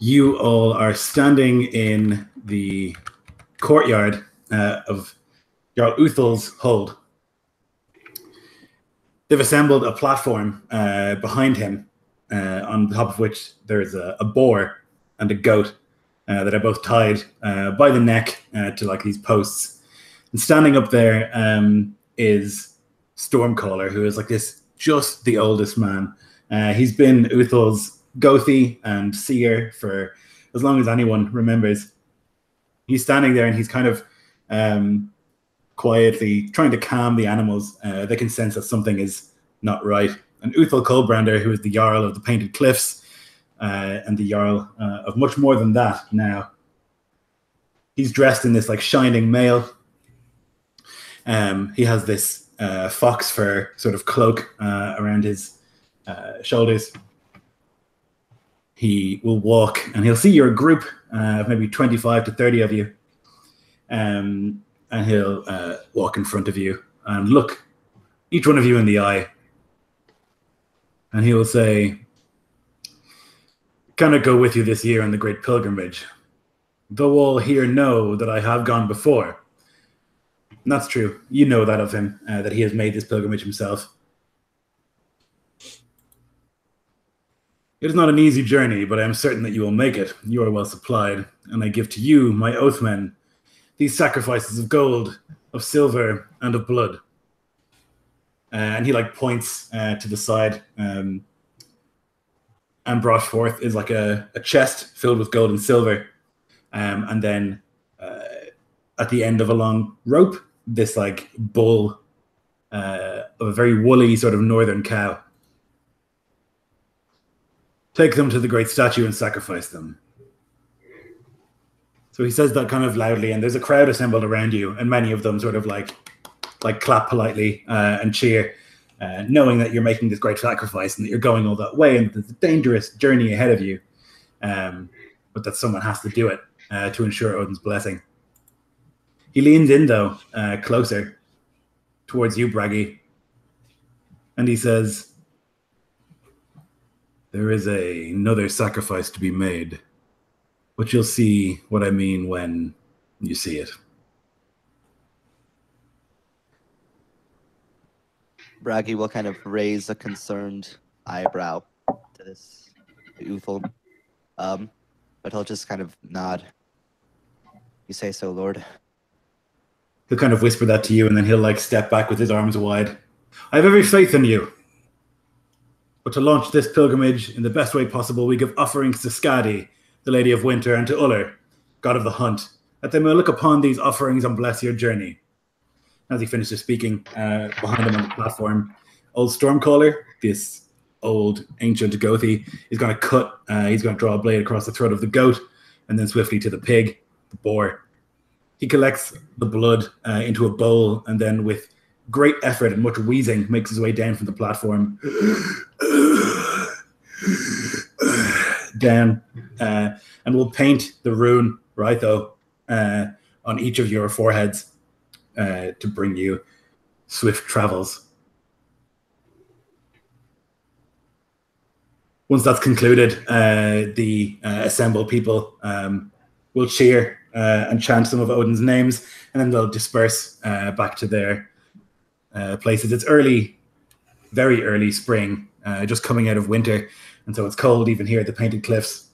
You all are standing in the courtyard of Jarl Uthal's hold. They've assembled a platform behind him, on top of which there's a boar and a goat that are both tied by the neck to like these posts. And standing up there is Stormcaller, who is like this, just the oldest man. He's been Uthal's Gothi and seer for as long as anyone remembers. He's standing there and he's kind of quietly trying to calm the animals. They can sense that something is not right. And Uthal Coldbrander, who is the Jarl of the Painted Cliffs and the Jarl of much more than that now, he's dressed in this like shining mail. He has this fox fur sort of cloak around his shoulders. He will walk and he'll see you're a group of maybe 25 to 30 of you. And he'll walk in front of you and look each one of you in the eye. And he will say, "Can I go with you this year on the great pilgrimage? Though all here know that I have gone before." And that's true. You know that of him, that he has made this pilgrimage himself. "It is not an easy journey, but I am certain that you will make it. You are well supplied, and I give to you, my oathmen, these sacrifices of gold, of silver, and of blood." And he like points to the side, and brought forth is like a chest filled with gold and silver, and then at the end of a long rope, this like bull of a very woolly sort of northern cow. "Take them to the great statue and sacrifice them." So he says that kind of loudly, and there's a crowd assembled around you, and many of them sort of like clap politely and cheer, knowing that you're making this great sacrifice and that you're going all that way and that there's a dangerous journey ahead of you, but that someone has to do it to ensure Odin's blessing. He leans in, though, closer towards you, Braggy, and he says, "There is another sacrifice to be made, but you'll see what I mean when you see it." Braggy will kind of raise a concerned eyebrow to this Uthal, but he'll just kind of nod. "You say so, Lord." He'll kind of whisper that to you, and then he'll like step back with his arms wide. "I have every faith in you. But to launch this pilgrimage in the best way possible, we give offerings to Skadi, the Lady of Winter, and to Uller, God of the Hunt, that they may look upon these offerings and bless your journey." As he finishes speaking, behind him on the platform, old Stormcaller, this old ancient Gothi, is going to cut, he's going to draw a blade across the throat of the goat, and then swiftly to the pig, the boar. He collects the blood into a bowl, and then with great effort and much wheezing, makes his way down from the platform, down, and will paint the rune, Rytho, on each of your foreheads, to bring you swift travels. Once that's concluded, the assembled people will cheer and chant some of Odin's names, and then they'll disperse back to their places. It's early, very early spring, just coming out of winter, and so it's cold even here at the Painted Cliffs.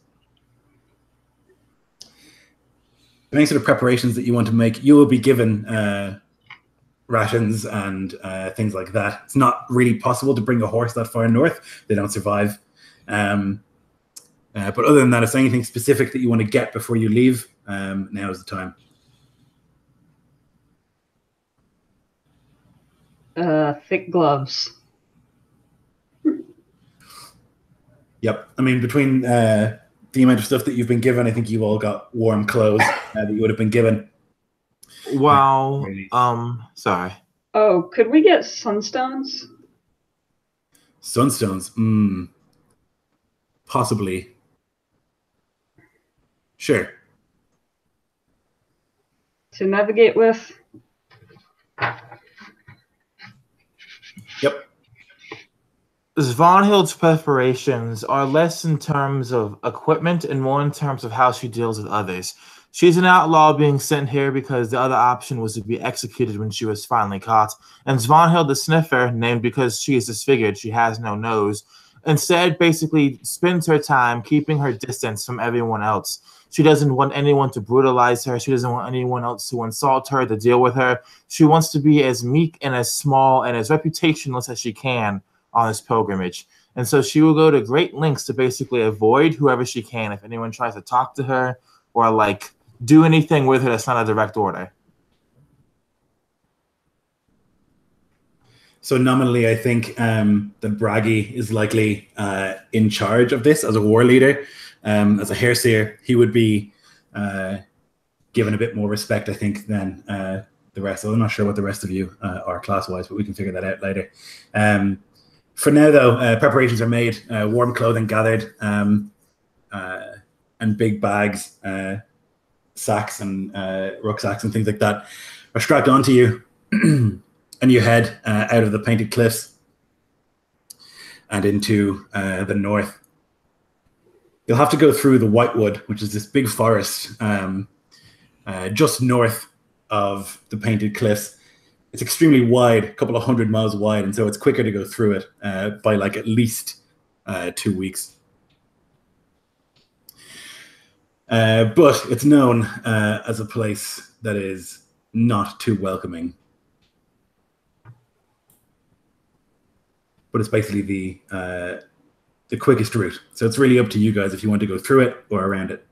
Any sort of preparations that you want to make, you will be given rations and things like that. It's not really possible to bring a horse that far north. They don't survive. But other than that, if there's anything specific that you want to get before you leave, now is the time. Thick gloves. Yep. I mean, between the amount of stuff that you've been given, I think you've all got warm clothes that you would have been given. Wow. Sorry. Oh, could we get sunstones? Sunstones? Possibly. Sure. To navigate with? Yep. Svanhild's preparations are less in terms of equipment and more in terms of how she deals with others. She's an outlaw being sent here because the other option was to be executed when she was finally caught. And Svanhild the Sniffer, named because she is disfigured, she has no nose, instead basically spends her time keeping her distance from everyone else. She doesn't want anyone to brutalize her. She doesn't want anyone else to insult her, to deal with her. She wants to be as meek and as small and as reputationless as she can on this pilgrimage. And so she will go to great lengths to basically avoid whoever she can if anyone tries to talk to her or like do anything with her that's not a direct order. So nominally, I think that Bragi is likely in charge of this as a war leader. As a Hairseer, he would be given a bit more respect, I think, than the rest. I'm not sure what the rest of you are class-wise, but we can figure that out later. For now, though, preparations are made, warm clothing gathered, and big bags, sacks and rucksacks and things like that are strapped onto you, and you head out of the Painted Cliffs and into the north. You'll have to go through the Whitewood, which is this big forest just north of the Painted Cliffs. It's extremely wide, a couple of 100 miles wide, and so it's quicker to go through it by like at least 2 weeks. But it's known as a place that is not too welcoming. But it's basically the quickest route. So it's really up to you guys if you want to go through it or around it.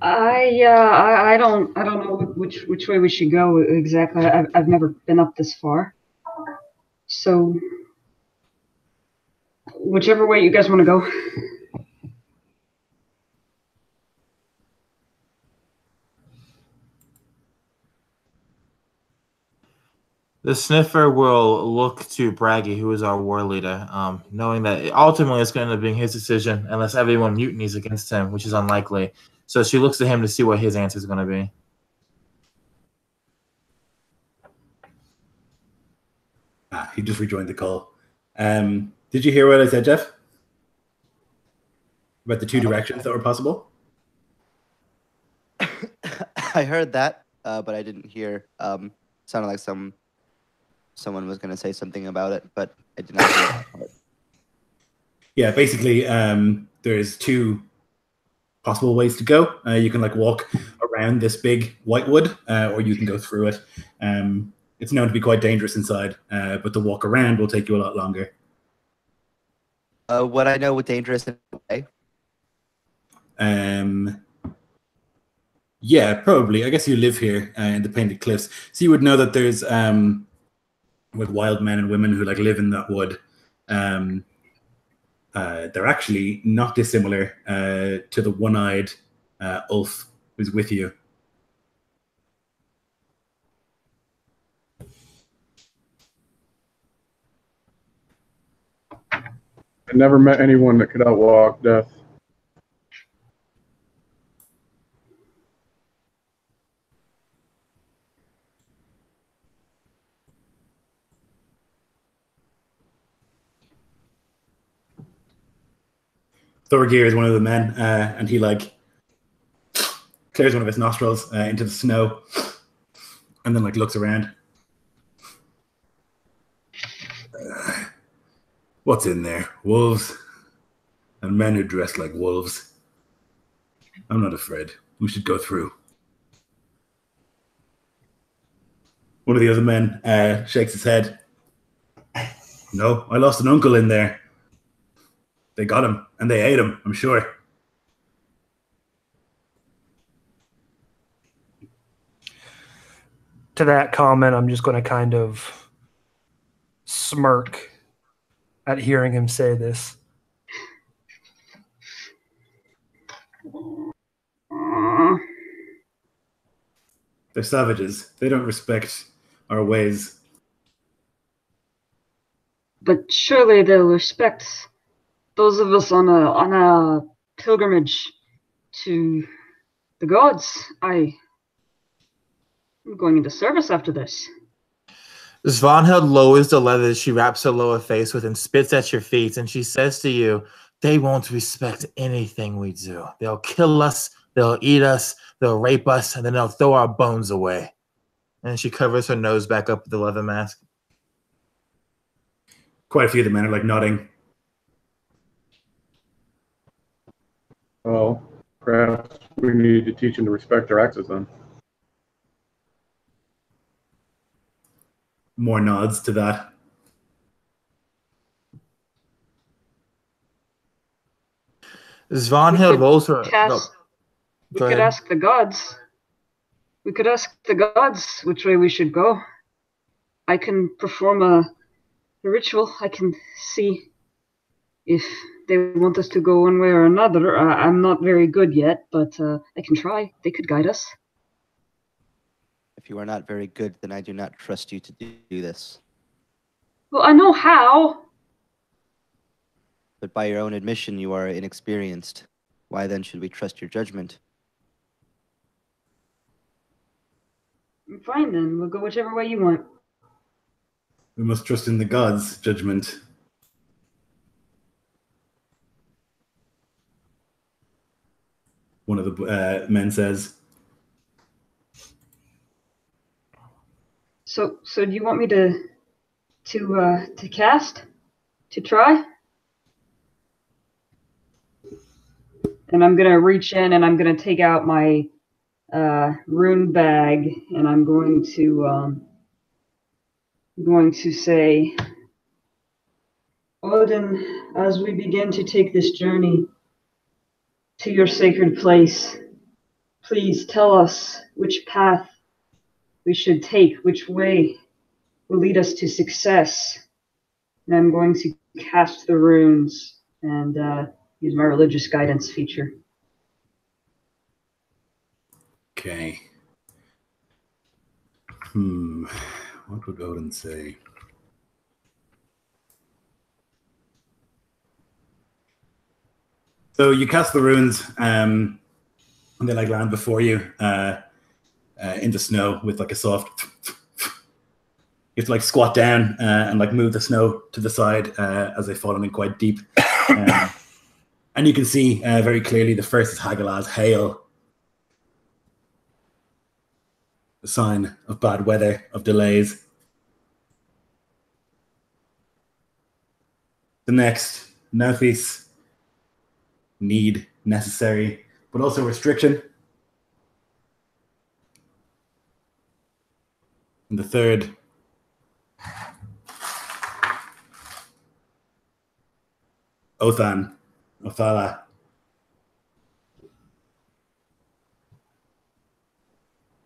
I don't know which way we should go exactly. I've never been up this far, so whichever way you guys want to go. The Sniffer will look to Bragi, who is our war leader, knowing that ultimately it's going to end up being his decision unless everyone mutinies against him, which is unlikely. So she looks to him to see what his answer is going to be. He just rejoined the call. Did you hear what I said, Jeff? About the two directions that were possible? I heard that, but I didn't hear. Sounded like someone was going to say something about it, but I did not hear that part. Yeah, basically, there's two possible ways to go. You can like walk around this big whitewood, or you can go through it. It's known to be quite dangerous inside, but the walk around will take you a lot longer. What I know with dangerous in a way. Yeah, probably. I guess you live here in the Painted Cliffs, so you would know that there's with wild men and women who like live in that wood. They're actually not dissimilar to the one-eyed Ulf who's with you. I never met anyone that could outwalk death. Thorgir is one of the men, and he like clears one of his nostrils into the snow, and then like looks around. What's in there? Wolves and men who dress like wolves. I'm not afraid. We should go through. One of the other men shakes his head. No, I lost an uncle in there. They got him, and they ate him, I'm sure. To that comment, I'm just going to kind of smirk at hearing him say this. They're savages. They don't respect our ways. But surely they'll respect those of us on a pilgrimage to the gods. I'm going into service after this. Svanhild lowers the leather she wraps her lower face with and spits at your feet, and she says to you, they won't respect anything we do. They'll kill us, they'll eat us, they'll rape us, and then they'll throw our bones away. And she covers her nose back up with the leather mask. Quite a few of the men are like nodding. Well, perhaps we need to teach them to respect our axes then. More nods to that. Svanhild rolls her. We could ask the gods. We could ask the gods which way we should go. I can perform a ritual. I can see if they want us to go one way or another. I'm not very good yet, but I can try. They could guide us. If you are not very good, then I do not trust you to do this. Well, I know how. But by your own admission, you are inexperienced. Why then should we trust your judgment? Fine then. We'll go whichever way you want. We must trust in the gods' judgment. One of the men says. So do you want me to cast? To try? And I'm gonna reach in and I'm gonna take out my rune bag and I'm going to say, Odin, as we begin to take this journey to your sacred place, please tell us which path we should take, which way will lead us to success. And I'm going to cast the runes and use my religious guidance feature. Okay. What would Odin say? So you cast the runes, and they like land before you in the snow with like a soft. You have to like squat down and like move the snow to the side as they fall in quite deep, and you can see very clearly the first is Hagalaz's hail. A sign of bad weather, of delays. The next, Nathis, need, necessary, but also restriction. And the third, Othan, Othala.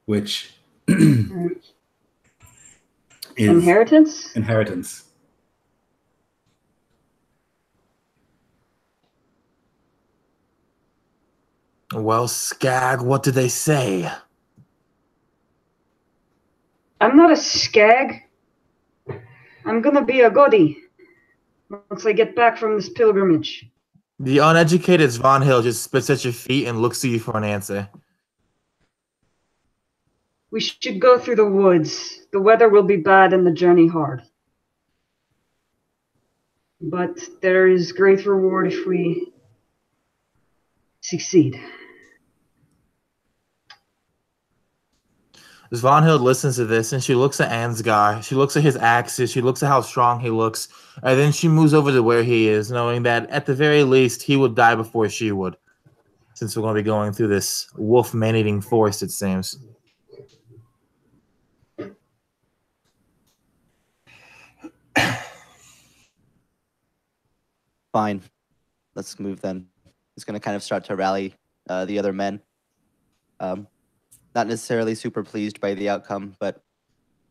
Which is Inheritance? Inheritance. Well, Skag, what do they say? I'm not a skag. I'm gonna be a goddy once I get back from this pilgrimage. The uneducated Svanhild just spits at your feet and looks to you for an answer. We should go through the woods. The weather will be bad and the journey hard. But there is great reward if we succeed. Svanhild listens to this and she looks at Ansgar. She looks at his axes. She looks at how strong he looks. And then she moves over to where he is, knowing that at the very least he would die before she would. Since we're going to be going through this wolf man-eating forest, it seems. Fine. Let's move then. He's going to kind of start to rally the other men. Not necessarily super pleased by the outcome, but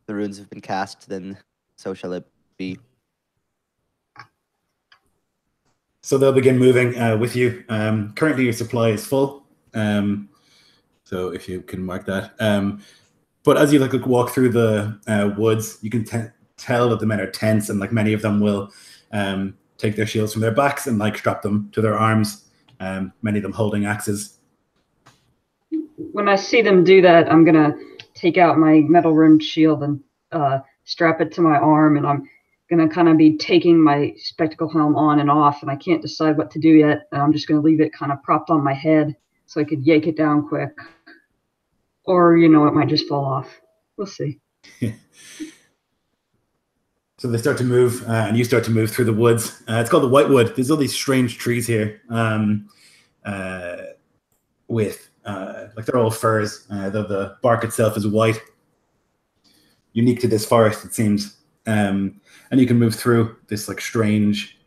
the runes have been cast, then so shall it be. So they'll begin moving with you. Currently your supply is full. So if you can mark that. But as you like walk through the woods, you can tell that the men are tense, and like many of them will take their shields from their backs and like strap them to their arms. Many of them holding axes. When I see them do that, I'm gonna take out my metal rimmed shield and strap it to my arm, and I'm gonna kind of be taking my spectacle helm on and off, and I can't decide what to do yet. And I'm just gonna leave it kind of propped on my head so I could yank it down quick, or it might just fall off. We'll see. So they start to move, and you start to move through the woods. It's called the Whitewood. There's all these strange trees here, with like they're all firs, though the bark itself is white. Unique to this forest, it seems. And you can move through this like strange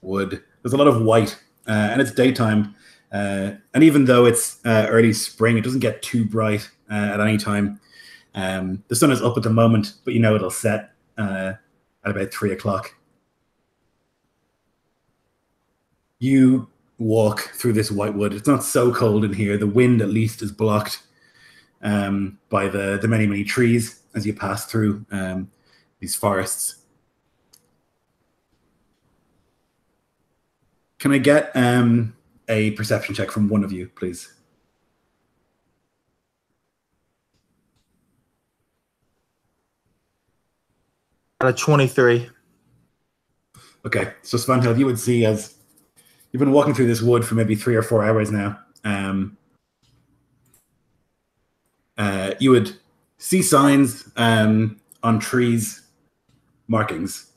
wood. There's a lot of white, and it's daytime. And even though it's early spring, it doesn't get too bright at any time. The sun is up at the moment, but it'll set at about 3 o'clock. You walk through this whitewood. It's not so cold in here. The wind, at least, is blocked by the many, many trees as you pass through these forests. Can I get a perception check from one of you, please? Out of 23. Okay, so Svanhild, you would see as you've been walking through this wood for maybe 3 or 4 hours now. You would see signs on trees, markings,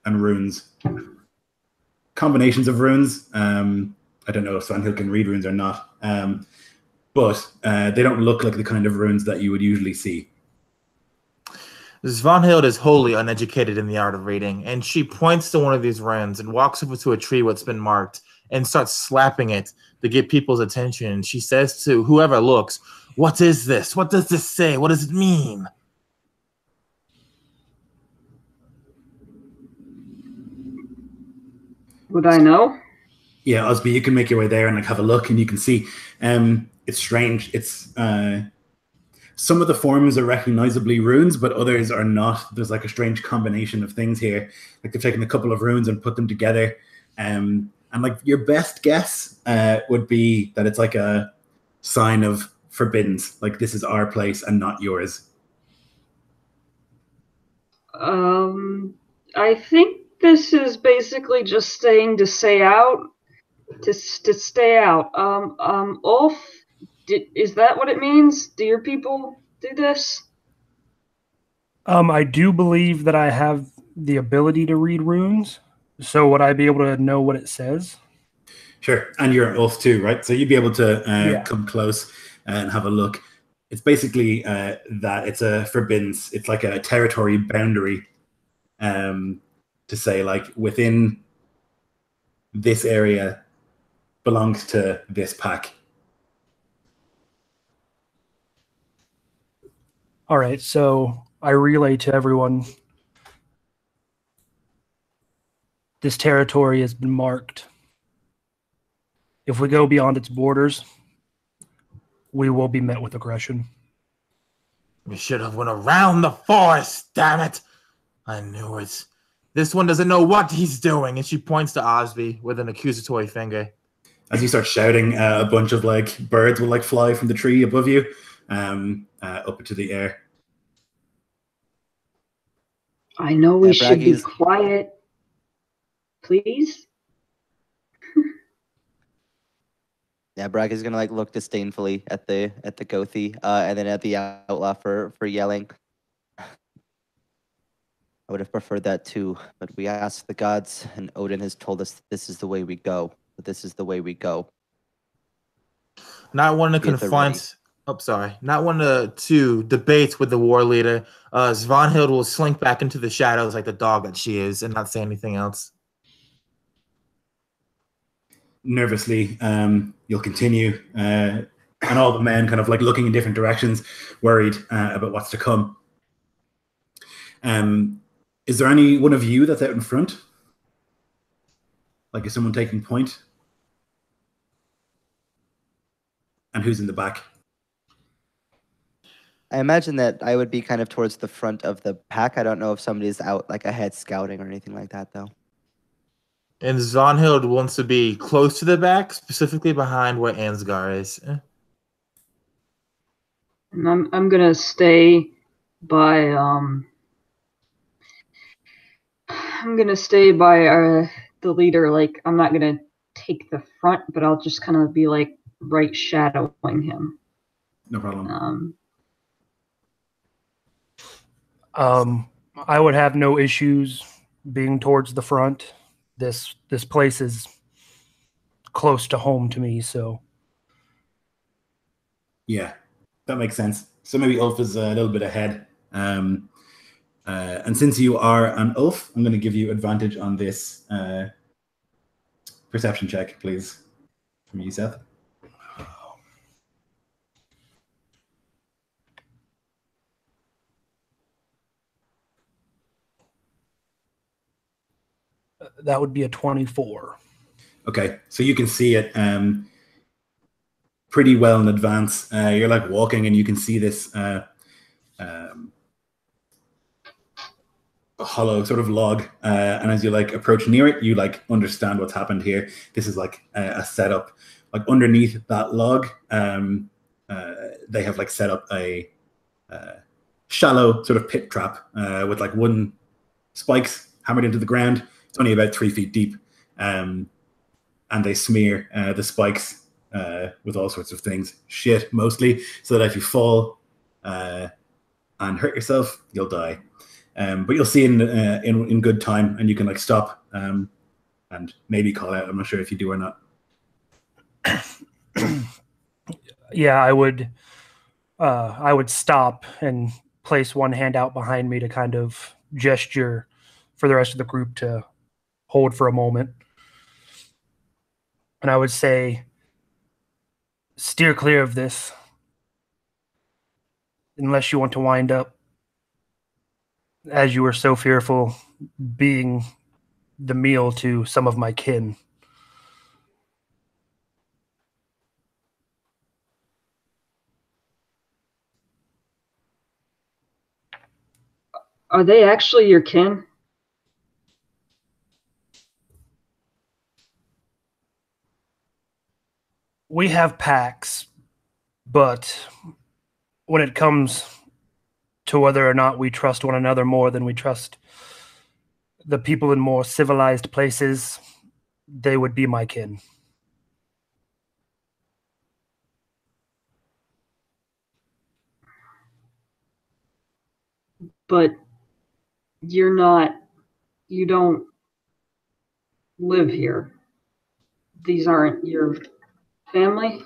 and runes. Combinations of runes. I don't know if Svanhild can read runes or not, but they don't look like the kind of runes that you would usually see. Svanhild is wholly uneducated in the art of reading, and she points to one of these runes and walks over to a tree what's been marked and starts slapping it to get people's attention. And she says to whoever looks, "What is this? What does this say? What does it mean?" Would I know? Yeah, Osby, you can make your way there and like have a look, and you can see it's strange. It's some of the forms are recognizably runes, but others are not. There's like a strange combination of things here. Like they've taken a couple of runes and put them together. And like your best guess would be that it's like a sign of forbiddance. Like this is our place and not yours. I think this is basically just saying to stay out. To stay out. Ulf, is that what it means? Do your people do this? I do believe that I have the ability to read runes. So would I be able to know what it says? Sure, and you're an Ulf too, right? So you'd be able to come close and have a look. It's basically that it's a forbiddance. It's like a territory boundary to say like within this area belongs to this pack. All right, so I relay to everyone. This territory has been marked. If we go beyond its borders, we will be met with aggression. We should have went around the forest, damn it. I knew it. This one doesn't know what he's doing. And she points to Osby with an accusatory finger. As you start shouting, a bunch of like birds will like fly from the tree above you up into the air. I know we should be quiet. Please? Yeah, Braggy's gonna like look disdainfully at the Gothi, and then at the outlaw for yelling. I would have preferred that too, but we asked the gods, and Odin has told us this is the way we go. But this is the way we go. Not wanting to confront. Oh, sorry. Not wanting to debate with the war leader. Svanhild will slink back into the shadows like the dog that she is, and not say anything else. Nervously, you'll continue, and all the men kind of like looking in different directions, worried about what's to come. Is there any one of you that's out in front? Like, is someone taking point? And who's in the back? I imagine that I would be kind of towards the front of the pack. I don't know if somebody's out like ahead scouting or anything like that, though. And Svanhild wants to be close to the back, specifically behind where Ansgar is. And I'm gonna stay by I'm gonna stay by the leader. Like, I'm not gonna take the front, but I'll just kind of be like right shadowing him. No problem. I would have no issues being towards the front. This place is close to home to me, so Yeah, that makes sense. So maybe Ulf is a little bit ahead. And since you are an Ulf, I'm going to give you advantage on this perception check, please, from you, Seth. that would be a 24. Okay, so you can see it pretty well in advance. You're like walking and you can see this hollow sort of log, and as you like approach near it, you like understand what's happened here. This is like a setup. Like underneath that log, they have like set up a shallow sort of pit trap with like wooden spikes hammered into the ground. It's only about 3 feet deep, and they smear the spikes with all sorts of things, shit mostly, so that if you fall and hurt yourself, you'll die. But you'll see in good time, and you can like stop and maybe call out. I'm not sure if you do or not. Yeah, I would stop and place one hand out behind me to kind of gesture for the rest of the group to hold for a moment. And I would say, steer clear of this unless you want to wind up, as you were so fearful, being the meal to some of my kin. Are they actually your kin? We have pacts, but when it comes to whether or not we trust one another more than we trust the people in more civilized places, they would be my kin. But you don't live here. These aren't your family?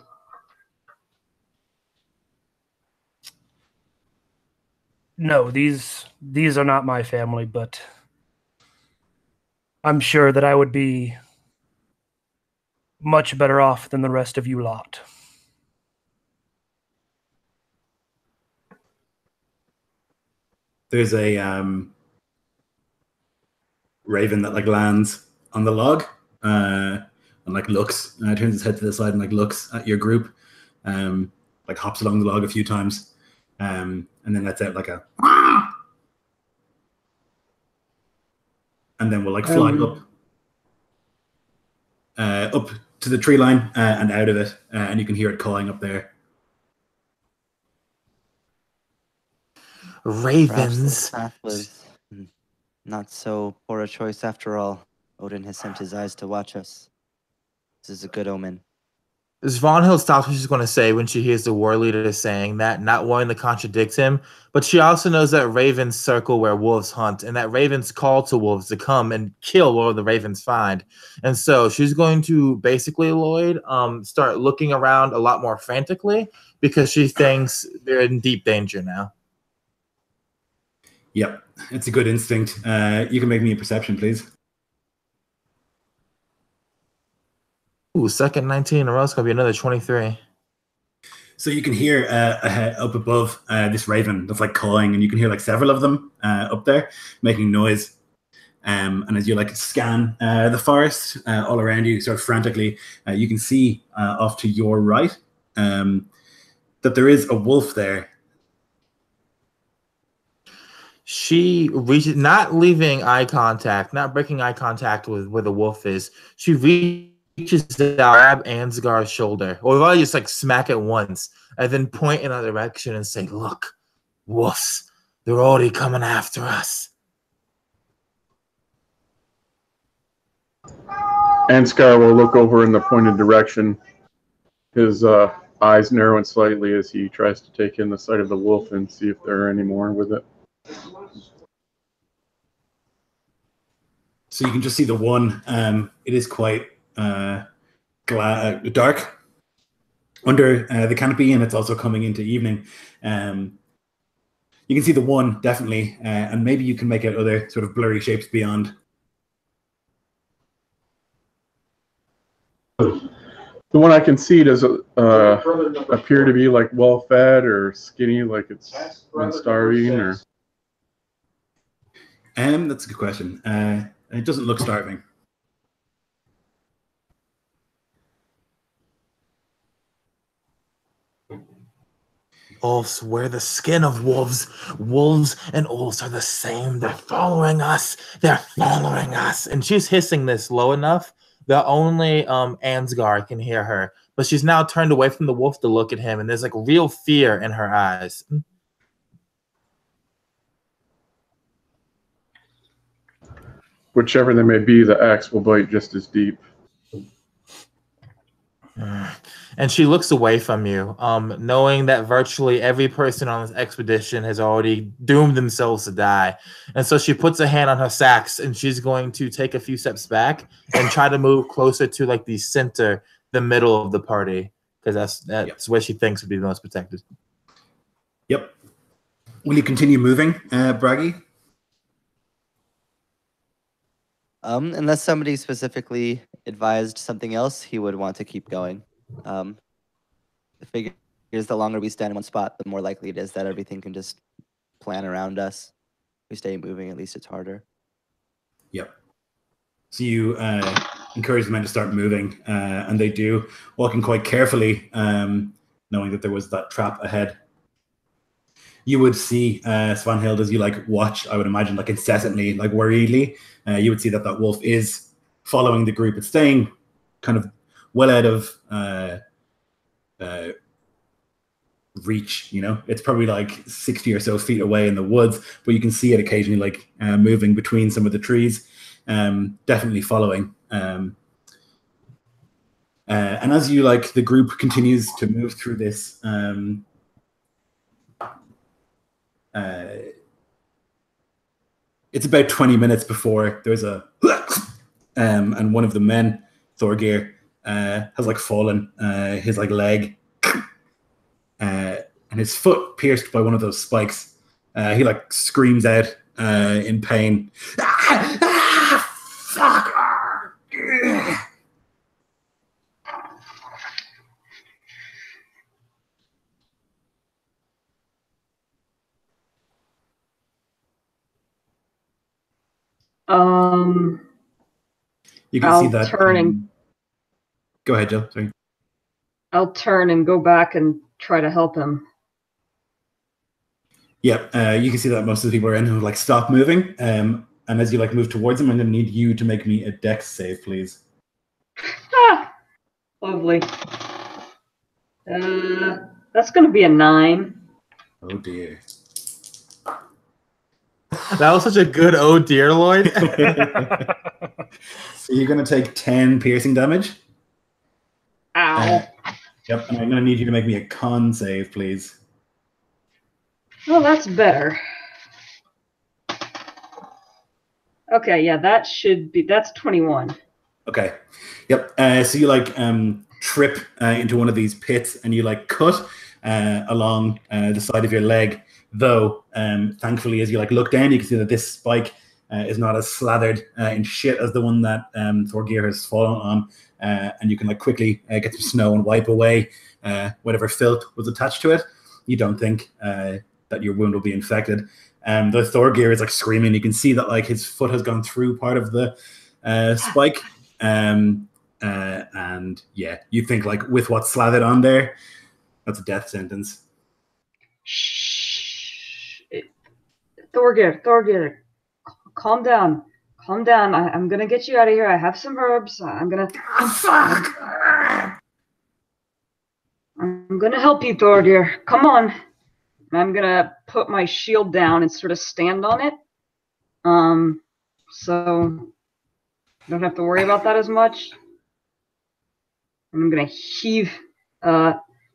No, these are not my family, but I'm sure that I would be much better off than the rest of you lot. There's a raven that like lands on the log and like looks, turns its head to the side and like looks at your group, like hops along the log a few times, and then lets out like a and then will like fly up to the tree line and out of it, and you can hear it calling up there. Ravens. Path was not so poor a choice after all. Odin has sent his eyes to watch us. This is a good omen. Svanhild stops what she's going to say when she hears the war leader saying that, not wanting to contradict him, but she also knows that ravens circle where wolves hunt, and that ravens call to wolves to come and kill whatever the ravens find. And so she's going to basically, Lloyd, start looking around a lot more frantically because she thinks they're in deep danger now. Yep, it's a good instinct. You can make me a perception, please. Ooh, second 19 in a row. It's going to be another 23. So you can hear up above this raven that's like cawing, and you can hear like several of them up there making noise. And as you like scan the forest all around you, sort of frantically, you can see off to your right that there is a wolf there. She reaches, not leaving eye contact, not breaking eye contact with where the wolf is. She reaches out, grab Ansgar's shoulder, or probably just like smack it once, and then point in that direction and say, "Look, wolves, They're already coming after us. Ansgar will look over in the pointed direction. His eyes narrowing slightly as he tries to take in the sight of the wolf and see if there are any more with it. So you can just see the one. It is quite dark under the canopy, and it's also coming into evening. You can see the one, definitely, and maybe you can make out other sort of blurry shapes beyond. The one I can see, does it appear to be like well-fed or skinny, like it's been starving, or? That's a good question. It doesn't look starving. Wolves wear the skin of wolves. Wolves and wolves are the same. They're following us. They're following us. And she's hissing this low enough that only Ansgar can hear her. But she's now turned away from the wolf to look at him, and there's like real fear in her eyes. Whichever they may be, the axe will bite just as deep. And she looks away from you, knowing that virtually every person on this expedition has already doomed themselves to die. And so she puts a hand on her sacks, and she's going to take a few steps back and try to move closer to like the center, the middle of the party, because that's where she thinks would be the most protected. Yep. Will you continue moving, Braggy? Unless somebody specifically advised something else, he would want to keep going. The figure is the longer we stand in one spot, the more likely it is that everything can just plan around us. If we stay moving, at least it's harder. Yep. So you encourage the men to start moving, and they do, walking quite carefully, knowing that there was that trap ahead. You would see Svanhild as you like watch, I would imagine, like incessantly, like worriedly. You would see that that wolf is following the group. It's staying kind of well out of reach, you know. It's probably like 60 or so feet away in the woods, but you can see it occasionally like moving between some of the trees, definitely following. And as you like, the group continues to move through this it's about 20 minutes before there's a and one of the men, Thorgeir, has like fallen, his like leg and his foot pierced by one of those spikes. He like screams out in pain. Fuck! You can see that. Go ahead, Jill. Sorry. I'll turn and go back and try to help him. Yeah, you can see that most of the people are in who like stop moving. And as you like move towards them, I'm going to need you to make me a dex save, please. Ah, lovely. That's going to be a 9. Oh dear. That was such a good oh dear, Lloyd. So you're going to take 10 piercing damage. Ow. Yep, and I'm going to need you to make me a con save, please. Well, that's better. Okay, yeah, that's 21. Okay. Yep. So you like trip into one of these pits and you like cut along the side of your leg. Though, thankfully, as you like look down, you can see that this spike is not as slathered in shit as the one that Thorgeir has fallen on, and you can like quickly get some snow and wipe away whatever filth was attached to it. You don't think that your wound will be infected. The Thorgeir is like screaming. You can see that like his foot has gone through part of the spike, and yeah, you think like with what's slathered on there, that's a death sentence. Shh. Thorgeir, calm down. Calm down. I'm gonna get you out of here. I have some herbs. I'm gonna help you, Thorgeir. Come on. And I'm gonna put my shield down and sort of stand on it. So I don't have to worry about that as much. And I'm gonna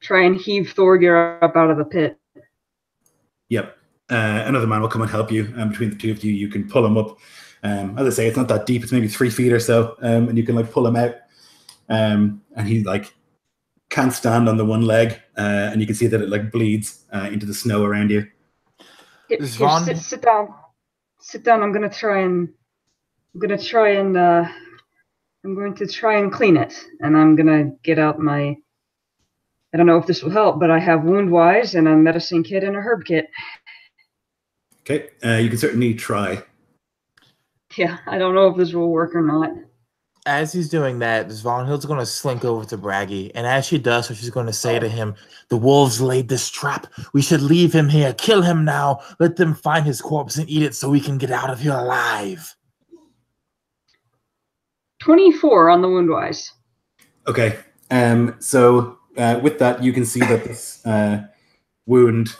try and heave Thorgir up out of the pit. Yep. Another man will come and help you. Between the two of you, you can pull him up. As I say, it's not that deep. It's maybe 3 feet or so, and you can like pull him out. And he like can't stand on the one leg, and you can see that it like bleeds into the snow around you. Here, sit down. Sit down. I'm going to try and clean it, and I'm going to get out my. I don't know if this will help, but I have wound wise and a medicine kit and a herb kit. Okay, you can certainly try. Yeah, I don't know if this will work or not. As he's doing that, Svanhild's going to slink over to Braggy, and as she does so, she's going to say to him, "The wolves laid this trap. We should leave him here. Kill him now. Let them find his corpse and eat it so we can get out of here alive." 24 on the wound wise. Okay, so with that, you can see that this wound,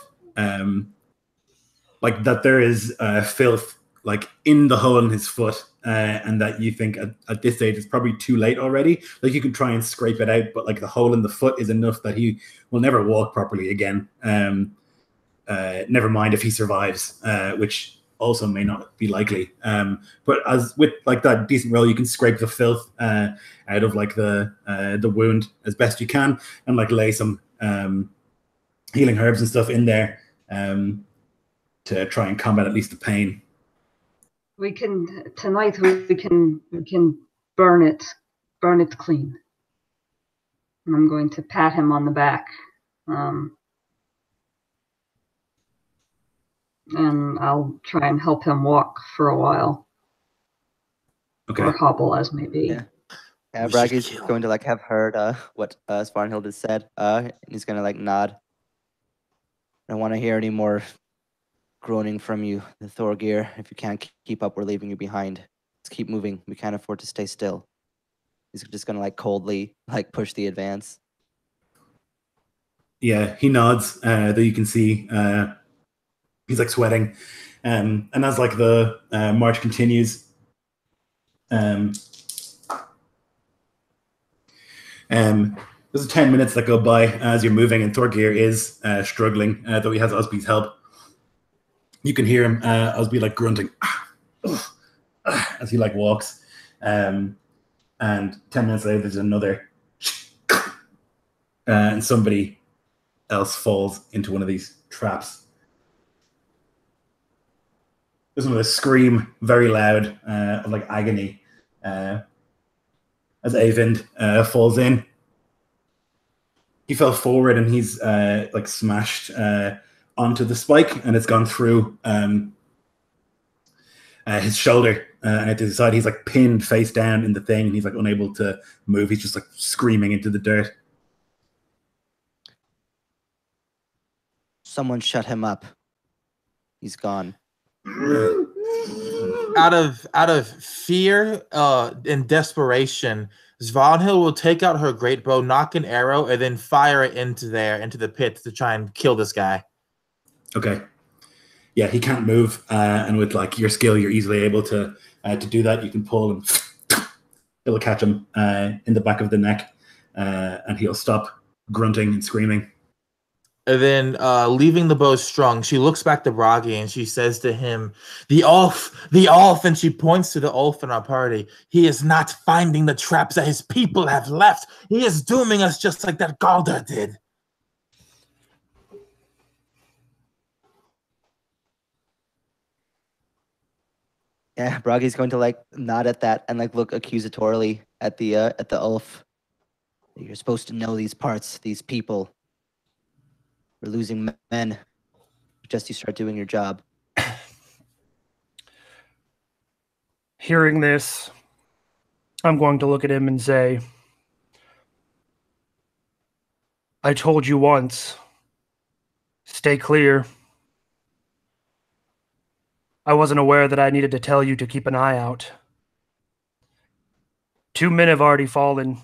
like that there is filth like in the hole in his foot, and that you think at this stage it's probably too late already. Like you can try and scrape it out, but like the hole in the foot is enough that he will never walk properly again. Never mind if he survives, which also may not be likely. But as with like that decent roll, you can scrape the filth out of like the wound as best you can, and like lay some healing herbs and stuff in there to try and combat at least the pain. We can burn it clean. And I'm going to pat him on the back. And I'll try and help him walk for a while. Okay. Or hobble as may be. Yeah, Braggy's going to like have heard what Svanhild has said. And he's gonna like nod. I don't want to hear any more groaning from you, the Thorgir. If you can't keep up, we're leaving you behind. Let's keep moving. We can't afford to stay still. He's just gonna like coldly like push the advance. Yeah, he nods. Though you can see he's like sweating, and as like the march continues, there's 10 minutes that go by as you're moving, and Thorgir is struggling, though he has Osby's help. You can hear him, Osby, like grunting as he like walks. And 10 minutes later, there's another, and somebody else falls into one of these traps. There's another scream, very loud, of like agony, as Eyvind falls in. He fell forward and he's like smashed onto the spike, and it's gone through his shoulder, and at the side he's like pinned face down in the thing, and he's like unable to move. He's just like screaming into the dirt. Someone shut him up. He's gone. Out of fear and desperation, Svanhild will take out her great bow, knock an arrow, and then fire it into the pit to try and kill this guy. Okay. Yeah, he can't move, and with like your skill, you're easily able to do that. You can pull and it'll catch him in the back of the neck, and he'll stop grunting and screaming. And then, leaving the bow strung, she looks back to Bragi and she says to him, the Ulf, and she points to the Ulf in our party. He is not finding the traps that his people have left. He is dooming us just like that Galder did. Yeah, Bragi's going to like nod at that and like look accusatorily at the Ulf. You're supposed to know these parts, these people. We're losing men. Just you start doing your job. Hearing this, I'm going to look at him and say, I told you once, stay clear. I wasn't aware that I needed to tell you to keep an eye out. 2 men have already fallen,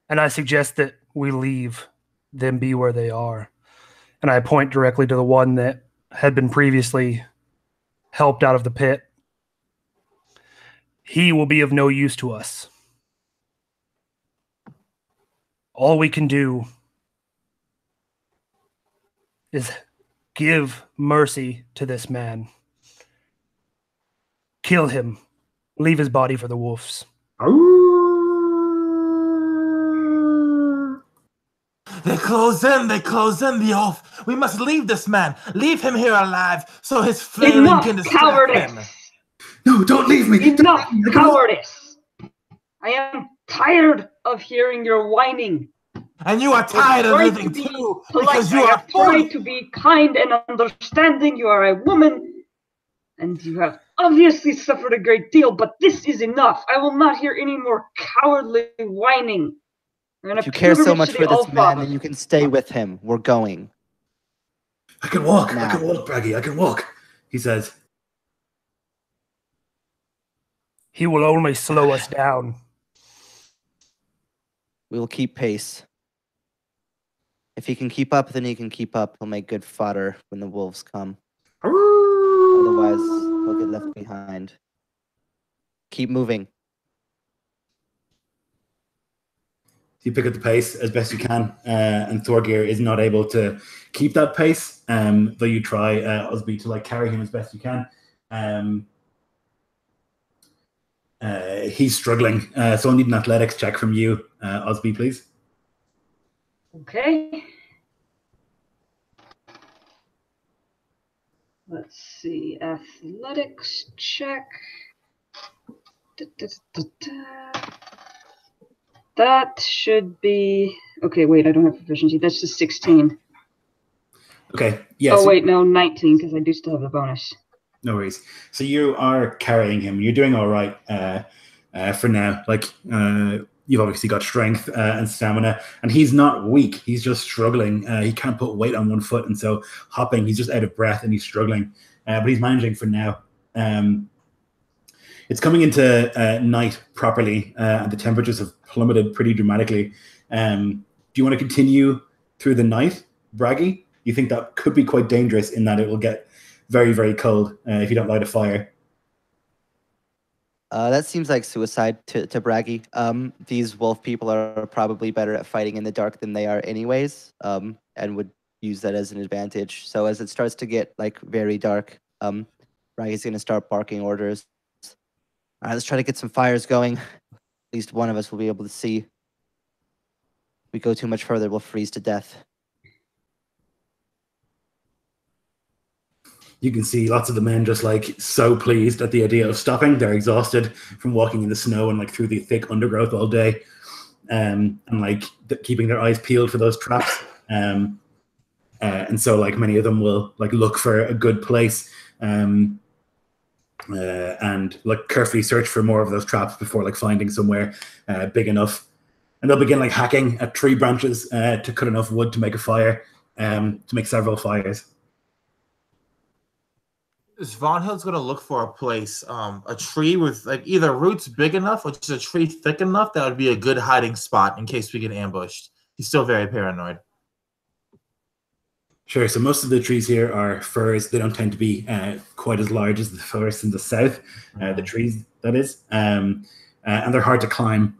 and I suggest that we leave them be where they are. And I point directly to the one that had been previously helped out of the pit. He will be of no use to us. All we can do is give mercy to this man. Kill him. Leave his body for the wolves. They close in the off. We must leave this man. Leave him here alive so his flailing Enough can distract him. cowardice! No, don't leave me. Enough cowardice! I am tired of hearing your whining. And you are tired of living too, because you I are have tried to be kind and understanding. You are a woman, and you have obviously suffered a great deal, but this is enough. I will not hear any more cowardly whining. If you care so much for this man, then you can stay with him. We're going. I can walk. Now. I can walk, Braggy. I can walk, he says. He will only slow us down. We will keep pace. If he can keep up, then he can keep up. He'll make good fodder when the wolves come. Otherwise, he'll get left behind. Keep moving. You pick up the pace as best you can, and Thorgeir is not able to keep that pace, though you try, Osby, to like carry him as best you can. He's struggling, so I need an athletics check from you, Osby, please. Okay. Let's see. Athletics check. That should be... Okay, wait, I don't have proficiency. That's just 16. Okay, yes. Oh, wait, no, 19, because I do still have the bonus. No worries. So you are carrying him. You're doing all right for now. Like, you've obviously got strength and stamina, and he's not weak. He's just struggling. He can't put weight on one foot, and so hopping, he's just out of breath, and he's struggling. But he's managing for now. It's coming into night properly, and the temperatures have plummeted pretty dramatically. Do you want to continue through the night, Braggy? You think that could be quite dangerous in that it will get very, very cold if you don't light a fire? That seems like suicide to Braggy. These wolf people are probably better at fighting in the dark than they are anyways, and would use that as an advantage. So as it starts to get like very dark, Braggy's going to start barking orders. All right, let's try to get some fires going. At least one of us will be able to see. If we go too much further, we'll freeze to death. You can see lots of the men just like so pleased at the idea of stopping. They're exhausted from walking in the snow and like through the thick undergrowth all day, and like keeping their eyes peeled for those traps. And so like many of them will like look for a good place and like carefully search for more of those traps before like finding somewhere big enough. And they'll begin like hacking at tree branches to cut enough wood to make a fire, to make several fires. Svanhild's going to look for a place, a tree with like either roots big enough or just a tree thick enough that would be a good hiding spot in case we get ambushed. He's still very paranoid. Sure. So most of the trees here are firs. They don't tend to be quite as large as the forests in the south, the trees, that is. And they're hard to climb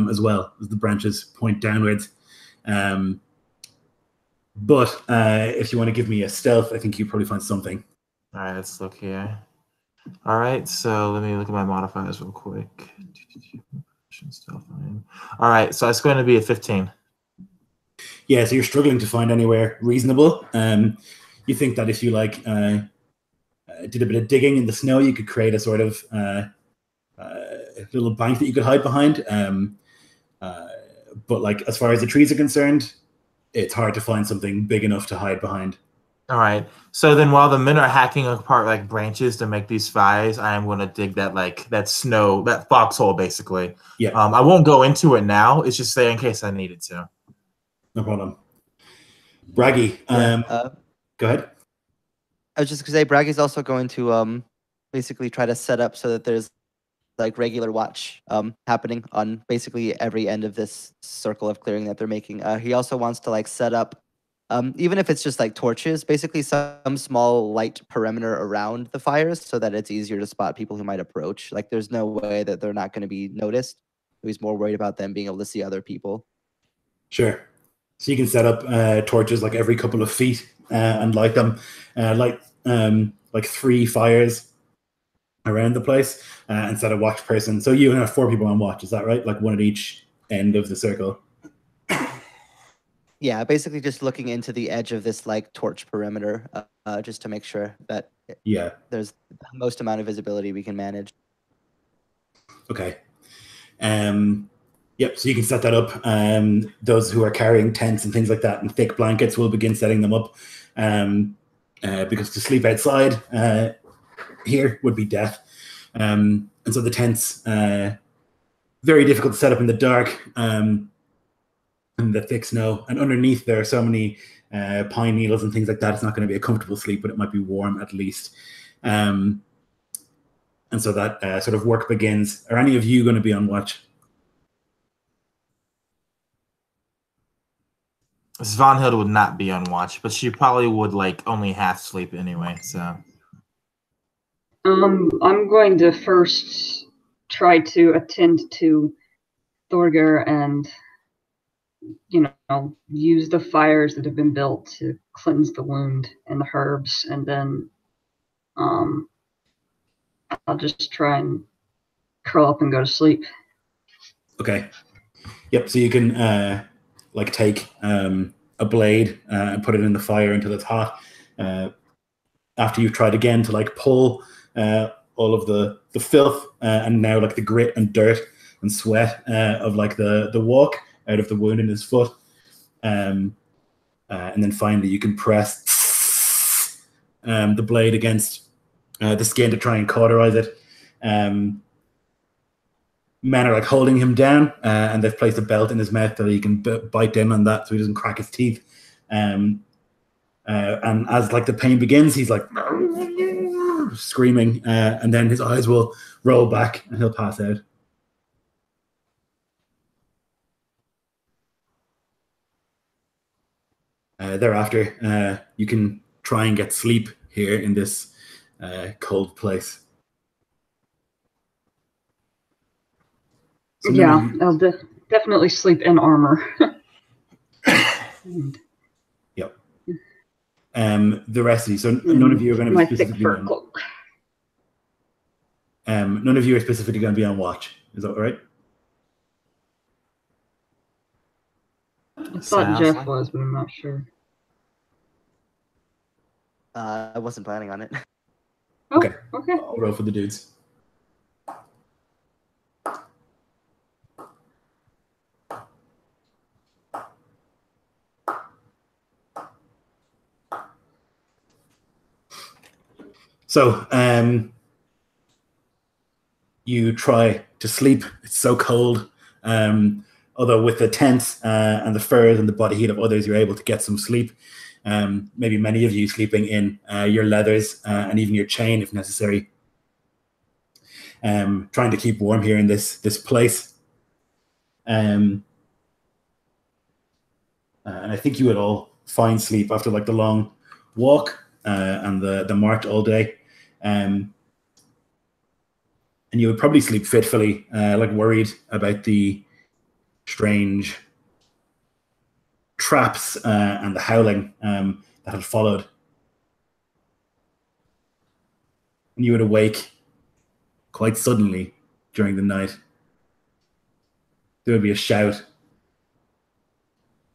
as well, as the branches point downwards. But if you want to give me a stealth, I think you probably find something. All right, let's look here. All right, so let me look at my modifiers real quick. All right, so it's going to be a 15. Yeah, so you're struggling to find anywhere reasonable. You think that if you like did a bit of digging in the snow, you could create a sort of little bank that you could hide behind. But like as far as the trees are concerned, it's hard to find something big enough to hide behind. All right. So then while the men are hacking apart like branches to make these fires, I am going to dig that like that foxhole basically. Yeah. I won't go into it now. It's just there in case I needed to. No problem. Braggy, go ahead. I was just going to say Braggy's also going to basically try to set up so that there's like regular watch happening on basically every end of this circle of clearing that they're making. He also wants to like set up Even if it's just like torches, basically some small light perimeter around the fires so that it's easier to spot people who might approach. Like there's no way that they're not going to be noticed. He's more worried about them being able to see other people. Sure. So you can set up torches like every couple of feet and light them, like 3 fires around the place and set a watch person. So you have 4 people on watch, is that right? Like 1 at each end of the circle. Yeah, basically just looking into the edge of this like torch perimeter, just to make sure that there's the most amount of visibility we can manage. Okay. Yep, so you can set that up. Those who are carrying tents and things like that and thick blankets will begin setting them up. Because to sleep outside here would be death. And so the tents, very difficult to set up in the dark. And the thick snow, and underneath there are so many pine needles and things like that. It's not going to be a comfortable sleep, but it might be warm at least. And so that sort of work begins. Are any of you going to be on watch? Svanhild would not be on watch, but she probably would like only half sleep anyway. So, I'm going to first try to attend to Thorger and use the fires that have been built to cleanse the wound and the herbs, and then I'll just try and curl up and go to sleep. Okay. Yep. So you can take a blade and put it in the fire until it's hot. After you've tried again to pull all of the filth and now the grit and dirt and sweat of the walk out of the wound in his foot. And then finally you can press the blade against the skin to try and cauterize it. Men are holding him down and they've placed a belt in his mouth so he can bite down on that so he doesn't crack his teeth. And as the pain begins, he's screaming and then his eyes will roll back and he'll pass out. Thereafter, you can try and get sleep here in this cold place. So yeah, I'll definitely sleep in armor. Yep. The rest of you, so none of you are going to be specifically my thick fur cloak. None of you are specifically going to be on watch. Is that right? I thought Jeff was, but I'm not sure. I wasn't planning on it. Oh, okay. I'll roll for the dudes. So, you try to sleep. It's so cold. Although with the tents and the furs and the body heat of others, you're able to get some sleep. Maybe many of you sleeping in your leathers and even your chain if necessary. Trying to keep warm here in this place. And I think you would all find sleep after the long walk and the march all day. And you would probably sleep fitfully, worried about the strange traps and the howling that had followed. And you would awake quite suddenly during the night. There would be a shout.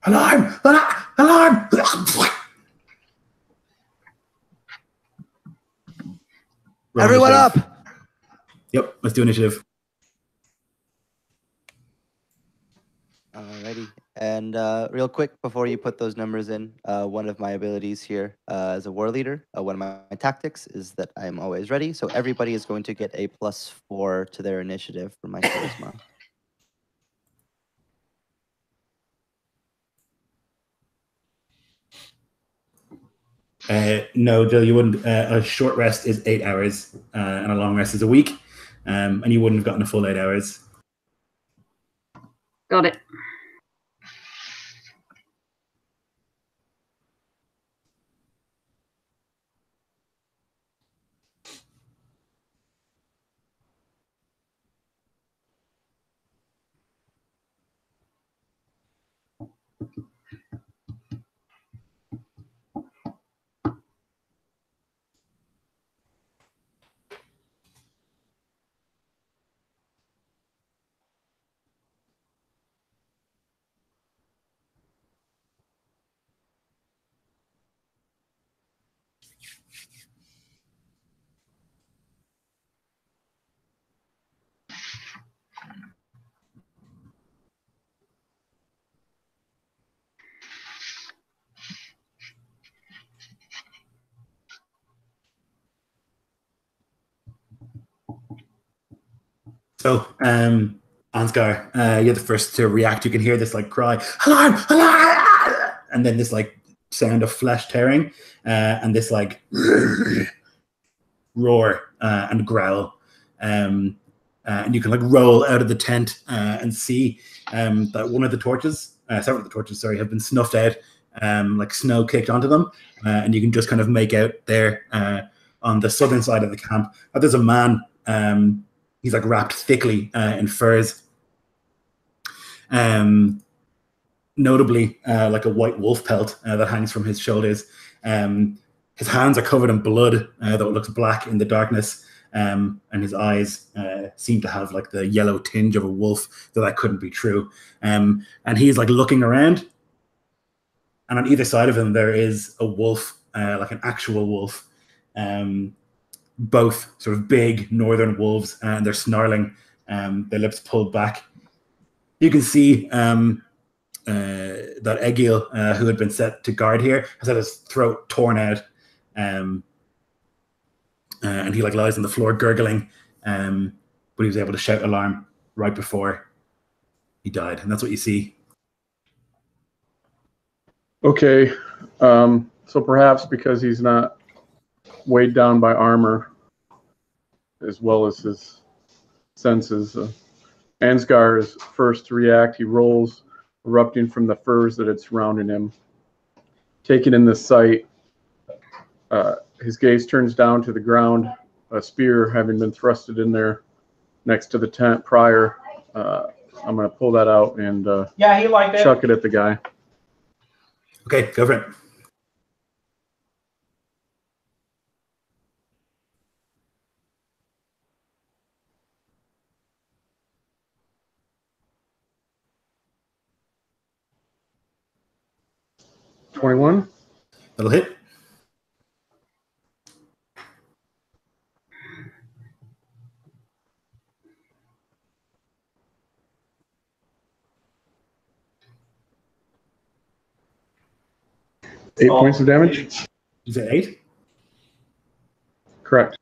Alarm! Alarm! Everyone up! Yep, let's do initiative. Alrighty. And real quick, before you put those numbers in, one of my abilities here as a war leader, one of my tactics is that I'm always ready. So everybody is going to get a +4 to their initiative for my charisma. No, Jill, you wouldn't. A short rest is 8 hours, and a long rest is a week, and you wouldn't have gotten a full 8 hours. Got it. So, Ansgar, you're the first to react. You can hear this like cry, alarm, alarm, and then this like sound of flesh tearing, and this like roar and growl. And you can like roll out of the tent and see that one of the torches, several of the torches, sorry, have been snuffed out, like snow kicked onto them, and you can just kind of make out there on the southern side of the camp that there's a man. He's like wrapped thickly in furs. Notably, like a white wolf pelt that hangs from his shoulders. His hands are covered in blood, though it looks black in the darkness. And his eyes seem to have like the yellow tinge of a wolf, though that couldn't be true. And he's like looking around. And on either side of him, there is a wolf, like an actual wolf. Both sort of big northern wolves, and they're snarling, their lips pulled back. You can see that Egil, who had been set to guard here, has had his throat torn out, and he like lies on the floor gurgling, but he was able to shout alarm right before he died, and that's what you see. Okay, so perhaps because he's not weighed down by armor as well as his senses, Ansgar is first to react. He rolls, erupting from the furs that had surrounded him. Taking in this sight, his gaze turns down to the ground, a spear having been thrusted in there next to the tent prior. I'm going to pull that out and Yeah, he liked it. chuck it at the guy. Okay, go for it. $21. That'll hit. Eight points of damage? Is it 8? Correct.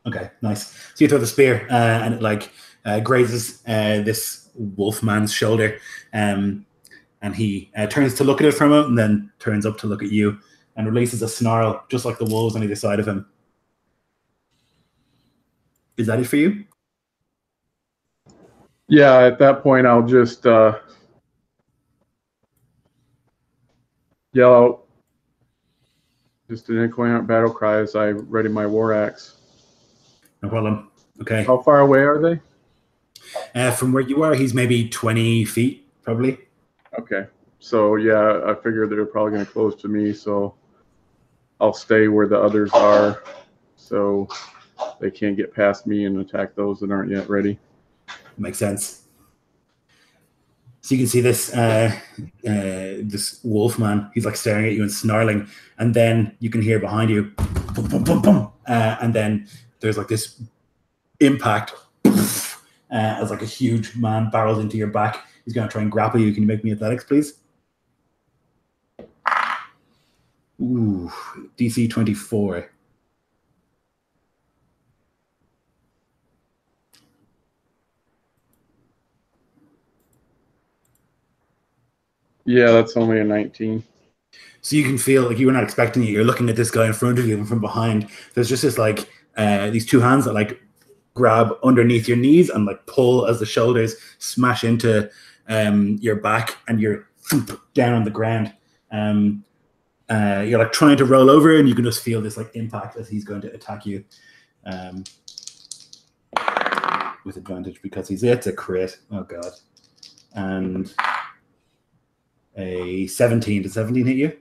Okay, nice. So you throw the spear, and it like grazes this wolf man's shoulder, and he turns to look at it for a moment, and then turns up to look at you, and releases a snarl, just like the wolves on either side of him. Is that it for you? Yeah, at that point, I'll just yell out just an incoherent battle cry as I ready my war axe. No problem. Okay. How far away are they? From where you are, he's maybe 20 feet, probably. Okay. So, yeah, I figured they're probably going to close to me, so I'll stay where the others are so they can't get past me and attack those that aren't yet ready. Makes sense. So you can see this this wolf man. He's like staring at you and snarling, and then you can hear behind you, boom, boom, boom, boom, and then there's like this impact as like a huge man barrels into your back. He's going to try and grapple you. Can you make me athletics, please? Ooh, DC 24. Yeah, that's only a 19. So you can feel like you were not expecting it. You're looking at this guy in front of you, and from behind, there's just this like these two hands that like grab underneath your knees and like pull as the shoulders smash into your back, and you're down on the ground. You're like trying to roll over, and you can just feel this like impact as he's going to attack you with advantage because it's a crit. Oh god, and a 17. Does 17 hit you?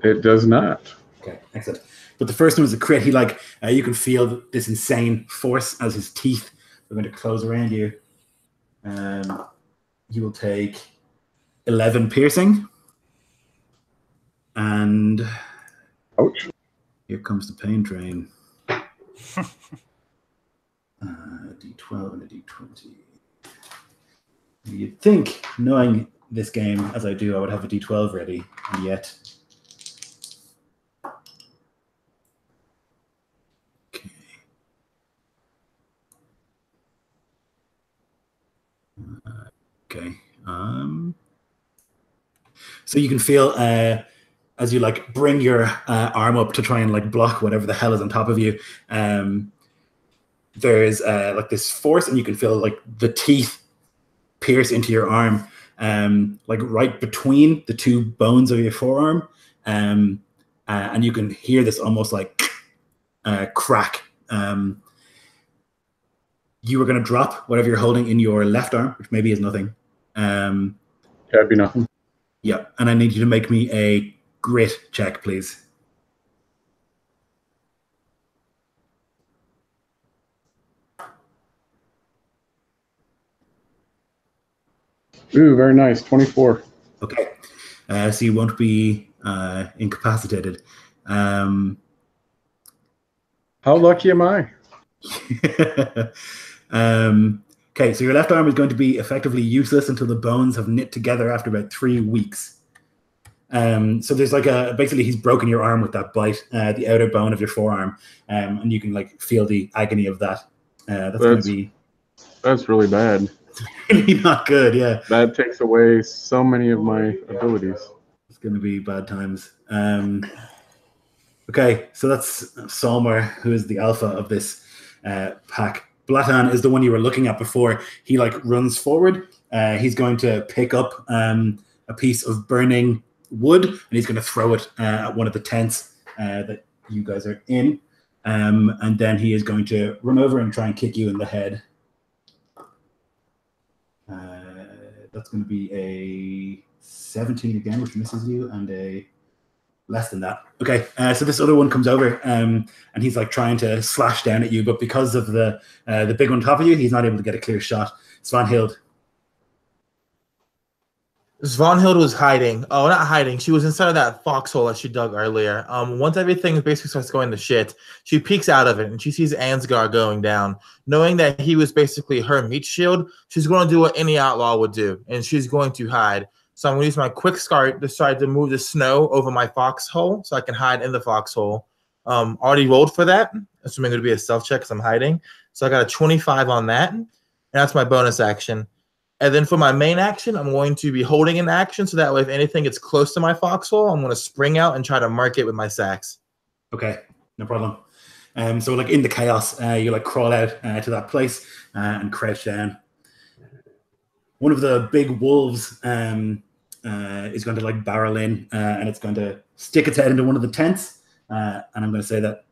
It does not. Okay, excellent. But the first one was a crit. He you can feel this insane force as his teeth are going to close around you. You will take 11 piercing. And ouch. Here comes the pain train. D12 and a D20. You'd think, knowing this game as I do, I would have a D12 ready, and yet. Okay. Okay. So you can feel as you like bring your arm up to try and like block whatever the hell is on top of you. There's like this force, and you can feel like the teeth pierce into your arm, like right between the two bones of your forearm, and you can hear this almost like crack. You were going to drop whatever you're holding in your left arm, which maybe is nothing. That'd be nothing. Yeah, and I need you to make me a grit check, please. Ooh, very nice. 24. Okay, so you won't be incapacitated. How lucky am I? Okay, so your left arm is going to be effectively useless until the bones have knit together after about 3 weeks. So there's like basically he's broken your arm with that bite, the outer bone of your forearm, and you can like feel the agony of that. That's going to be. That's really bad. Really not good, yeah. That takes away so many of my abilities. It's going to be bad times. Okay, so that's Salmar, who is the alpha of this pack. Blatan is the one you were looking at before. He like runs forward. He's going to pick up a piece of burning wood, and he's going to throw it at one of the tents that you guys are in. And then he is going to run over and try and kick you in the head. That's going to be a 17 again, which misses you, and a less than that. Okay, so this other one comes over, and he's like trying to slash down at you, but because of the big one on top of you, he's not able to get a clear shot. Svanhild. Svanhild was hiding. Oh, not hiding. She was inside of that foxhole that she dug earlier. Once everything basically starts going to shit, she peeks out of it and she sees Ansgar going down. Knowing that he was basically her meat shield, she's going to do what any outlaw would do, and she's going to hide. So I'm going to use my quick start to try to move the snow over my foxhole so I can hide in the foxhole. Already rolled for that. Assuming it'll be a stealth check because I'm hiding. So I got a 25 on that, and that's my bonus action. And then for my main action, I'm going to be holding an action so that way if anything gets close to my foxhole, I'm going to spring out and try to mark it with my sacks. Okay, no problem. So like in the chaos, you like crawl out to that place and crouch down. One of the big wolves is going to like barrel in and it's going to stick its head into one of the tents. And I'm going to say that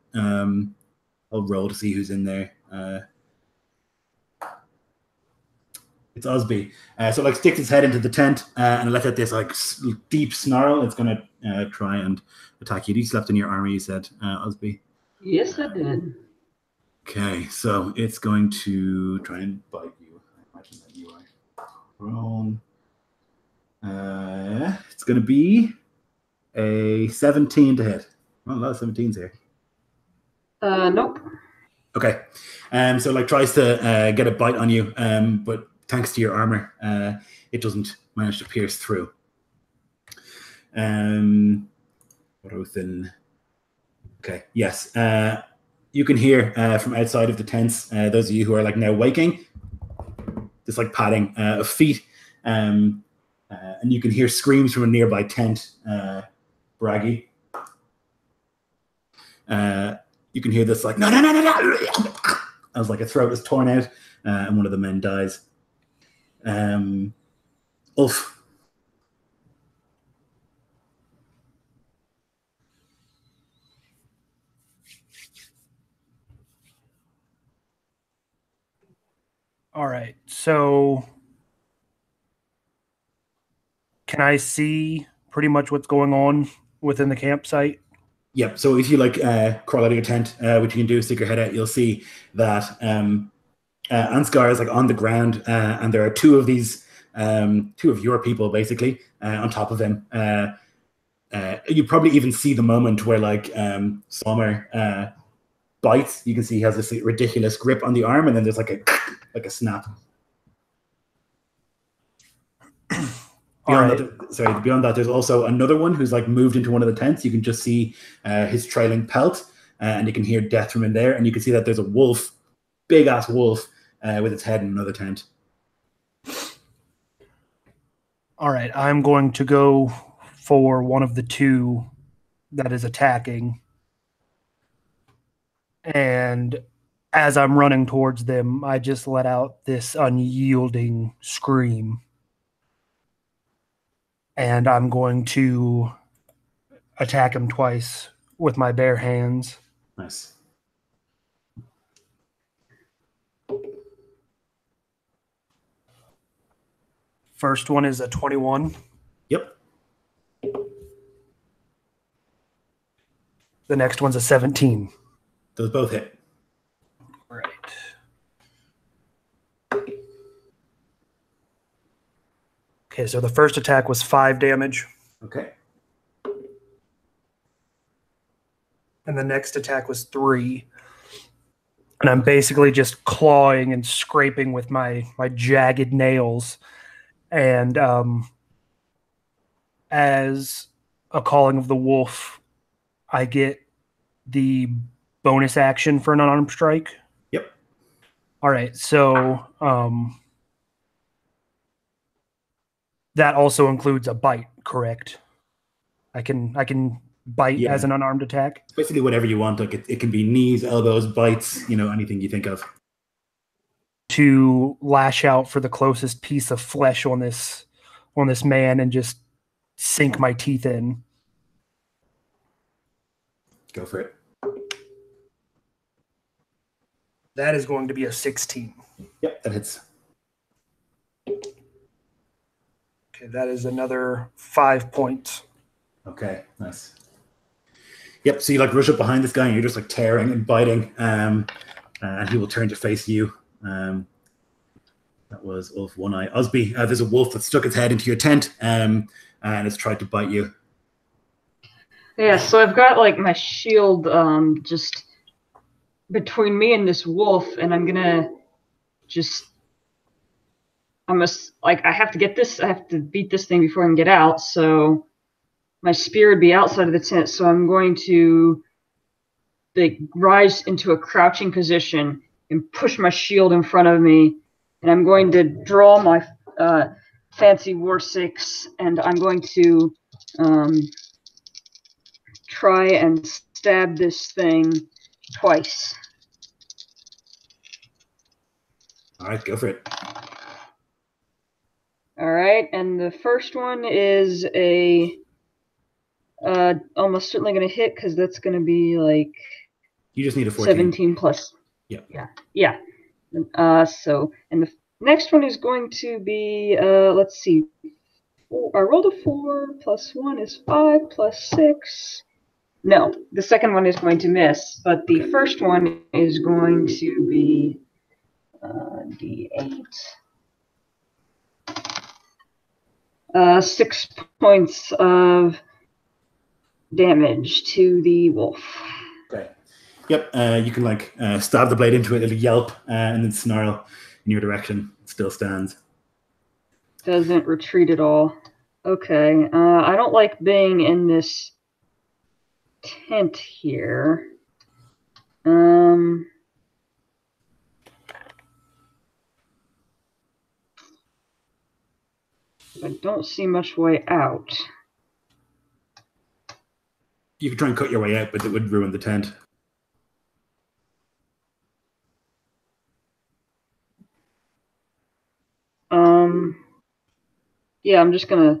I'll roll to see who's in there. It's Osby. So like sticks its head into the tent and lets out this like deep snarl. It's going to try and attack you. You slept in your armor, you said, Osby. Yes, I did. Okay, so it's going to try and bite you. I imagine that you are prone. It's going to be a 17 to hit. Well, a lot of 17s here. Nope. Okay. So like tries to get a bite on you, but thanks to your armor, it doesn't manage to pierce through. Okay, yes. You can hear from outside of the tents, those of you who are like now waking, this like padding of feet, and you can hear screams from a nearby tent, Braggy. You can hear this like, no, as like a throat is torn out, and one of the men dies. Ulf. All right, so can I see pretty much what's going on within the campsite? Yep. So if you like crawl out of your tent, which you can do, stick your head out, you'll see that Ansgar is like on the ground, and there are two of your people basically on top of him. You probably even see the moment where like Sommer bites. You can see he has this ridiculous grip on the arm, and then there's like a snap. Beyond that, there's also another one who's like moved into one of the tents. You can just see his trailing pelt, and you can hear death from in there. And you can see that there's a wolf, big ass wolf, with its head in another tent. All right, I'm going to go for one of the two that is attacking. And as I'm running towards them, I just let out this unyielding scream. And I'm going to attack him twice with my bare hands. Nice. First one is a 21. Yep. The next one's a 17. Those both hit. Right. Okay, so the first attack was 5 damage. Okay. And the next attack was 3. And I'm basically just clawing and scraping with my jagged nails. And as a calling of the wolf, I get the bonus action for an unarmed strike. Yep. All right, so that also includes a bite, correct? I can bite as an unarmed attack. It's basically whatever you want. Like it can be knees, elbows, bites, anything you think of. To lash out for the closest piece of flesh on this man and just sink my teeth in. Go for it. That is going to be a 16. Yep, that hits. Okay, that is another 5 points. Okay, nice. Yep, so you like rush up behind this guy and you're just like tearing and biting, and he will turn to face you. That was Wolf One Eye. Osby, there's a wolf that stuck its head into your tent, and it's tried to bite you. Yeah, so I've got like my shield just between me and this wolf, and I'm gonna I have to get this, I have to beat this thing before I can get out, so my spear would be outside of the tent, so I'm going to rise into a crouching position and push my shield in front of me, and I'm going to draw my fancy War 6, and I'm going to try and stab this thing twice. All right, go for it. All right, and the first one is a almost certainly going to hit because that's going to be like you just need a 14. 17 plus. Yep. Yeah. So, and the next one is going to be let's see. I rolled a 4 plus 1 is 5 plus 6. No, the second one is going to miss, but the first one is going to be D8. 6 points of damage to the wolf. Okay. Yep. You can like stab the blade into it. It'll yelp and then snarl in your direction. It still stands. Doesn't retreat at all. Okay. I don't like being in this tent here. I don't see much way out. You could try and cut your way out, but it would ruin the tent. Yeah, I'm just gonna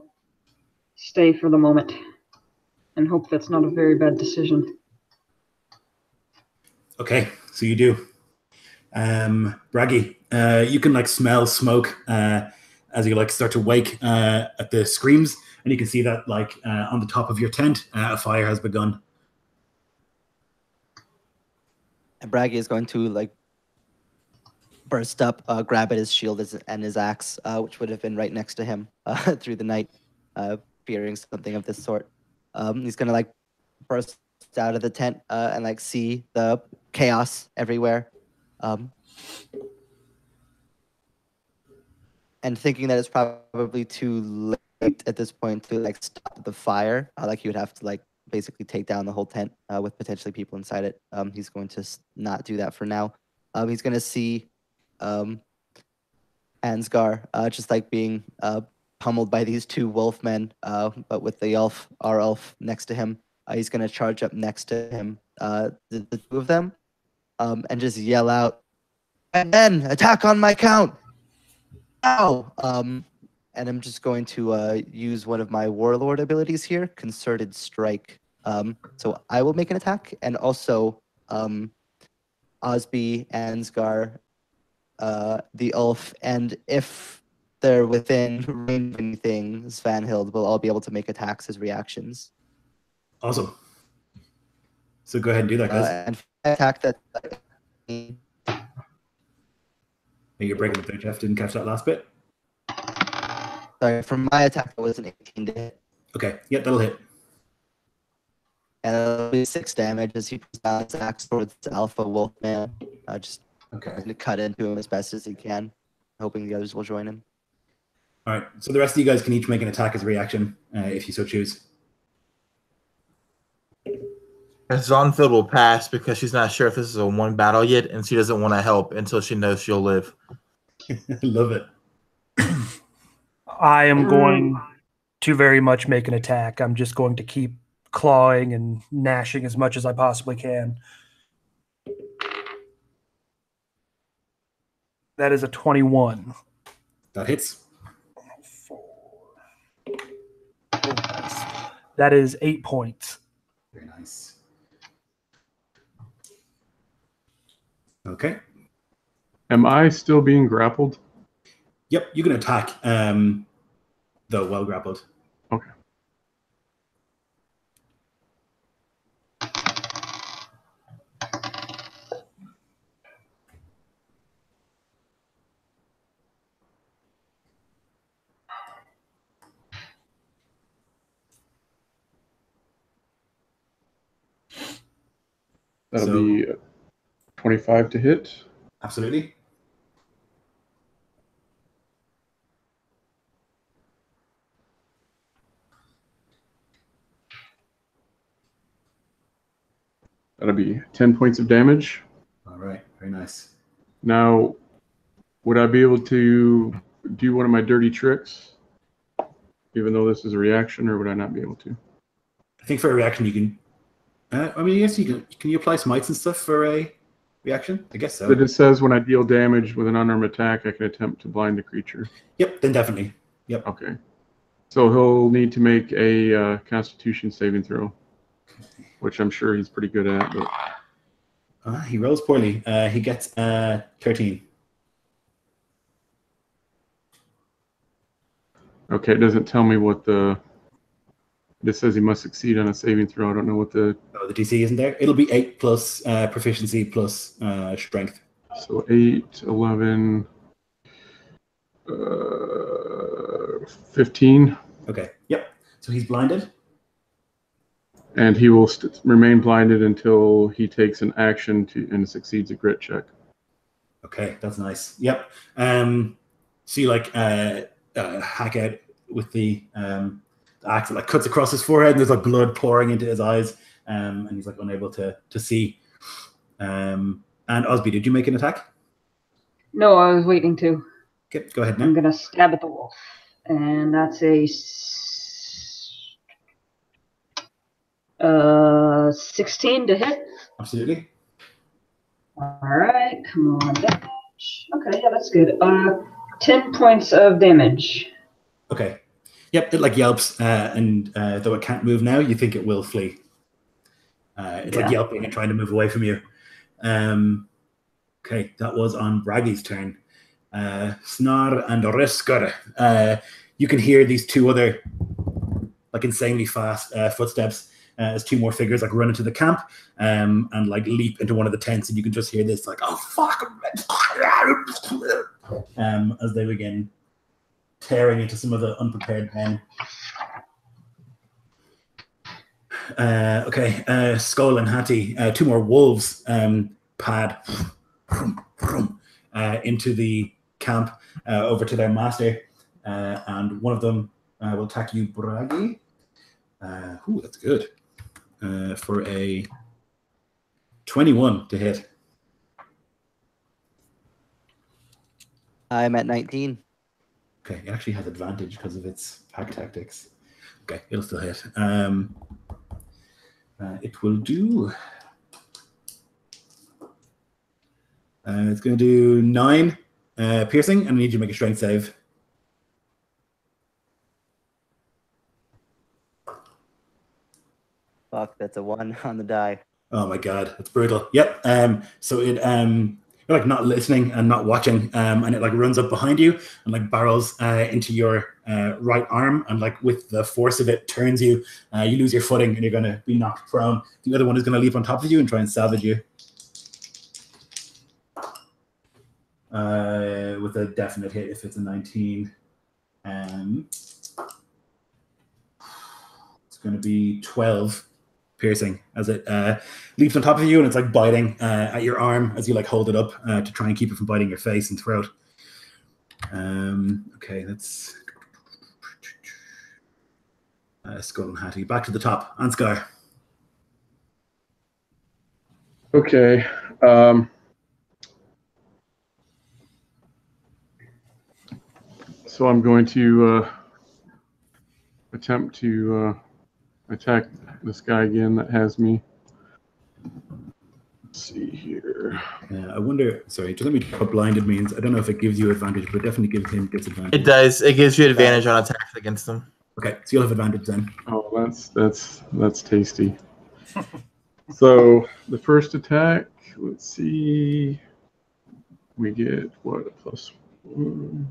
stay for the moment and hope that's not a very bad decision. Okay, so you do. Braggy, you can like smell smoke as you like start to wake at the screams, and you can see that like on the top of your tent, a fire has begun. And Braggy is going to like burst up, grab at his shield and his axe, which would have been right next to him through the night, fearing something of this sort. He's gonna like burst out of the tent and like see the chaos everywhere, and thinking that it's probably too late at this point to like stop the fire. Like he would have to like basically take down the whole tent with potentially people inside it. He's going to not do that for now. He's gonna see Ansgar just like being pummeled by these two wolfmen, but with the our elf next to him. He's gonna charge up next to him, the two of them, and just yell out, "And then attack on my count!" Ow! And I'm just going to use one of my warlord abilities here, Concerted Strike. So I will make an attack, and also Osby, Ansgar, the elf, and if they're within range of anything, Svanhild will all be able to make attacks as reactions. Awesome. So go ahead and do that, guys. And attack that. You're breaking the third Jeff. Didn't catch that last bit. Sorry, for my attack, it was an 18 to hit. Okay, yep, that'll hit. And it'll be 6 damage as he puts down his axe towards Alpha Wolfman. Just Okay. cut into him as best as he can, hoping the others will join him. All right. So the rest of you guys can each make an attack as a reaction, if you so choose. And Zonfield will pass because she's not sure if this is a one battle yet, and she doesn't want to help until she knows she'll live. Love it. I am going to very much make an attack. I'm just going to keep clawing and gnashing as much as I possibly can. That is a 21. That hits. That is 8 points. Very nice. Okay. Am I still being grappled? Yep, you can attack, though well grappled. Okay. That'll be 25 to hit. Absolutely. That'll be 10 points of damage. All right, very nice. Now, would I be able to do one of my dirty tricks, even though this is a reaction, or would I not be able to? I think for a reaction you can. I mean, yes, you can. Can you apply smites and stuff for a reaction? I guess so. But it says when I deal damage with an unarmed attack, I can attempt to blind the creature. Yep, then definitely. Yep. Okay. So he'll need to make a Constitution saving throw, which I'm sure he's pretty good at. But He rolls poorly. He gets 13. okay, it doesn't tell me what the. This says he must succeed on a saving throw. I don't know what the. Oh, the DC isn't there. It'll be 8 plus proficiency plus strength. So 8, 11, 15. Okay. Yep. So he's blinded. And he will remain blinded until he takes an action and succeeds a grit check. Okay, that's nice. Yep. So you like hack out with the axe that like cuts across his forehead, and there's like blood pouring into his eyes, and he's like unable to see. And Osby, did you make an attack? No, I was waiting to. Okay, go ahead I'm now. gonna stab at the wolf, and that's a 16 to hit. Absolutely. All right, come on, damage. Okay, yeah, that's good. 10 points of damage. Okay. Yep, it like yelps, and though it can't move now, you think it will flee. It's like yelping and trying to move away from you. Okay, that was on Braggy's turn. Snar and Risker. You can hear these two other, like, insanely fast footsteps as two more figures like run into the camp and like leap into one of the tents, and you can just hear this like, oh fuck, as they begin tearing into some of the unprepared men. Okay, Skull and Hattie, two more wolves pad into the camp over to their master, and one of them will attack you, Bragi. Ooh, that's good. For a 21 to hit. I'm at 19. Okay, it actually has advantage because of its pack tactics. Okay, it'll still hit. It will do. It's going to do 9 piercing, and I need you to make a strength save. Fuck, that's a 1 on the die. Oh my god, that's brutal. Yep. So it you're like not listening and not watching, and it like runs up behind you and like barrels into your right arm, and like with the force of it turns you. You lose your footing and you're going to be knocked prone. The other one is going to leap on top of you and try and salvage you. With a definite hit if it's a 19. It's going to be 12 piercing as it leaps on top of you, and it's like biting at your arm as you like hold it up to try and keep it from biting your face and throat. Okay, that's Skull and Hattie. Back to the top. Ansgar. Okay. So I'm going to attempt to attack this guy again that has me. Let's see here. I wonder, sorry, just let me know what blinded means. I don't know if it gives you advantage, but definitely gives him disadvantage. It does. It gives you advantage on attacks against them. Okay, so you'll have advantage then. Oh, that's tasty. So the first attack, let's see, we get what, a +1.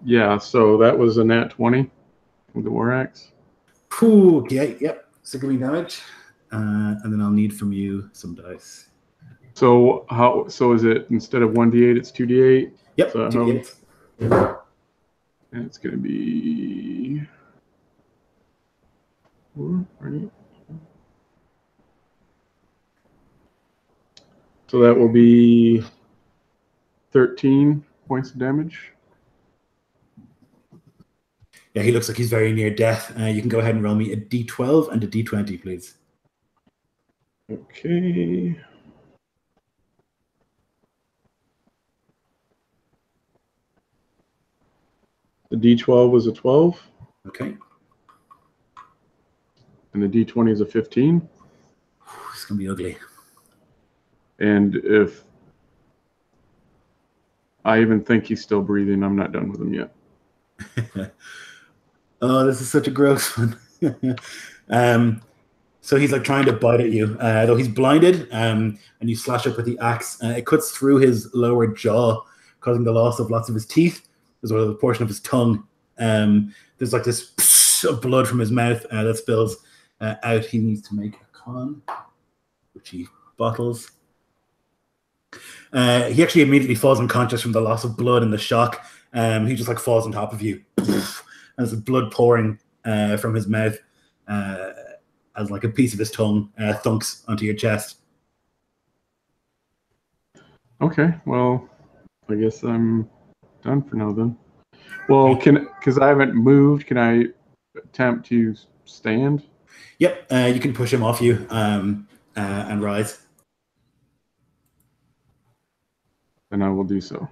Yeah, so that was a nat 20 with the war axe. Ooh, okay, yep. So give me damage, and then I'll need from you some dice. So how? So is it instead of 1d8, it's 2d8? Yep, So 2d8. and it's going to be 4, right? So that will be 13 points of damage. Yeah, he looks like he's very near death. You can go ahead and roll me a d12 and a d20, please. Okay. The d12 was a 12. Okay. And the d20 is a 15. It's going to be ugly. And if I even think he's still breathing, I'm not done with him yet. Oh, this is such a gross one. So he's like trying to bite at you, though he's blinded, and you slash up with the axe. It cuts through his lower jaw, causing the loss of lots of his teeth, as well as a portion of his tongue. There's like this psh of blood from his mouth that spills out. He needs to make a con, which he bottles. He actually immediately falls unconscious from the loss of blood and the shock. He just like falls on top of you. And there's blood pouring from his mouth as like a piece of his tongue thunks onto your chest. Okay, well, I guess I'm done for now then. Well, because I haven't moved, can I attempt to stand? Yep, you can push him off you and rise. Then I will do so.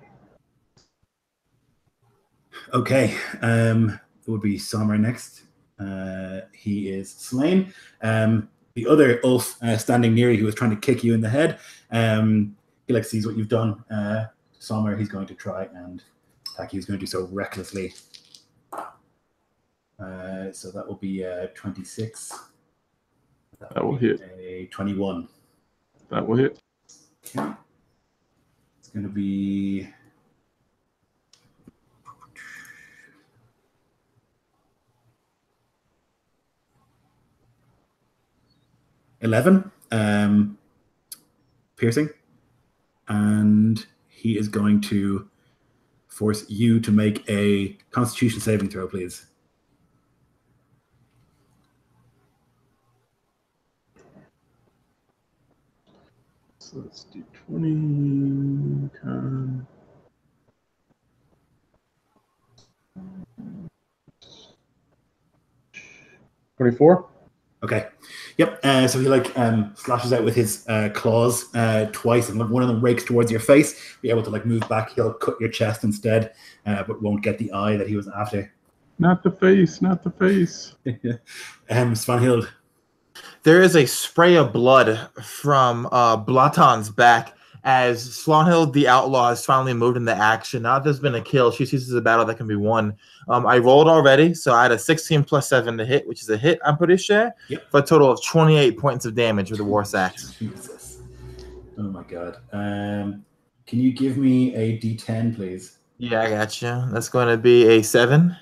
Okay, it would be Sommer next. He is slain. The other Ulf standing near you, who was trying to kick you in the head, he like sees what you've done. Sommer, he's going to try and attack you. He's going to do so recklessly. So that will be 26. That will hit. A 21. That will hit. Okay. It's going to be 11 piercing, and he is going to force you to make a Constitution saving throw, please. So let's do 20. 24. Okay. Yep. So he slashes out with his claws twice, and one of them rakes towards your face. Be able to move back. He'll cut your chest instead, but won't get the eye that he was after. Not the face. Not the face. Svanhild. There is a spray of blood from Blaton's back as Swanhild the Outlaw has finally moved into action. Now that there's been a kill, she sees this as a battle that can be won. I rolled already, so I had a 16 plus 7 to hit, which is a hit, I'm pretty sure, for a total of 28 points of damage with the War Axe. Jesus. Oh my god. Can you give me a D10, please? Yeah, I got you. That's going to be a 7.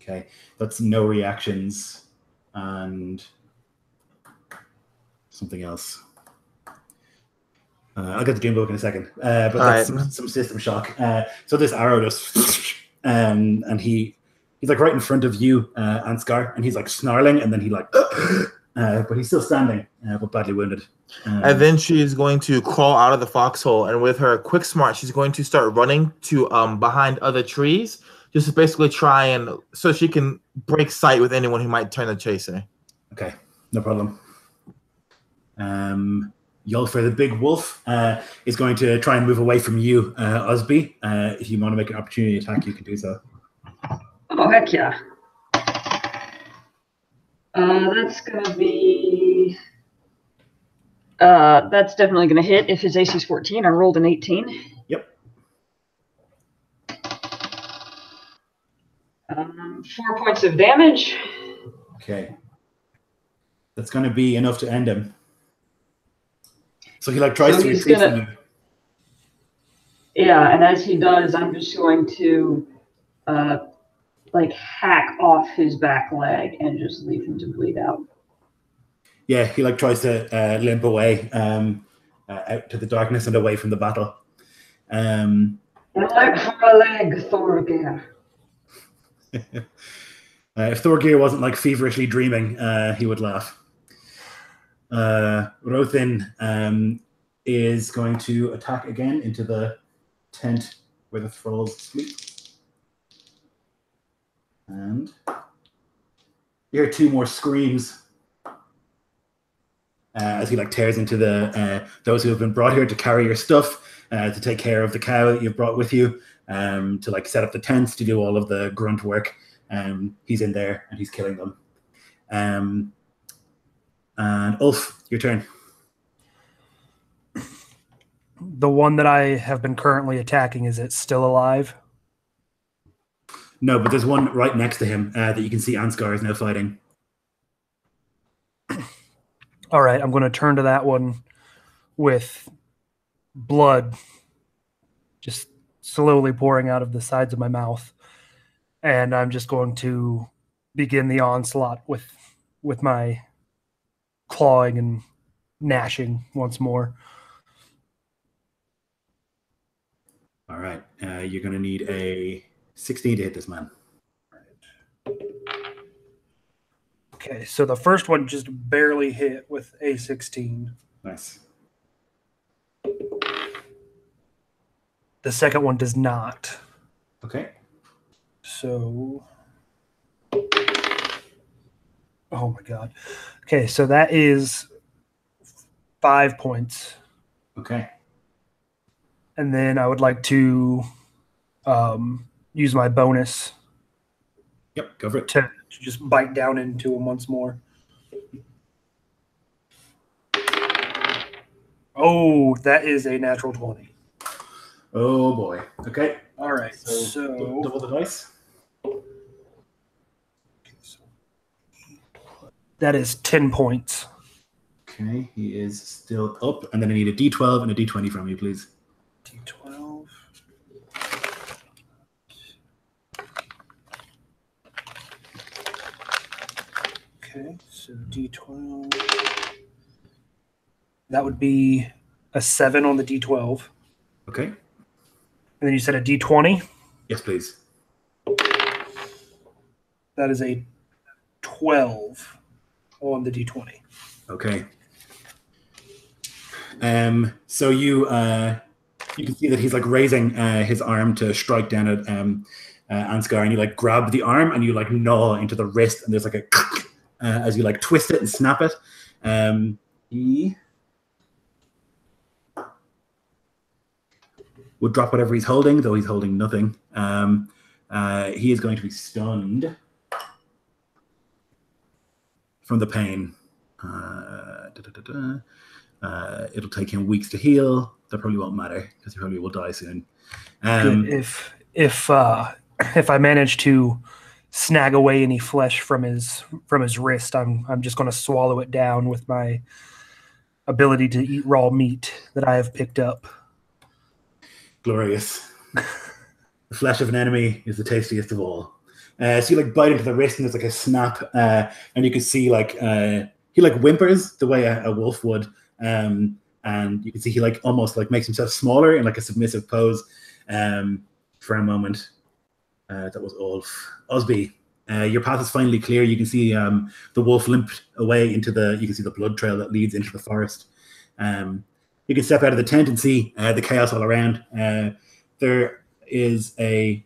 Okay. That's no reactions and something else. I'll get the game book in a second. But that's some system shock. So this arrow just, and he's right in front of you, Ansgar, and he's snarling, and then he but he's still standing, but badly wounded. And then she is going to crawl out of the foxhole, and with her quick smart, she's going to start running to behind other trees, just to basically try and so she can break sight with anyone who might turn to chase her. Okay, no problem. Yulfer, the big wolf, is going to try and move away from you, Osby. If you want to make an opportunity attack, you can do so. Oh, heck yeah. That's going to be... that's definitely going to hit if his AC is 14. I rolled an 18. Yep. 4 points of damage. Okay. That's going to be enough to end him. So he tries to retreat from you. Yeah, and as he does, I'm just going to hack off his back leg and just leave him to bleed out. Yeah, he tries to limp away out to the darkness and away from the battle. Leg for a leg, Thorgeir. If Thorgeir wasn't feverishly dreaming, he would laugh. Rothin is going to attack again into the tent where the thralls sleep. And you hear 2 more screams as he tears into the those who have been brought here to carry your stuff, to take care of the cow that you've brought with you, to set up the tents, to do all of the grunt work. He's in there and he's killing them. And Ulf, your turn. The one that I have been currently attacking, is it still alive? No, but there's one right next to him that you can see Ansgar is now fighting. All right, I'm going to turn to that one with blood just slowly pouring out of the sides of my mouth. And I'm just going to begin the onslaught with my clawing and gnashing once more. All right. You're going to need a 16 to hit this man. Okay, so the first one just barely hit with a 16. Nice. The second one does not. Okay. So... oh my god. Okay, so that is 5 points. Okay. And then I would like to use my bonus. Yep, go for it. To just bite down into him once more. Oh, that is a natural 20. Oh boy. Okay. All right. So double the dice. That is 10 points. Okay, he is still up. And then I need a D12 and a D20 from you, please. D12. Okay, so D12. That would be a 7 on the D12. Okay. And then you said a D20. Yes, please. That is a 12 on the D20. Okay. So you can see that he's like raising his arm to strike down at Ansgar, and you like grab the arm and you like gnaw into the wrist, and there's like a as you like twist it and snap it. He would drop whatever he's holding, though he's holding nothing. He is going to be stunned from the pain. It'll take him weeks to heal. That probably won't matter because he probably will die soon. If I manage to snag away any flesh from his wrist, I'm just going to swallow it down with my ability to eat raw meat that I have picked up. Glorious. The flesh of an enemy is the tastiest of all. So you like bite into the wrist and there's like a snap, and you can see like he like whimpers the way a wolf would, and you can see he like almost like makes himself smaller in like a submissive pose for a moment. That was Ulf. Osby, your path is finally clear. You can see the wolf limped away into you can see the blood trail that leads into the forest. You can step out of the tent and see the chaos all around. There is an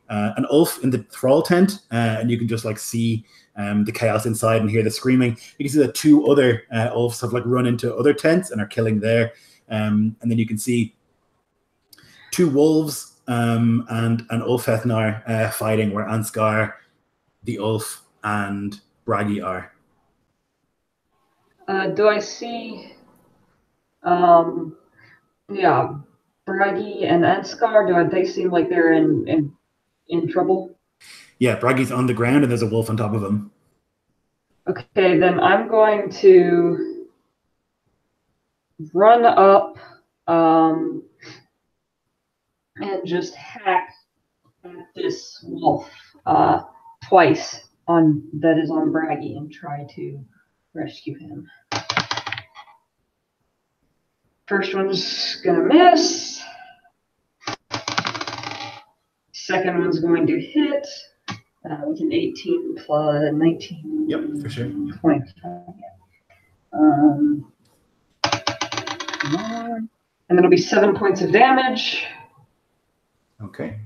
Ulf in the thrall tent, and you can just like see the chaos inside and hear the screaming. You can see that 2 other Ulfs have like run into other tents and are killing there. And then you can see 2 wolves and an Ulfethnar fighting, where Ansgar, the Ulf, and Bragi are. Do I see? Yeah, Bragi and Ansgar. They seem like they're in trouble? Yeah, Bragi's on the ground and there's a wolf on top of him. Okay, then I'm going to run up and just hack at this wolf twice that is on Bragi and try to rescue him. First one's gonna miss. Second one's going to hit with an 18 plus 19. Yep, for sure. 25. And then it'll be 7 points of damage. Okay.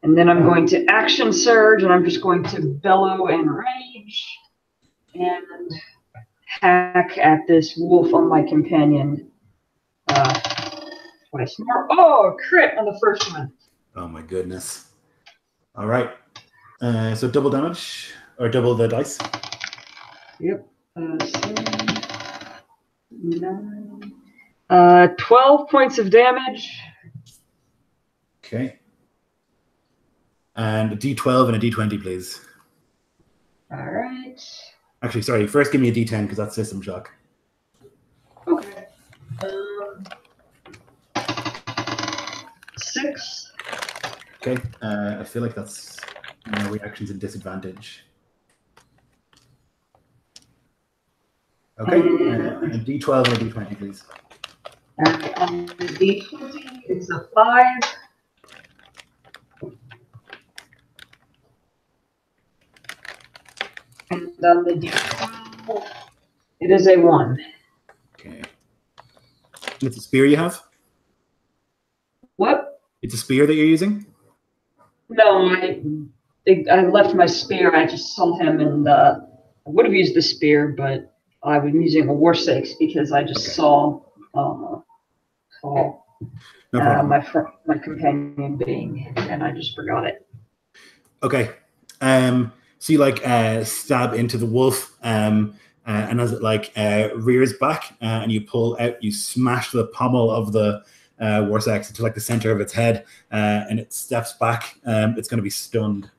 And then I'm going to action surge, and I'm just going to bellow and rage and hack at this wolf on my companion twice more. Oh, crit on the first one. Oh my goodness. All right. So double damage, or double the dice. Yep. 9. 12 points of damage. Okay. And a D12 and a D20, please. All right. Actually, sorry. First, give me a D10 because that's system shock. Okay. 6. Okay. I feel like that's reactions and disadvantage. Okay. A D12 and a D20, please. On the D20, it's a 5. And on the D12, it is a 1. Okay. It's a spear you have? What? It's a spear that you're using? No, I left my spear. I just saw him, and I would have used the spear, but I was using a war six because I just saw No problem. my companion being, and I just forgot it. Okay. So you like stab into the wolf, and as it like rears back, and you pull out, you smash the pommel of the Warsax into like the center of its head, and it steps back. It's going to be stunned.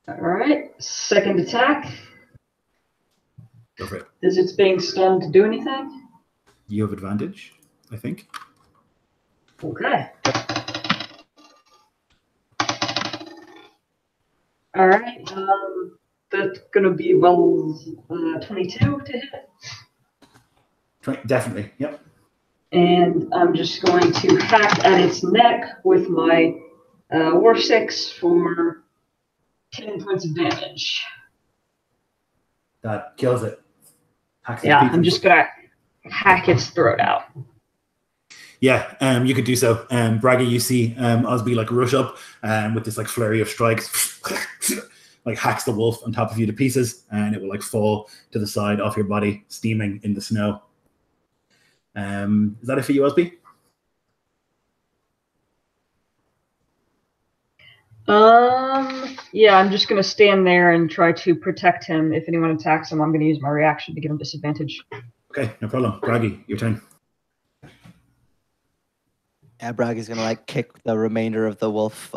All right, second attack. Go for it. Does its being stunned do anything? You have advantage, I think. Okay. All right. That's gonna be 22 to hit, Definitely. Yep. and I'm just going to hack at its neck with my War 6 for 10 points of damage. That kills it. Hacks it to Yeah, pieces. I'm just gonna hack its throat out. Yeah, you could do so. Braggy, you see Osby like rush up with this like flurry of strikes, like hacks the wolf on top of you to pieces, and it will like fall to the side off your body, steaming in the snow. Is that it for you, Osby? Yeah, I'm just gonna stand there and try to protect him. If anyone attacks him, I'm gonna use my reaction to give him disadvantage. Okay, no problem. Braggy, your turn. Yeah, Braggy's gonna like kick the remainder of the wolf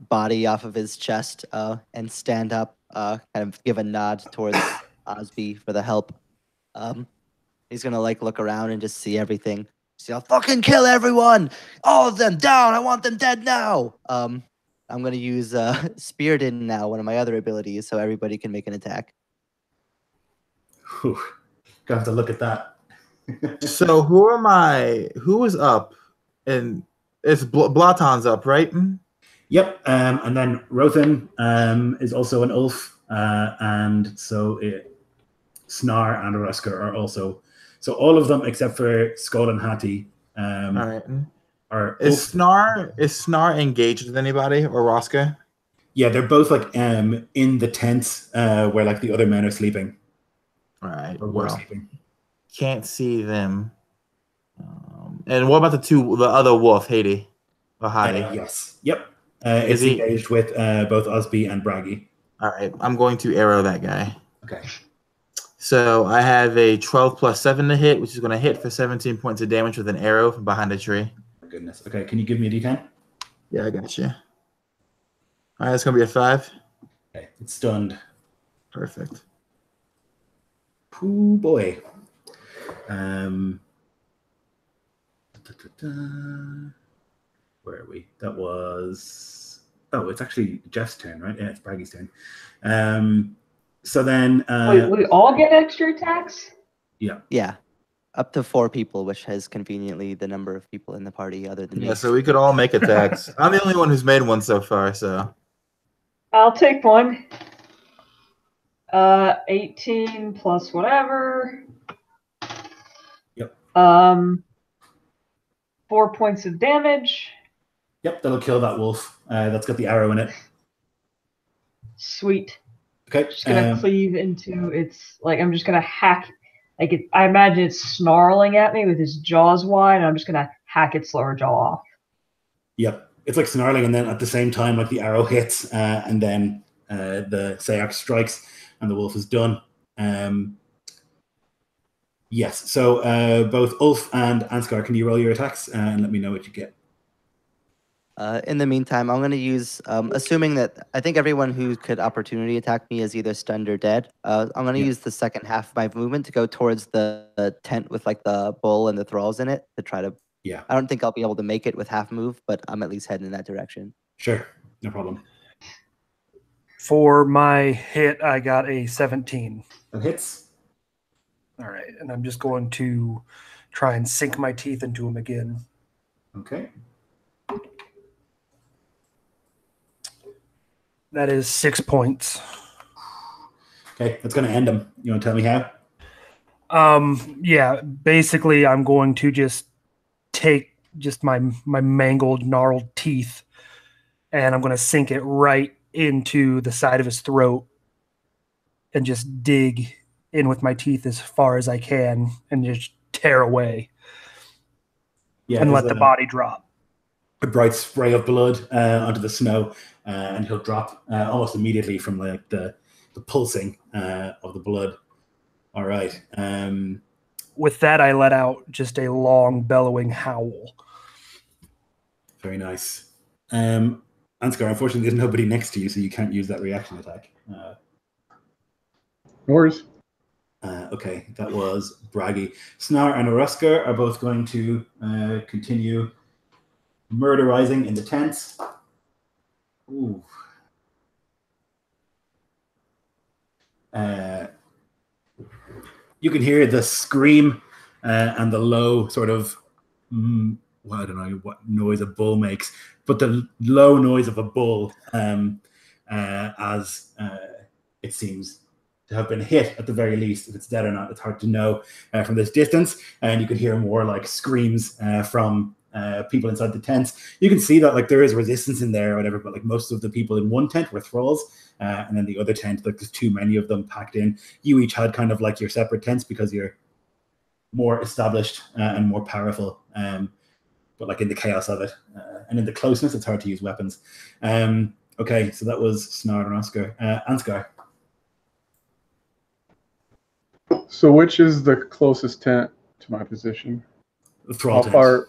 body off of his chest and stand up, kind of give a nod towards Osby for the help. He's gonna like look around and just see everything. See, I'll fucking kill everyone, all of them down. I want them dead now. I'm gonna use Spirited now, one of my other abilities, so everybody can make an attack. Whew. Gonna have to look at that. So who is up? And it's Blaton's up, right? Yep, and then Rothan is also an Ulf, and so Snar and Araska are also. So all of them except for Skull and Hattie All right. are Is Snar engaged with anybody or Roska? Yeah, they're both like in the tents where like the other men are sleeping. All right. Or were Well, sleeping. can't see them. And what about the other wolf, Hades? Or Hadi? Yes. Yep. It's engaged with both Osby and Braggy. All right. I'm going to arrow that guy. Okay. So I have a 12 plus 7 to hit, which is going to hit for 17 points of damage with an arrow from behind a tree. Oh, goodness. Okay, can you give me a D10? Yeah, I got you. All right, that's going to be a 5. Okay, it's stunned. Perfect. Ooh, boy. Where are we? That was... Oh, it's actually Jeff's turn, right? Yeah, it's Braggy's turn. So then... Wait, we all get extra attacks? Yeah, up to 4 people, which has conveniently the number of people in the party other than me. Yeah, so we could all make attacks. I'm the only one who's made one so far, so... I'll take one. 18 plus whatever. Yep. 4 points of damage. Yep, that'll kill that wolf. That's got the arrow in it. Sweet. Okay. Just gonna cleave into its, like, I'm just gonna hack, like, I imagine it's snarling at me with its jaws wide, and I'm just gonna hack its lower jaw off. Yep. It's like snarling, and then at the same time, like the arrow hits, and then the Sayak strikes, and the wolf is done. Yes. So both Ulf and Ansgar, can you roll your attacks and let me know what you get? In the meantime, I'm going to use, assuming that I think everyone who could opportunity attack me is either stunned or dead. I'm going to use the second half of my movement to go towards the tent with like the bull and the thralls in it to try to. Yeah. I don't think I'll be able to make it with half move, but I'm at least heading in that direction. Sure. No problem. For my hit, I got a 17. That hits. All right, and I'm just going to try and sink my teeth into him again. Okay. That is 6 points. Okay, that's going to end him. You want to tell me how? Yeah, basically I'm going to just take just my mangled, gnarled teeth, and I'm going to sink it right into the side of his throat and just dig in with my teeth as far as I can and just tear away and let the body drop. A bright spray of blood onto the snow, and he'll drop almost immediately from like the pulsing of the blood. All right. With that, I let out just a long, bellowing howl. Very nice. Ansgar, unfortunately, there's nobody next to you, so you can't use that reaction attack. No worries. Okay, that was Braggy. Snar and Oruska are both going to continue murderizing in the tents. Ooh. You can hear the scream and the low sort of, well, I don't know what noise a bull makes, but the low noise of a bull as it seems to have been hit at the very least. If it's dead or not, it's hard to know from this distance. And you can hear more like screams from people inside the tents. You can see that like there is resistance in there or whatever, but like most of the people in one tent were thralls, and then the other tent, like there's too many of them packed in. You each had kind of like your separate tents because you're more established and more powerful. But like in the chaos of it and in the closeness, it's hard to use weapons. Okay, so that was Snard and Oscar. Ansgar. So which is the closest tent to my position? The thrall How far?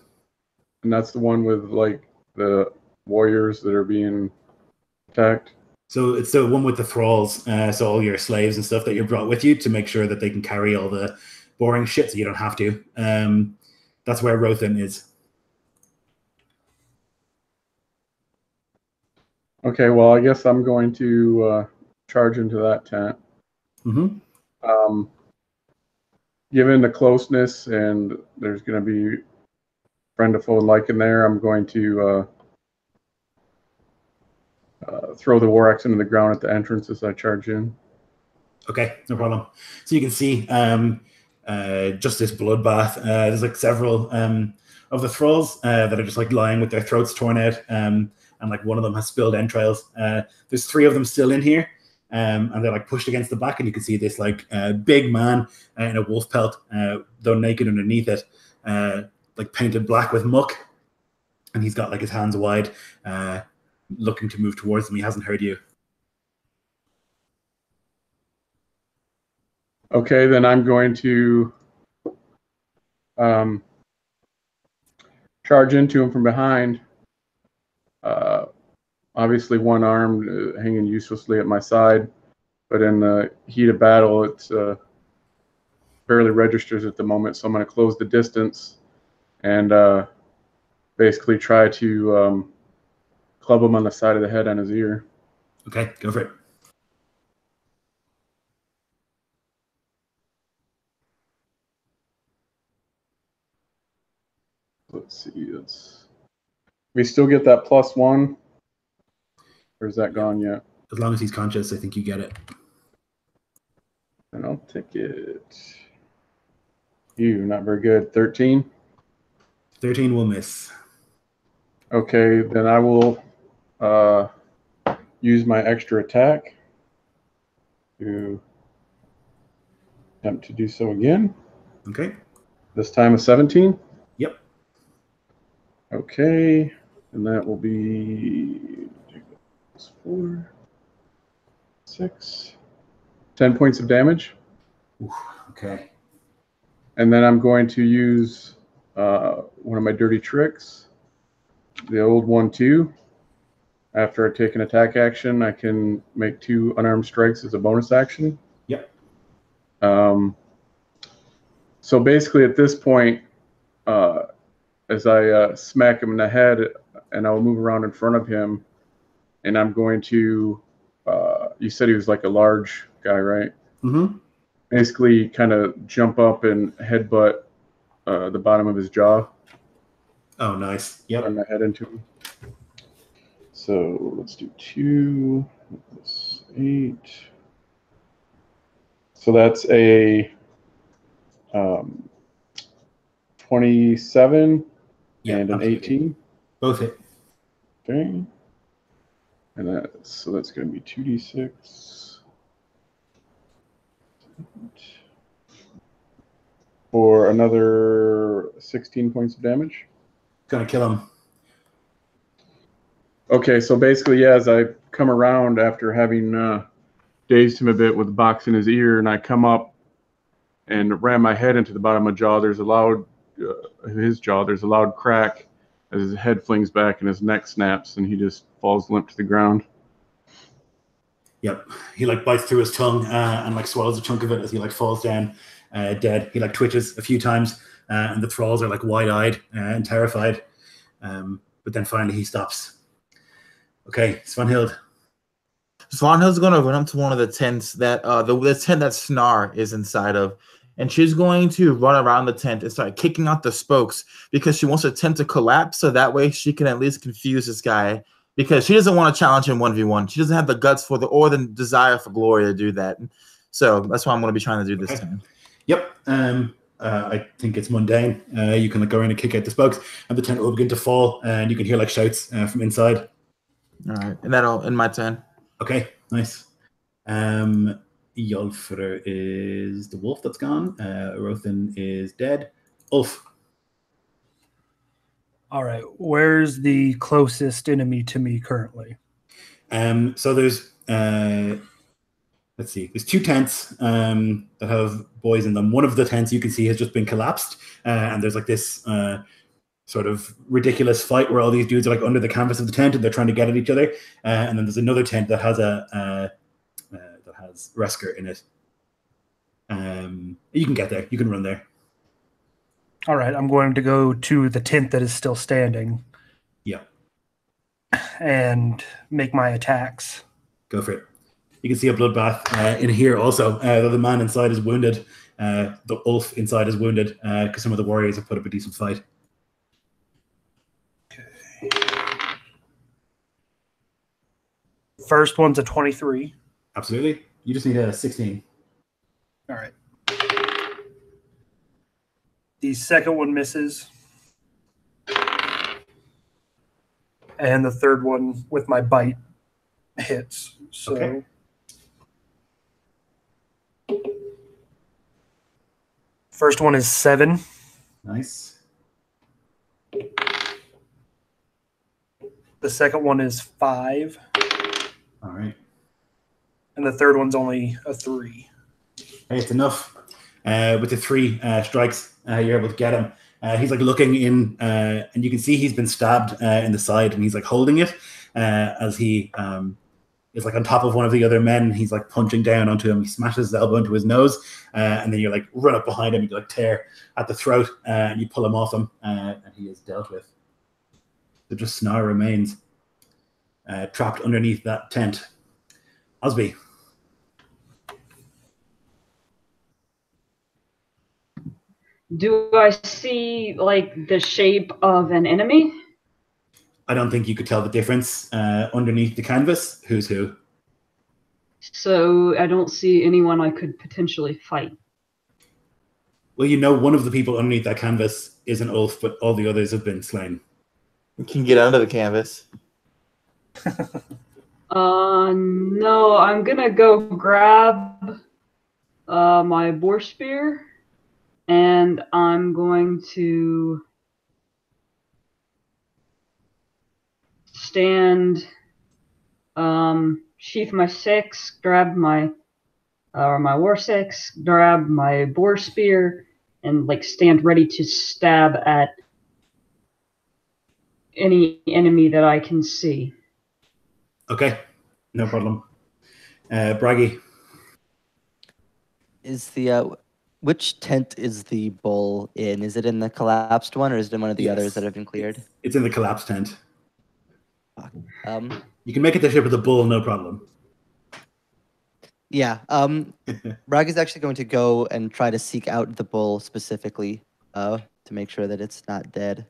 And that's the one with like the warriors that are being attacked. So it's the one with the thralls, so all your slaves and stuff that you brought with you to make sure that they can carry all the boring shit so you don't have to. That's where Rothan is. Okay, well, I guess I'm going to charge into that tent. Mm-hmm. Given the closeness and there's going to be friend of foe and like in there, I'm going to throw the war axe into the ground at the entrance as I charge in. Okay, no problem. So you can see just this bloodbath. There's like several of the thralls that are just like lying with their throats torn out, and like one of them has spilled entrails. There's 3 of them still in here, and they're like pushed against the back, and you can see this like big man in a wolf pelt, though naked underneath it, like painted black with muck, and he's got like his hands wide, looking to move towards them. He hasn't heard you. Okay, then I'm going to charge into him from behind. Obviously, one arm hanging uselessly at my side, but in the heat of battle, it barely registers at the moment. So I'm going to close the distance and basically try to club him on the side of the head on his ear. Okay, go for it. Let's see. We still get that +1, or is that gone yet? As long as he's conscious, I think you get it. And I'll take it. Not very good. 13. 13 will miss. Okay, then I will use my extra attack to attempt to do so again. Okay. This time a 17. Yep. Okay, and that will be 4, 6, 10 points of damage. Ooh, okay. And then I'm going to use one of my dirty tricks, the old 1-2. After I take an attack action, I can make 2 unarmed strikes as a bonus action. Yep. So basically at this point, as I smack him in the head, and I will move around in front of him, and I'm going to, you said he was like a large guy, right? Mm-hmm. Basically kind of jump up and headbutt the bottom of his jaw. Oh, nice. Yep. Turn my head into him. So let's do 2 plus 8. So that's a 27 and an absolutely. 18. Both hit. Okay. And that's going to be 2d6 for another 16 points of damage. Gonna kill him. Okay, so basically, yeah, as I come around after having dazed him a bit with the box in his ear, and I come up and ram my head into the bottom of his jaw. There's a loud crack as his head flings back and his neck snaps, and he just falls limp to the ground. Yep. He like bites through his tongue and like swallows a chunk of it as he like falls down dead. He like twitches a few times and the thralls are like wide-eyed and terrified. But then finally he stops. Okay, Svanhild. Svanhild's going to run up to one of the tents that the tent that Snar is inside of, and she's going to run around the tent and start kicking out the spokes because she wants the tent to collapse so that way she can at least confuse this guy because she doesn't want to challenge him 1v1. She doesn't have the guts for or the desire for glory to do that. So that's what I'm going to be trying to do this time. Yep. I think it's mundane. You can like go around and kick out the spokes, and the tent will begin to fall, and you can hear like shouts from inside. All right, and that'll end my turn. Okay, nice. Yolfr is the wolf that's gone. Rothin is dead. Ulf. All right, where's the closest enemy to me currently? So there's let's see. There's 2 tents that have boys in them. One of the tents you can see has just been collapsed, and there's like this sort of ridiculous fight where all these dudes are like under the canvas of the tent and they're trying to get at each other. And then there's another tent that has that has Resker in it. You can get there. You can run there. All right, I'm going to go to the tent that is still standing. Yeah. And make my attacks. Go for it. You can see a bloodbath in here also. The man inside is wounded. The Ulf inside is wounded because some of the warriors have put up a decent fight. First one's a 23. Absolutely. You just need a 16. All right. The second one misses. And the third one with my bite hits. So Okay. First one is 7. Nice. The second one is 5. All right. And the third one's only a 3. Hey, it's enough. With the 3 strikes, you're able to get him. He's like looking in, and you can see he's been stabbed in the side, and he's like holding it as he is like on top of one of the other men. He's like punching down onto him. He smashes his elbow into his nose, and then you like run up behind him. You like tear at the throat, and you pull him off him, and he is dealt with. So just Snar remains trapped underneath that tent. Osby. Do I see like the shape of an enemy? I don't think you could tell the difference underneath the canvas. Who's who? So I don't see anyone I could potentially fight. Well, you know, one of the people underneath that canvas is an Ulf, but all the others have been slain. You can get under the canvas. No, I'm gonna go grab my boar spear, and I'm going to stand, sheath my 6, grab my war 6, grab my boar spear, and like stand ready to stab at any enemy that I can see. Okay, no problem. Braggy. Is the which tent is the bull in? Is it in the collapsed one, or is it in one of the others that have been cleared? It's in the collapsed tent. You can make it the ship with the bull, no problem. Yeah. Bragg is actually going to go and try to seek out the bull specifically to make sure that it's not dead.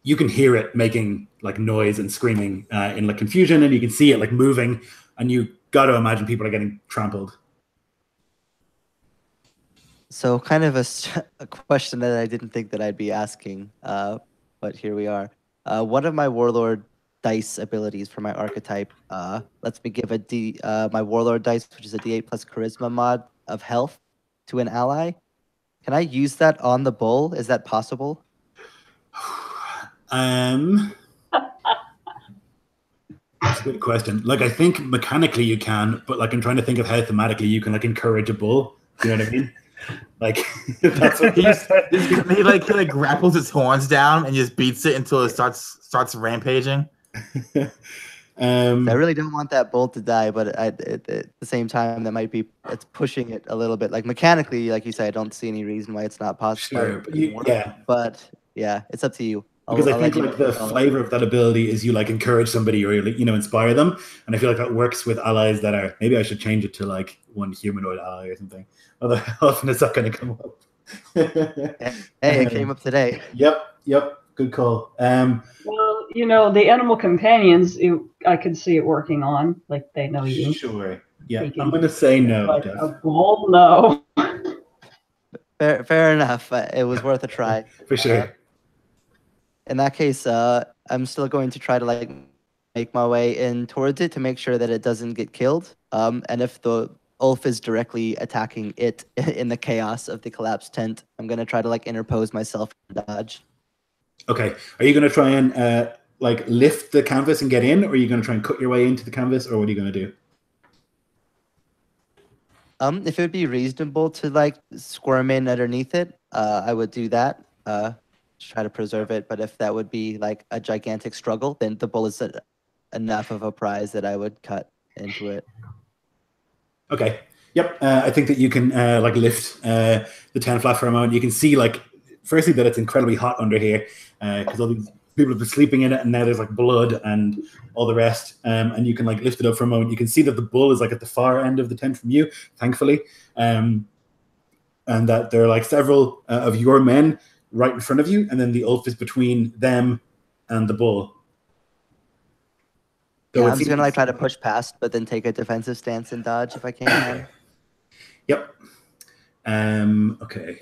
You can hear it making like noise and screaming in like confusion, and you can see it like moving, and you got to imagine people are getting trampled. So kind of a question that I didn't think that I'd be asking, but here we are. One of my warlord dice abilities for my archetype lets me give my warlord dice, which is a d8 plus charisma mod of health, to an ally. Can I use that on the bull? Is that possible? That's a good question. Like, I think mechanically you can, but like I'm trying to think of how thematically you can like encourage a bull. You know what I mean? Like that's what he like grapples its horns down and just beats it until it starts rampaging. I really don't want that bolt to die, but at the same time, it's pushing it a little bit. Like mechanically, like you said, I don't see any reason why it's not possible. Sure, but yeah. But yeah, it's up to you. Because I I'll think let you like the know. flavor of that ability is you like encourage somebody or you know inspire them, and I feel like that works with allies that are. Maybe I should change it to like one humanoid ally or something. Although how often is that going to come up? Hey, it came up today. Yep. Good call. Well, you know, the animal companions, I could see it working on. Like, they know you. Sure. Yeah, They I'm going to say no. But Jeff. a bull, no. Fair enough. It was worth a try. For sure. In that case, I'm still going to try to like make my way in towards it to make sure that it doesn't get killed. And if the Ulf is directly attacking it in the chaos of the collapsed tent, I'm gonna try to like interpose myself and dodge. Okay. Are you going to try and like lift the canvas and get in, or are you going to try and cut your way into the canvas, or what are you going to do? If it would be reasonable to like squirm in underneath it, I would do that. Try to preserve it. But if that would be like a gigantic struggle, then the bull is enough of a prize that I would cut into it. Okay. Yep. I think that you can like lift the tent flap for a moment. You can see like firstly that it's incredibly hot under here because all these people have been sleeping in it, and now there's like blood and all the rest. And you can like lift it up for a moment. You can see that the bull is like at the far end of the tent from you, thankfully, and that there are like several of your men right in front of you, and then the Ulf is between them and the bull. Yeah, I'm just gonna like try to push past, but then take a defensive stance and dodge if I can. Yep. Okay.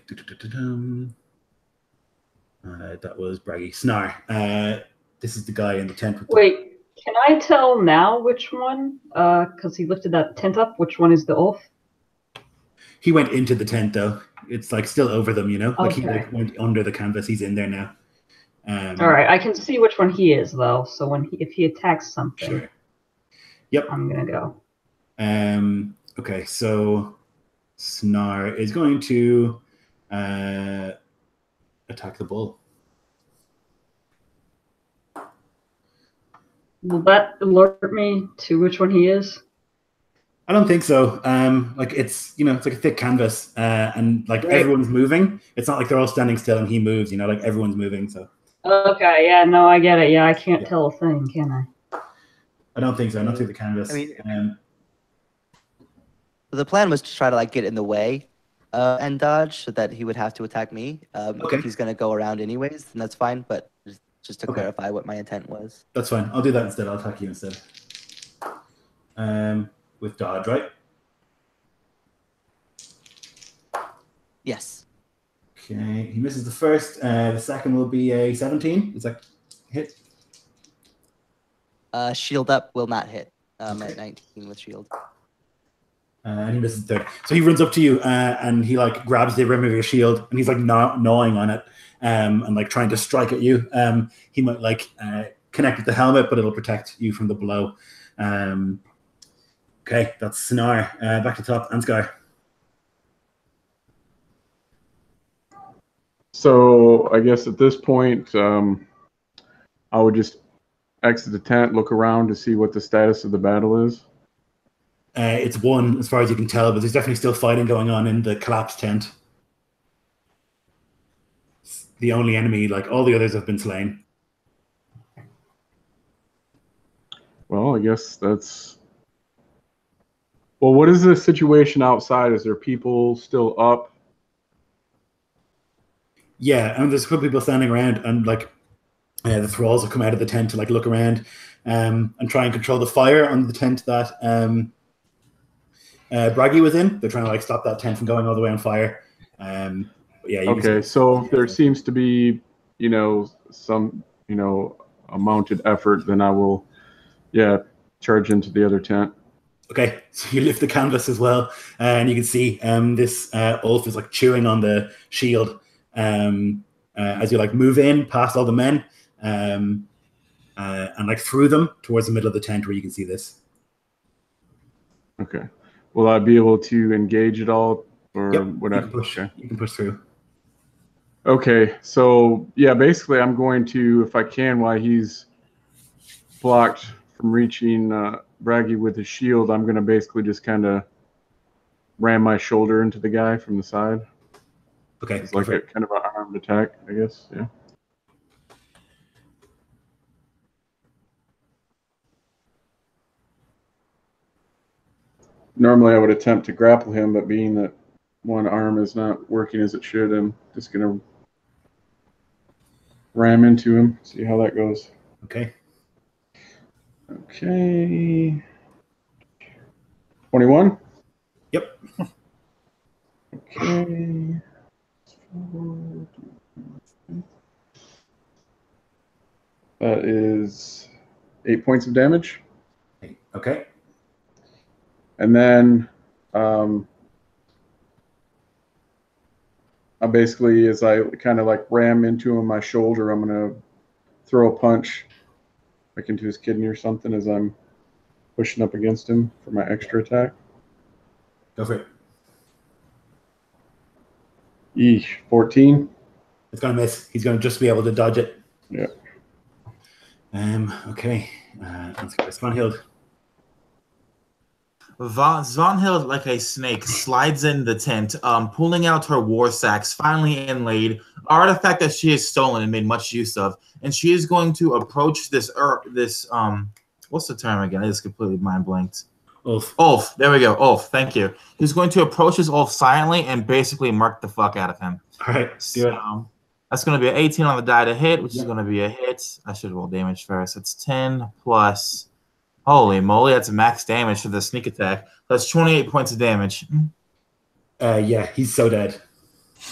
That was Braggy. Snar. This is the guy in the tent. With Wait, can I tell now which one? Because he lifted that tent up. Which one is the Ulf? He went into the tent though. It's like still over them, you know. Like Okay. he like went under the canvas. He's in there now. All right, I can see which one he is though. So if he attacks something, Sure. Yep. I'm gonna go. Okay, so Snar is going to attack the bull. Will that alert me to which one he is? I don't think so. Like it's it's like a thick canvas, and like Right. everyone's moving. It's not like they're all standing still and he moves. You know, like everyone's moving. So Okay, yeah, no, I get it. Yeah, I can't tell a thing, can I? I don't think so. Not through the canvas. I mean, the plan was to try to like get in the way and dodge so that he would have to attack me. Okay. If he's gonna go around anyways, then that's fine. But just to Okay. clarify what my intent was. That's fine. I'll do that instead. I'll attack you instead. With dodge, right? Yes. Okay. He misses the first. The second will be a 17. Is that hit? Shield up will not hit. Okay. At 19 with shield. And he misses the third. So he runs up to you and he like grabs the rim of your shield and he's like gnawing on it and like trying to strike at you. He might like connect with the helmet, but it'll protect you from the blow. Okay, that's Snar. Back to top. Ansgar. So I guess at this point, I would just exit the tent, look around to see what the status of the battle is. It's one as far as you can tell, but there's definitely still fighting going on in the collapsed tent. It's the only enemy, like all the others have been slain. Well, I guess that's... Well, what is the situation outside? Is there people still up? Yeah, and there's a couple people standing around, and like the thralls have come out of the tent to like look around and try and control the fire on the tent that Braggy was in. They're trying to like stop that tent from going all the way on fire. Yeah. Okay, so if there seems to be, some, a mounted effort, then I will, charge into the other tent. Okay, so you lift the canvas as well, and you can see this Ulf is like chewing on the shield as you like move in past all the men and like through them towards the middle of the tent where you can see this. Okay. Will I be able to engage it all, or Yep, would you can push through. Okay, so yeah, basically I'm going to, if I can, while he's blocked from reaching Braggy with his shield, I'm going to basically just kind of ram my shoulder into the guy from the side. Okay, It's like a kind of an armed attack, I guess. Yeah. Normally I would attempt to grapple him, but being that one arm is not working as it should, I'm just going to ram into him, see how that goes. Okay. Okay. 21? Yep. Okay. That is 8 points of damage. Okay. And then I basically, as I kind of like ram into him, my shoulder, I'm going to throw a punch like into his kidney or something as I'm pushing up against him for my extra attack. Go for it. Eesh, 14. It's going to miss. He's going to just be able to dodge it. Yeah. Okay. Let's go. Svanhild. Svanhild, like a snake, slides in the tent, pulling out her war sacks, finely inlaid, artifact that she has stolen and made much use of, and she is going to approach this what's the term again? I just completely mind blanked. Ulf. Ulf. There we go. Ulf. Thank you. He's going to approach his Ulf silently and basically mark the fuck out of him. All right. So that's going to be an 18 on the die to hit, which is going to be a hit. I should roll damage first. It's 10 plus. Holy moly, that's max damage for the sneak attack. That's 28 points of damage. Yeah, he's so dead.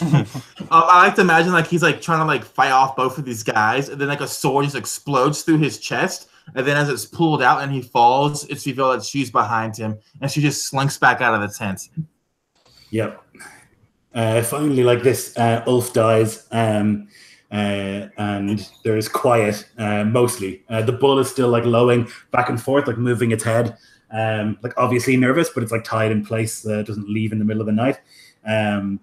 I like to imagine like he's like trying to like fight off both of these guys, and then like a sword just explodes through his chest, and then as it's pulled out and he falls, it's revealed that she's behind him, and she just slinks back out of the tent. Yep. Finally, like this, Ulf dies, and there's quiet, mostly. The bull is still like lowing back and forth, like moving its head, like obviously nervous, but it's like tied in place, doesn't leave in the middle of the night. And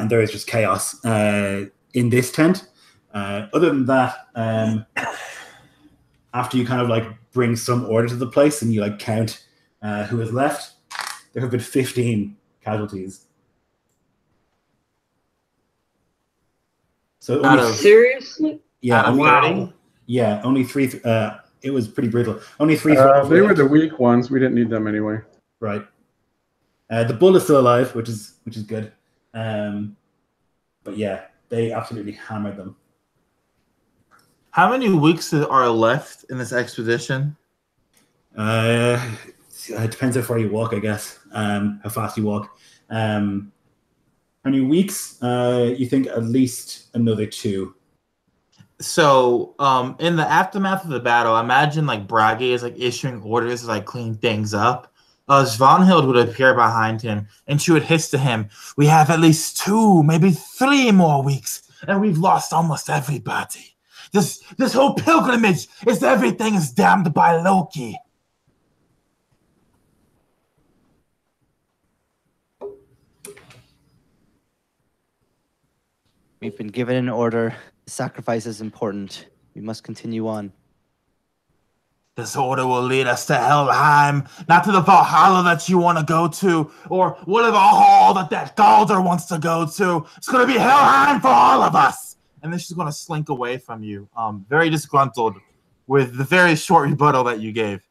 there is just chaos in this tent. Other than that, after you kind of like bring some order to the place and you like count who is left, there have been 15 casualties. So seriously? Yeah, Wow. Yeah, only 3. It was pretty brutal. Only 3. They were the weak ones. We didn't need them anyway. Right. The bull is still alive, which is good. But yeah, they absolutely hammered them. How many weeks are left in this expedition? It depends how far you walk, I guess. How fast you walk. How many weeks? You think at least another 2. So, in the aftermath of the battle, imagine like Bragi is like issuing orders to like clean things up. Svanhild would appear behind him, and she would hiss to him, "We have at least 2, maybe 3 more weeks, and we've lost almost everybody. This whole pilgrimage is everything is damned by Loki." We've been given an order. The sacrifice is important. We must continue on. This order will lead us to Helheim, not to the Valhalla that you want to go to, or whatever hall that Galder wants to go to. It's going to be Helheim for all of us. And then she's going to slink away from you, very disgruntled with the very short rebuttal that you gave.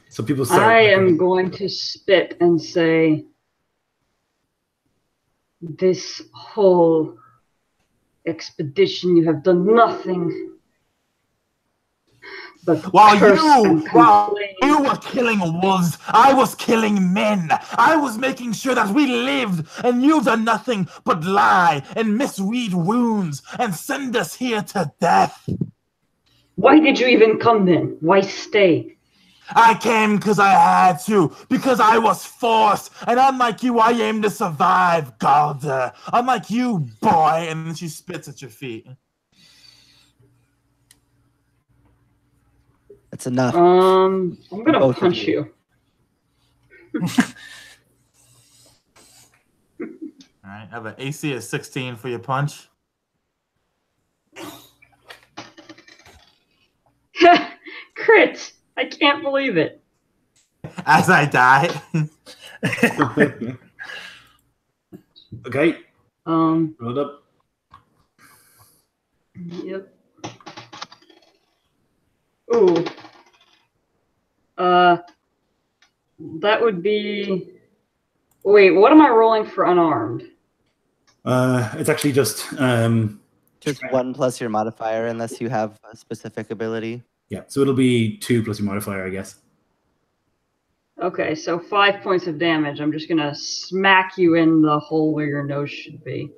So people start. I am going to spit and say, this whole expedition, you have done nothing but While you were killing wolves, I was killing men. I was making sure that we lived, and you've done nothing but lie and misread wounds and send us here to death. Why did you even come then? Why stay? I came because I had to, because I was forced, and unlike you, I aim to survive, Galder. Unlike you, boy. And then she spits at your feet. That's enough. I'm gonna Both of punch you. you. All right, I have an AC of 16 for your punch. can't believe it. As I die. Okay, Um, roll it up. yep. Ooh. That would be. Wait, what am I rolling for unarmed? It's actually just Just 1 plus your modifier, unless you have a specific ability. yeah. So it'll be 2 plus your modifier, I guess. Okay, so 5 points of damage. I'm just gonna smack you in the hole where your nose should be.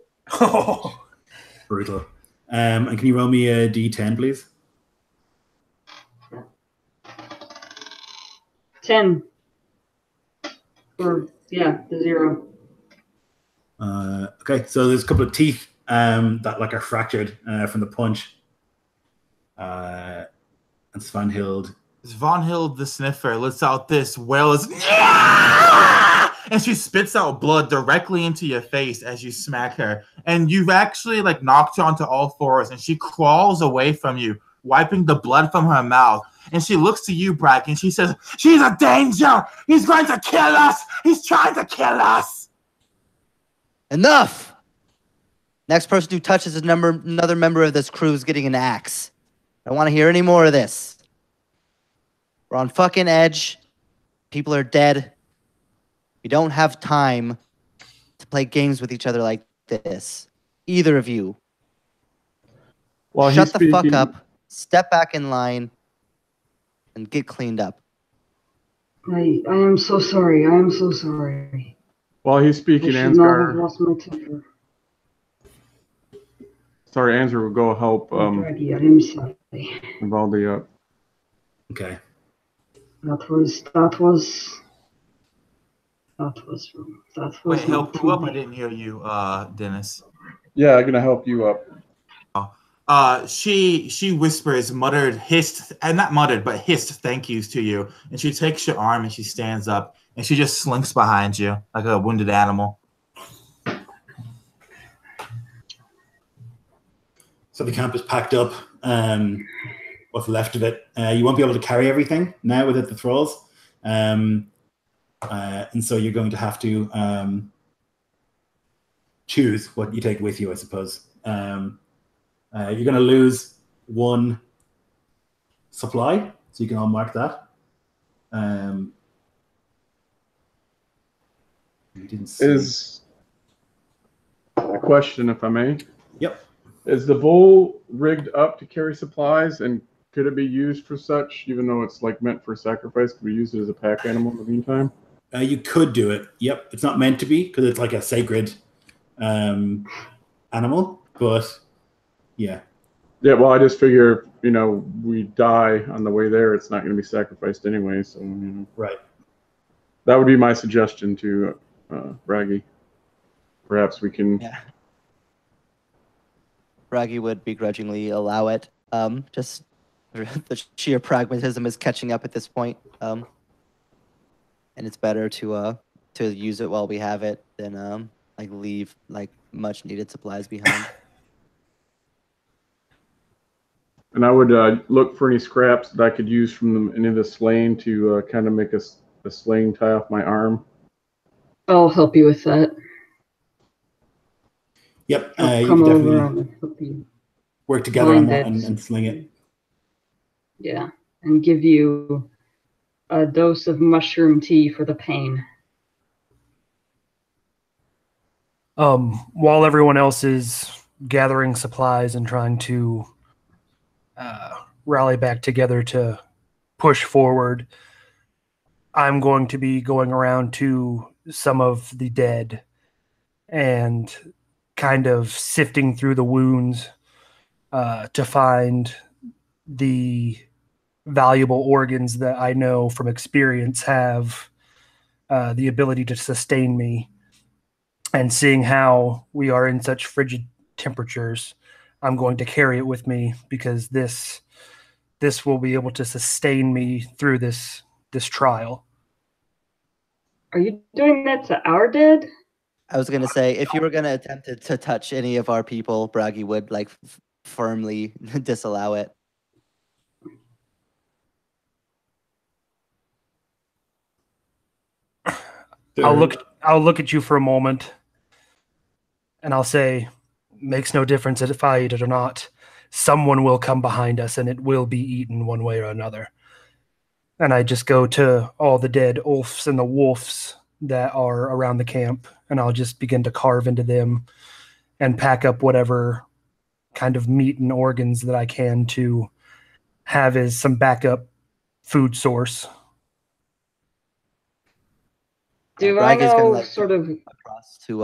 Brutal. And can you roll me a d10, please? 10. Or, yeah, the 0. Okay, so there's a couple of teeth that like are fractured from the punch. And Svanhild. Svanhild the Sniffer lets out this wail as and she spits out blood directly into your face as you smack her. And you've actually like knocked her onto all fours, and she crawls away from you, wiping the blood from her mouth. And she looks to you, Brack, and she says, "She's a danger! He's going to kill us! He's trying to kill us!" Enough! Next person who touches another member of this crew is getting an axe. I don't want to hear any more of this. We're on fucking edge. People are dead. We don't have time to play games with each other like this. Either of you. While Shut he's the fuck speaking- up, step back in line, and get cleaned up. I am so sorry. I am so sorry. While he's I speaking, should not have Ansgar, lost my temper. sorry, Ansgar will go help Draggy, I am sorry. Valdi up. Okay. That was wrong. That was Wait, help not you up? I me. didn't hear you, Dennis. Yeah, I'm gonna help you up. She whispers, muttered, hissed, and not muttered, but hissed thank yous to you. And she takes your arm and she stands up and she just slinks behind you like a wounded animal. So the camp is packed up. What's left of it? You won't be able to carry everything now with it, the thralls. And so you're going to have to choose what you take with you, I suppose. You're going to lose 1 supply, so you can all mark that. You didn't see. Is a question, if I may? Yep. Is the bull rigged up to carry supplies, and could it be used for such, even though it's like meant for sacrifice? Could we use it as a pack animal in the meantime? You could do it. Yep. It's not meant to be because it's like a sacred animal, but yeah. Yeah, well, I just figure, we die on the way there, it's not going to be sacrificed anyway, so, Right. That would be my suggestion to Raggy. Perhaps we can... Yeah. Braggy would begrudgingly allow it. Just the sheer pragmatism is catching up at this point. And it's better to use it while we have it than leave much needed supplies behind. And I would look for any scraps that I could use from any of the slaying to kind of make a sling tie off my arm. I'll help you with that. Yep. I'll You come can over definitely and help you. work together on Find that it. and sling it. Yeah, and give you a dose of mushroom tea for the pain. While everyone else is gathering supplies and trying to rally back together to push forward, I'm going to be going around to some of the dead and kind of sifting through the wounds to find the valuable organs that I know from experience have the ability to sustain me. And seeing how we are in such frigid temperatures, I'm going to carry it with me because this will be able to sustain me through this trial. Are you doing that to our dead? I was going to say, if you were going to attempt to touch any of our people, Braggy would firmly disallow it. I'll look at you for a moment, and I'll say, makes no difference if I eat it or not. Someone will come behind us, and it will be eaten one way or another. And I just go to all the dead oafs and the wolves that are around the camp, and I'll just begin to carve into them and pack up whatever kind of meat and organs that I can to have as some backup food source. Do I Bragg is gonna, know like, sort of? across to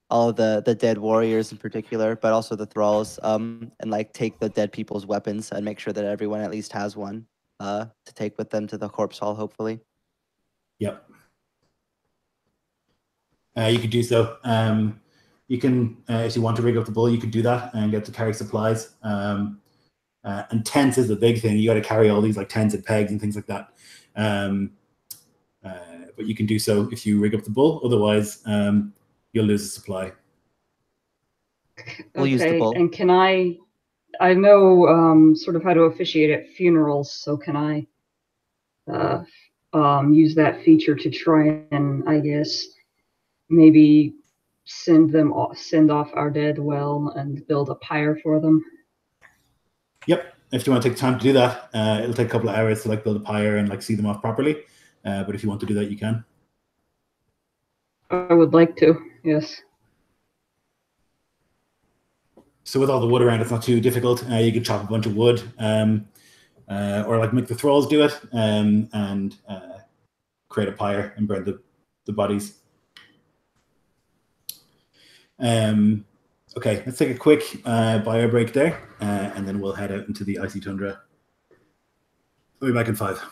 all of the dead warriors in particular, but also the thralls, and like take the dead people's weapons and make sure that everyone at least has one to take with them to the corpse hall, hopefully. Yep. You could do so. You can, if you want to rig up the bull, you could do that and get to carry supplies. And tents is the big thing. You got to carry all these like tents and pegs and things like that. But you can do so if you rig up the bull. Otherwise, you'll lose a supply. We'll use the bull. And can I know sort of how to officiate at funerals, so can I use that feature to try and, I guess, maybe send off our dead well and build a pyre for them? Yep. If you want to take time to do that, it'll take a couple of hours to like build a pyre and like see them off properly. But if you want to do that, you can. I would like to, yes. So with all the wood around, it's not too difficult. You can chop a bunch of wood, or like make the thralls do it, and create a pyre and burn the bodies. Okay, let's take a quick bio break there, and then we'll head out into the icy tundra. We'll be back in 5.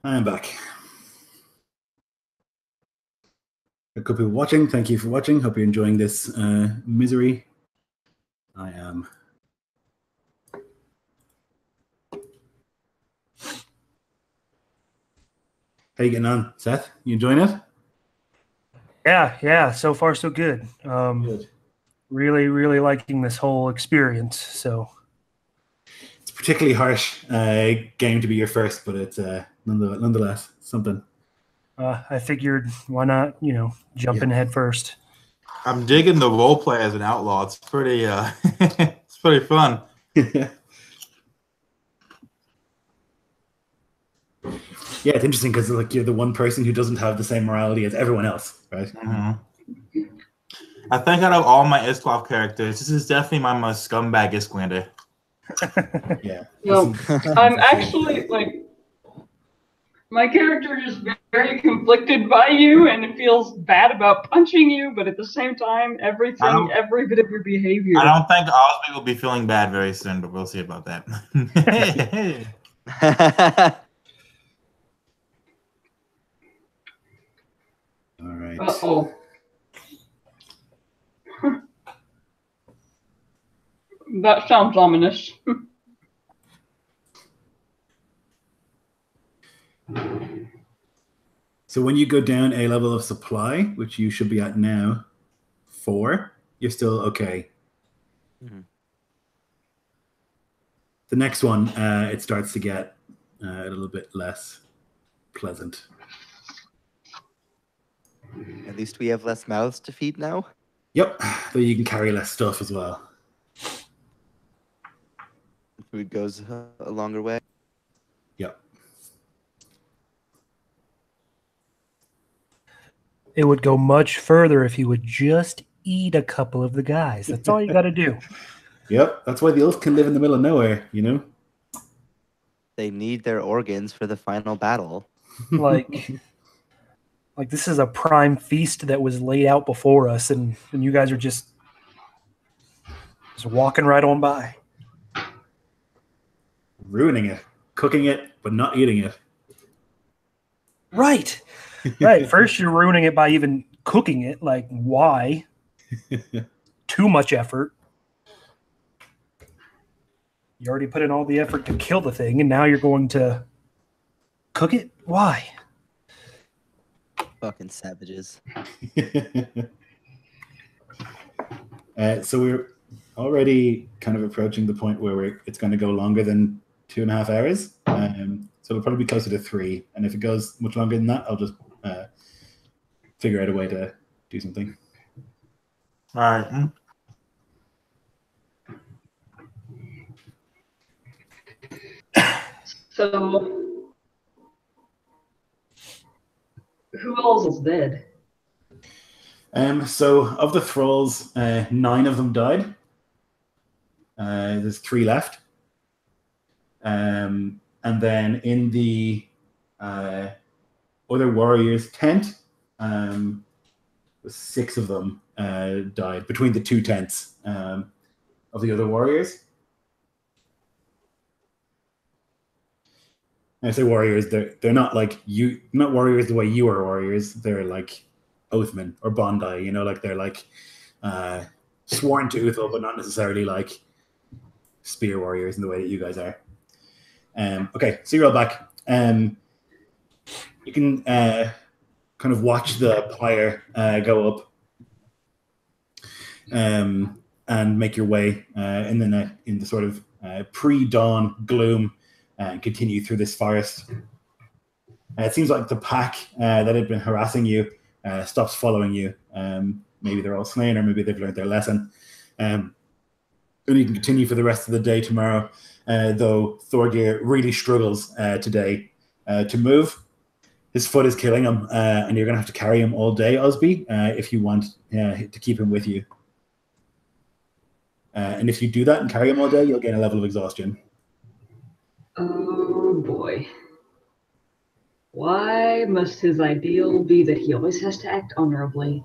I'm back. A couple people watching. Thank you for watching. Hope you're enjoying this misery. I am. How you getting on, Seth? You enjoying it? Yeah. So far, so good. Good. Really, really liking this whole experience. So It's a particularly harsh game to be your first, but it's nonetheless something. I figured, why not, jump in head first. I'm digging the role play as an outlaw. It's pretty it's pretty fun. Yeah, it's interesting because like you're the one person who doesn't have the same morality as everyone else, right? Mm-hmm. I think out of all my Iskloft characters, this is definitely my most scumbag Islander. Yeah. No, I'm actually like my character is very conflicted by you, and it feels bad about punching you, but at the same time, every bit of your behavior. I don't think Osby will be feeling bad very soon, but we'll see about that. All right. Uh-oh. That sounds ominous. So when you go down a level of supply, which you should be at now, 4, you're still okay. Mm-hmm. The next one, it starts to get a little bit less pleasant. At least we have less mouths to feed now. Yep, though you can carry less stuff as well. Food goes a longer way. Yep. It would go much further if you would just eat a couple of the guys. That's all you got to do. Yep, that's why the elves can live in the middle of nowhere, you know? They need their organs for the final battle. Like this is a prime feast that was laid out before us, and you guys are just walking right on by. Ruining it, cooking it, but not eating it. Right. First, you're ruining it by even cooking it. Like, why? Too much effort. You already put in all the effort to kill the thing, and now you're going to cook it? Why? Fucking savages. So we're already kind of approaching the point where it's going to go longer than 2.5 hours. So it'll probably be closer to 3. And if it goes much longer than that, I'll just figure out a way to do something. All right. So, who else is dead? So of the thralls, 9 of them died. There's 3 left. And then in the other warriors' tent, 6 of them died between the 2 tents of the other warriors. And I say warriors, they're not like you, not warriors the way you are warriors. They're like Oathman or Bondi, you know, like they're like sworn to Uthal, but not necessarily like spear warriors in the way that you guys are. Okay, so you're all back. You can kind of watch the pyre go up and make your way in the sort of pre-dawn gloom and continue through this forest. It seems like the pack that had been harassing you stops following you. Maybe they're all slain, or maybe they've learned their lesson. And you can continue for the rest of the day tomorrow, though Thorgeir really struggles today to move. His foot is killing him, and you're going to have to carry him all day, Osby, if you want to keep him with you. And if you do that and carry him all day, you'll gain a level of exhaustion. Oh boy. Why must his ideal be that he always has to act honorably?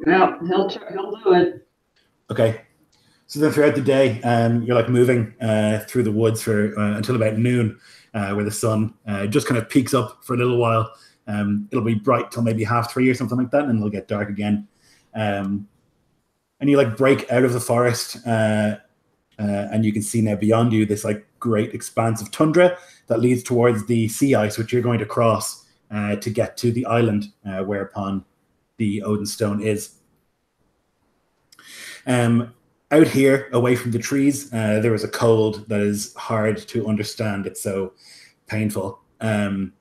Well, he'll do it. Okay. So then throughout the day, you're like moving through the woods for until about noon, where the sun just kind of peaks up for a little while. It'll be bright till maybe 3:30 or something like that, and it'll get dark again. and you like break out of the forest, and you can see now beyond you this like great expanse of tundra that leads towards the sea ice, which you're going to cross to get to the island whereupon the Odin stone is. Out here, away from the trees, there is a cold that is hard to understand. It's so painful. And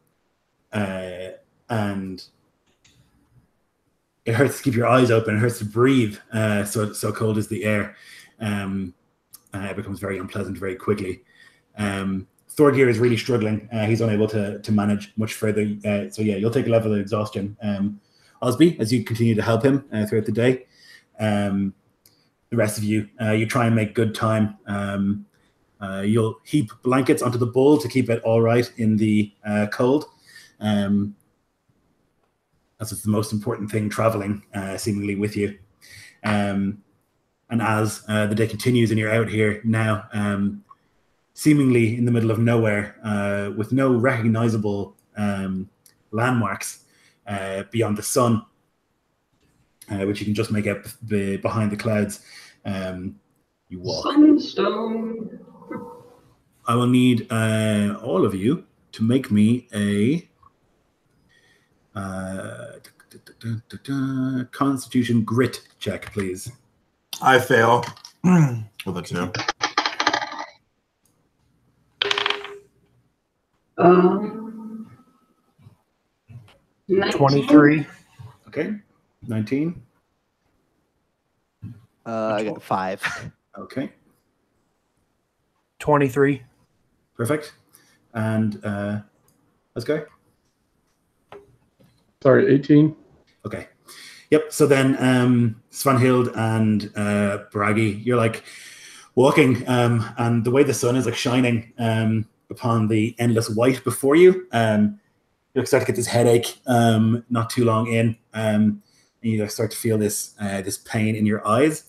it hurts to keep your eyes open. It hurts to breathe. So cold is the air. It becomes very unpleasant very quickly. Thorgir is really struggling. He's unable to manage much further. So yeah, you'll take a level of exhaustion. Osby, as you continue to help him throughout the day. The rest of you, you try and make good time. You'll heap blankets onto the bull to keep it all right in the cold. That's the most important thing traveling, seemingly with you. And as the day continues and you're out here now, seemingly in the middle of nowhere, with no recognizable landmarks beyond the sun, which you can just make out behind the clouds, you walk. Sunstone. I will need all of you to make me a Constitution grit check, please. I fail. With a 2. 23. Okay, 19. I got 5. Okay, 23. perfect. And let's go. Sorry, 18. Okay. Yep. So then Svanhild and Bragi, you're like walking, and the way the sun is like shining upon the endless white before you, you'll start to get this headache not too long in, and you start to feel this this pain in your eyes.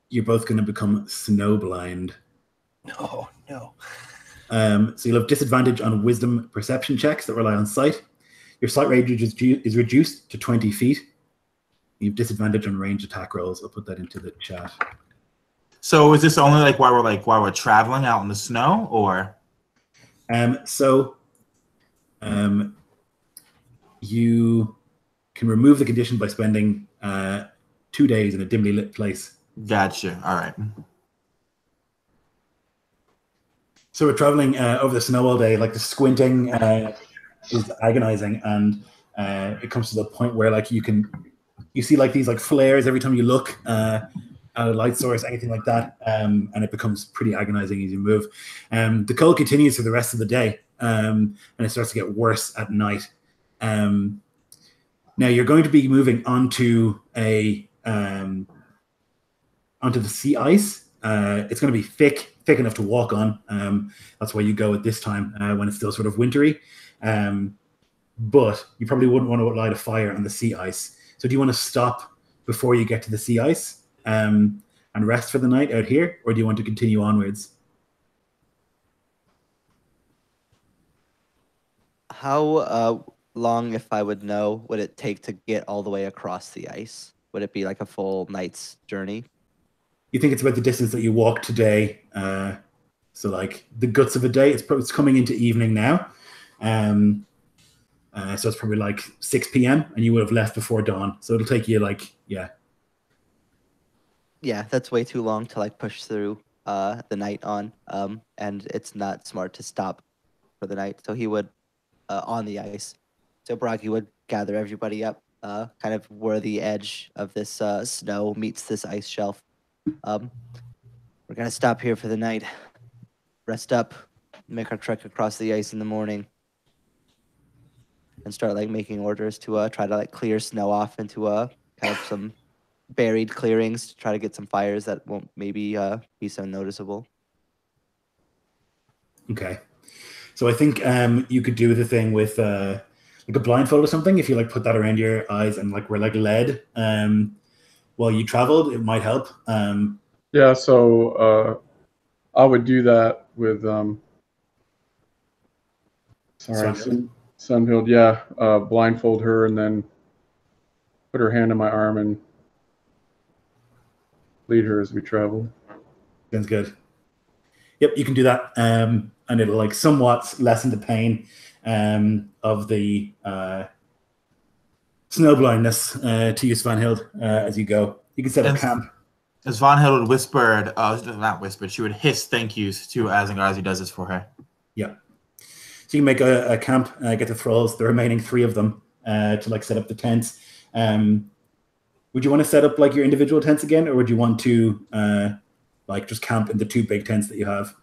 You're both going to become snowblind. No, no. So you'll have disadvantage on wisdom perception checks that rely on sight. Your sight range is reduced to 20 feet. You have disadvantage on range attack rolls. I'll put that into the chat. So is this only while we're traveling out in the snow, or? You can remove the condition by spending 2 days in a dimly lit place. Gotcha. All right. So we're traveling over the snow all day. Like the squinting is agonizing, and it comes to the point where like you see like these like flares every time you look at a light source, anything like that, and it becomes pretty agonizing as you move. The cold continues for the rest of the day, and it starts to get worse at night. Now you're going to be moving onto onto the sea ice. It's going to be thick enough to walk on. That's why you go at this time when it's still sort of wintry. But you probably wouldn't want to light a fire on the sea ice. So do you want to stop before you get to the sea ice and rest for the night out here, or do you want to continue onwards? How long, if I would know, would it take to get all the way across the ice? Would it be like a full night's journey? You think it's about the distance that you walk today. So like the guts of a day, it's coming into evening now. So it's probably like 6 p.m. and you would have left before dawn. So it'll take you like, yeah. Yeah, that's way too long to like push through the night on. And it's not smart to stop for the night. So he would on the ice. So Bragi would gather everybody up, kind of where the edge of this snow meets this ice shelf. We're gonna stop here for the night, rest up, make our trek across the ice in the morning, and start like making orders to try to like clear snow off into kind of some buried clearings to try to get some fires that won't maybe be so noticeable. Okay. So I think you could do the thing with like a blindfold or something. If you like put that around your eyes and like wear like lead while you traveled, it might help. Yeah, so I would do that with Sunhild. Sunhild, yeah, blindfold her and then put her hand on my arm and lead her as we travel. Sounds good. Yep, you can do that, and it'll like somewhat lessen the pain of the snow blindness to you, Svanhild, as you go. You can set up camp. As Svanhild whispered, not whispered, she would hiss thank yous to Asengard as he does this for her. Yeah. So you can make a camp, get the thralls, the remaining 3 of them, to like set up the tents. Would you want to set up like your individual tents again, or would you want to like just camp in the 2 big tents that you have?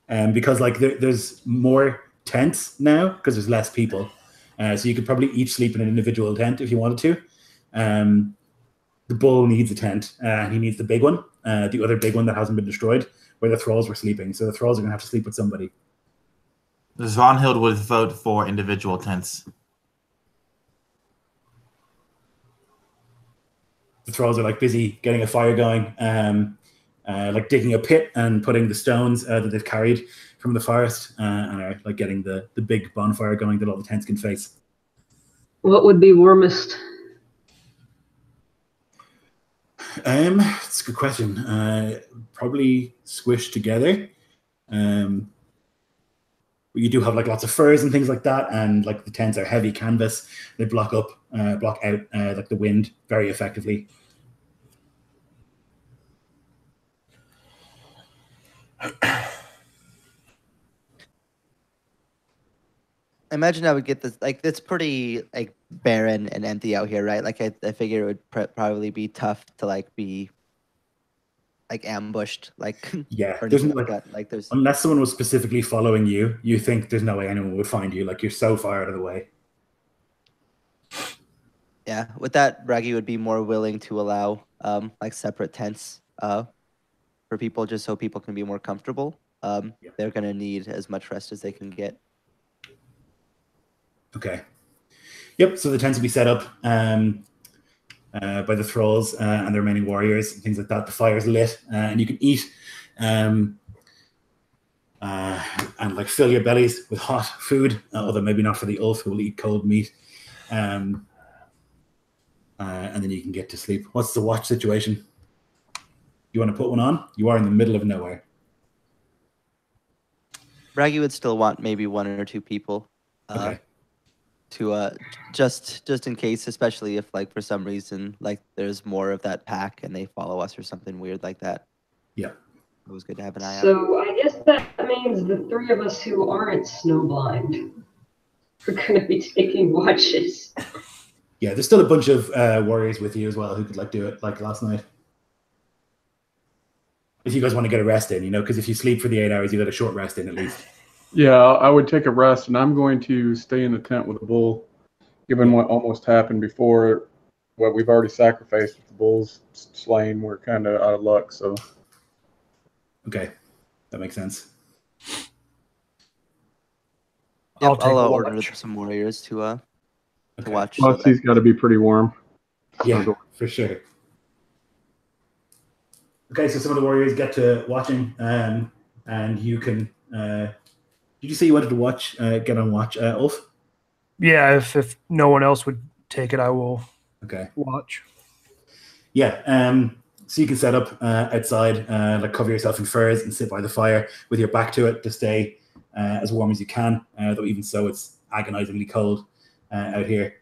Because like there's more tents now because there's less people, so you could probably each sleep in an individual tent if you wanted to. The bull needs a tent, and he needs the big one, the other big one that hasn't been destroyed, where the thralls were sleeping. So the thralls are gonna have to sleep with somebody. Svanhild would vote for individual tents. The thralls are like busy getting a fire going, like digging a pit and putting the stones that they've carried from the forest, and are like getting the big bonfire going that all the tents can face. What would be warmest? It's a good question. Probably squished together. You do have like lots of furs and things like that, and like the tents are heavy canvas. They block out like the wind very effectively. I imagine I would get this, like, it's pretty like barren and empty out here, right? Like I figure it would probably be tough to like be like ambushed, like Yeah, or there's anything no, like that. Like there's unless someone was specifically following you, you think there's no way anyone would find you. Like you're so far out of the way. yeah. With that, Braggy would be more willing to allow like separate tents for people, just so people can be more comfortable. They're gonna need as much rest as they can get. Okay. Yep. So the tents will be set up by the thralls and the remaining warriors and things like that. The fire's lit, and you can eat and like fill your bellies with hot food. Although maybe not for the Ulf, who will eat cold meat. And then you can get to sleep. What's the watch situation? You want to put one on? You are in the middle of nowhere. Braggy would still want maybe 1 or 2 people. Okay. To just in case, especially if like for some reason like there's more of that pack and they follow us or something weird like that. Yeah. It was good to have an eye out. So I guess that means the 3 of us who aren't snowblind are going to be taking watches. Yeah, there's still a bunch of warriors with you as well who could like do it like last night. If you guys want to get a rest in, because if you sleep for the 8 hours, you get a short rest in at least. Yeah, I would take a rest, and I'm going to stay in the tent with the bull, given what almost happened before. What we've already sacrificed with the bulls slain, we're kind of out of luck. So, okay, that makes sense. Yep, I'll I'll take a order watch. some warriors to Okay. watch. plus he's got to be pretty warm. Yeah, for sure. Okay, so some of the warriors get to watching, and you can. Did you say you wanted to watch? Get on watch, Ulf? Yeah, if no one else would take it, I will Okay. watch. Yeah. So you can set up outside, like cover yourself in furs and sit by the fire with your back to it to stay as warm as you can. Though even so, it's agonizingly cold out here.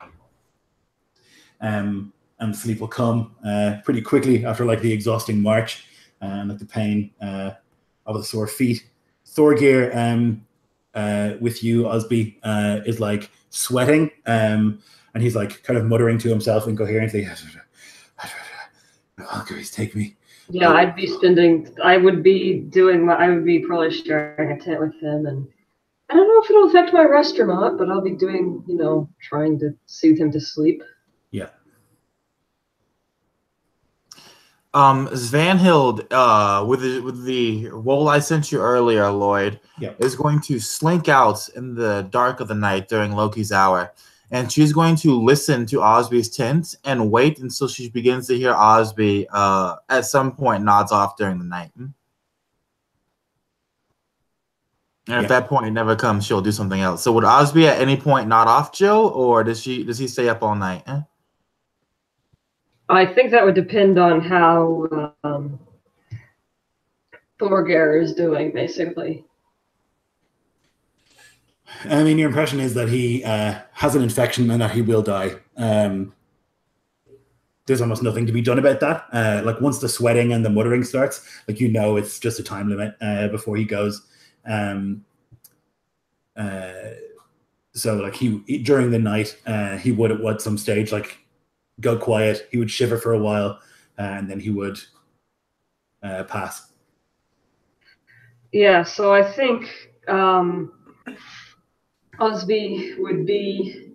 And sleep will come pretty quickly after like the exhausting march and like the pain of the sore feet. Thorgeir, with you, Osby, is like sweating, and he's like kind of muttering to himself incoherently. Valkyries, take me. Yeah, I would be probably sharing a tent with him, and I don't know if it'll affect my rest or not, but I'll be doing, trying to soothe him to sleep. Yeah. Svanhild, with the roll I sent you earlier, Lloyd, is going to slink out in the dark of the night during Loki's hour, and she's going to listen to Osby's tent and wait until she begins to hear Osby at some point nods off during the night. And if that point never comes, she'll do something else. So would Osby at any point nod off Joe, or does he stay up all night? I think that would depend on how Thorgeir is doing, basically. I mean, your impression is that he has an infection and that he will die. There's almost nothing to be done about that. Like once the sweating and the muttering starts, like it's just a time limit before he goes. So like he during the night he would at some stage like go quiet. He would shiver for a while, and then he would pass. Yeah, so I think Osby would be.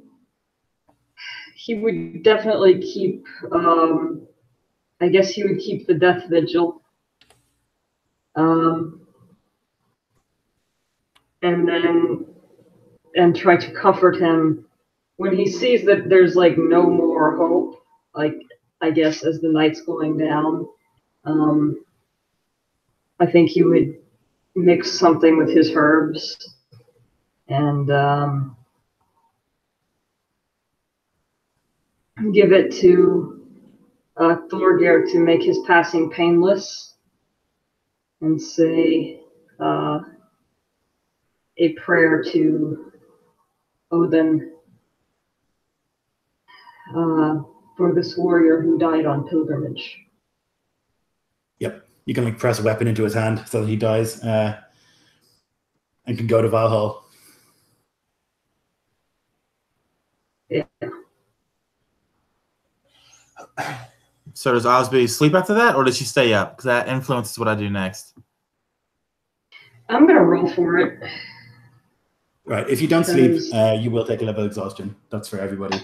He would definitely keep. I guess he would keep the death vigil. And try to comfort him when he sees that there's like no more hope, like I guess as the night's going down. I think he would mix something with his herbs and give it to Thorgeir to make his passing painless and say a prayer to Odin for this warrior who died on pilgrimage. Yep. You can like press a weapon into his hand so that he dies and can go to Valhalla. Yeah. So does Osby sleep after that, or does she stay up? Because that influences what I do next. I'm going to roll for it. Right. If you don't sleep, you will take a level of exhaustion. That's for everybody.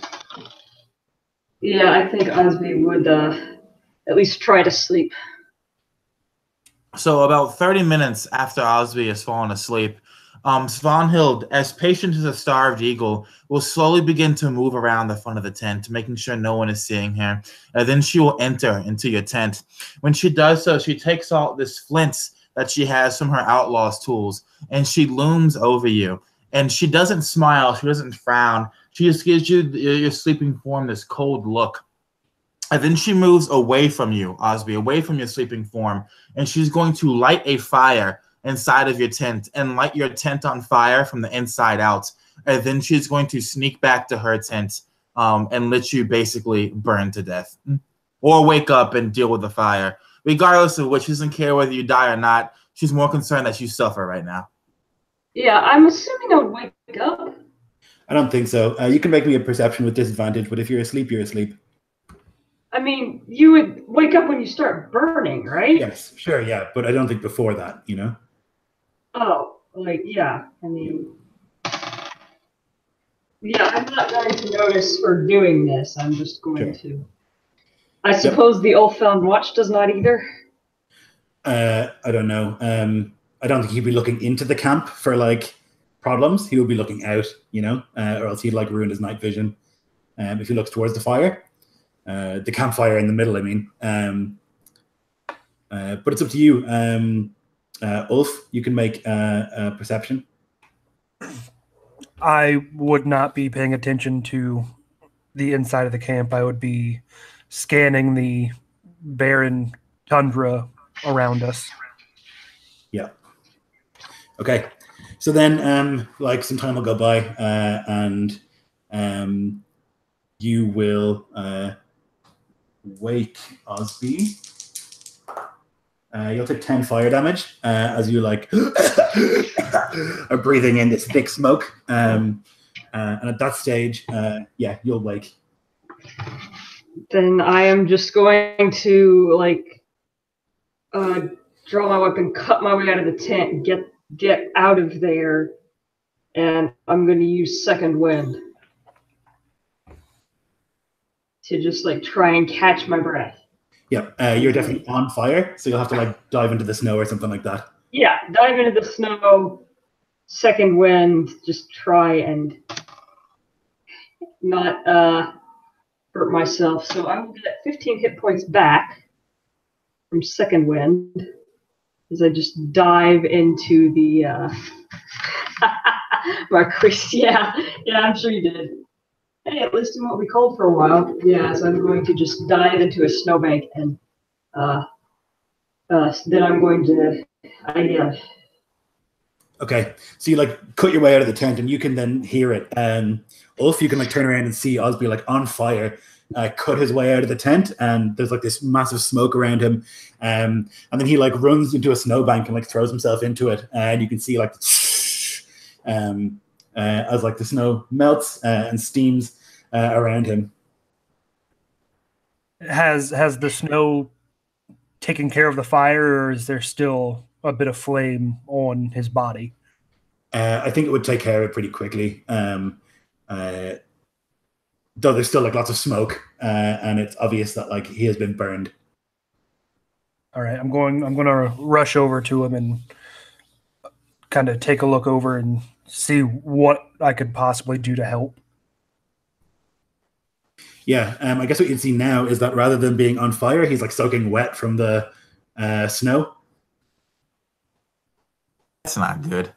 Yeah, I think Osby would at least try to sleep. So about 30 minutes after Osby has fallen asleep, Svanhild, as patient as a starved eagle, will slowly begin to move around the front of the tent, making sure no one is seeing her. And then she will enter into your tent. When she does so, she takes out this flint that she has from her outlaw's tools, and she looms over you. And she doesn't smile. She doesn't frown. She just gives you your sleeping form this cold look. And then she moves away from you, Osby, away from your sleeping form, and she's going to light a fire inside of your tent and light your tent on fire from the inside out. And then she's going to sneak back to her tent and let you basically burn to death or wake up and deal with the fire. Regardless of which, she doesn't care whether you die or not. She's more concerned that you suffer right now. Yeah, I'm assuming I would wake up. I don't think so. You can make me a perception with disadvantage, but if you're asleep, you're asleep. I mean, you would wake up when you start burning, right? Yes, sure, yeah, but I don't think before that, you know? Oh, like, yeah, I mean... Yeah, I'm not going to notice for doing this. I'm just going to... I suppose the Ulfhelm watch does not either? I don't know. I don't think he'd be looking into the camp for, like, problems. He would be looking out, you know? Or else he'd, like, ruin his night vision if he looks towards the fire. The campfire in the middle, I mean. But it's up to you. Ulf, you can make a perception. I would not be paying attention to the inside of the camp. I would be scanning the barren tundra around us. Yeah. Okay. So then, like, some time will go by, and you will wake Osby. You'll take 10 fire damage as you like are breathing in this thick smoke. And at that stage, yeah, you'll wake. Then I am just going to like draw my weapon, cut my way out of the tent, get out of there, and I'm going to use second wind to just like try and catch my breath. Yeah, you're definitely on fire, so you'll have to like dive into the snow or something like that. Yeah, dive into the snow, second wind, just try and not hurt myself. So I will get 15 hit points back from second wind. as I just dive into the Marquis. Yeah, I'm sure you did. Hey, at least in what we called for a while. Yeah, so I'm going to just dive into a snowbank and then I'm going to Okay, so you like cut your way out of the tent, and you can then hear it. Ulf, you can like turn around and see Osby like on fire, cut his way out of the tent, and there's like this massive smoke around him. And then he like runs into a snowbank and like throws himself into it, and you can see like as like the snow melts and steams around him. Has the snow taken care of the fire, or is there still a bit of flame on his body? I think it would take care of it pretty quickly. Though there's still like lots of smoke, and it's obvious that like he has been burned. All right, I'm going to rush over to him and kind of take a look over and see what I could possibly do to help. Yeah, I guess what you can see now is that rather than being on fire, he's like soaking wet from the snow. That's not good.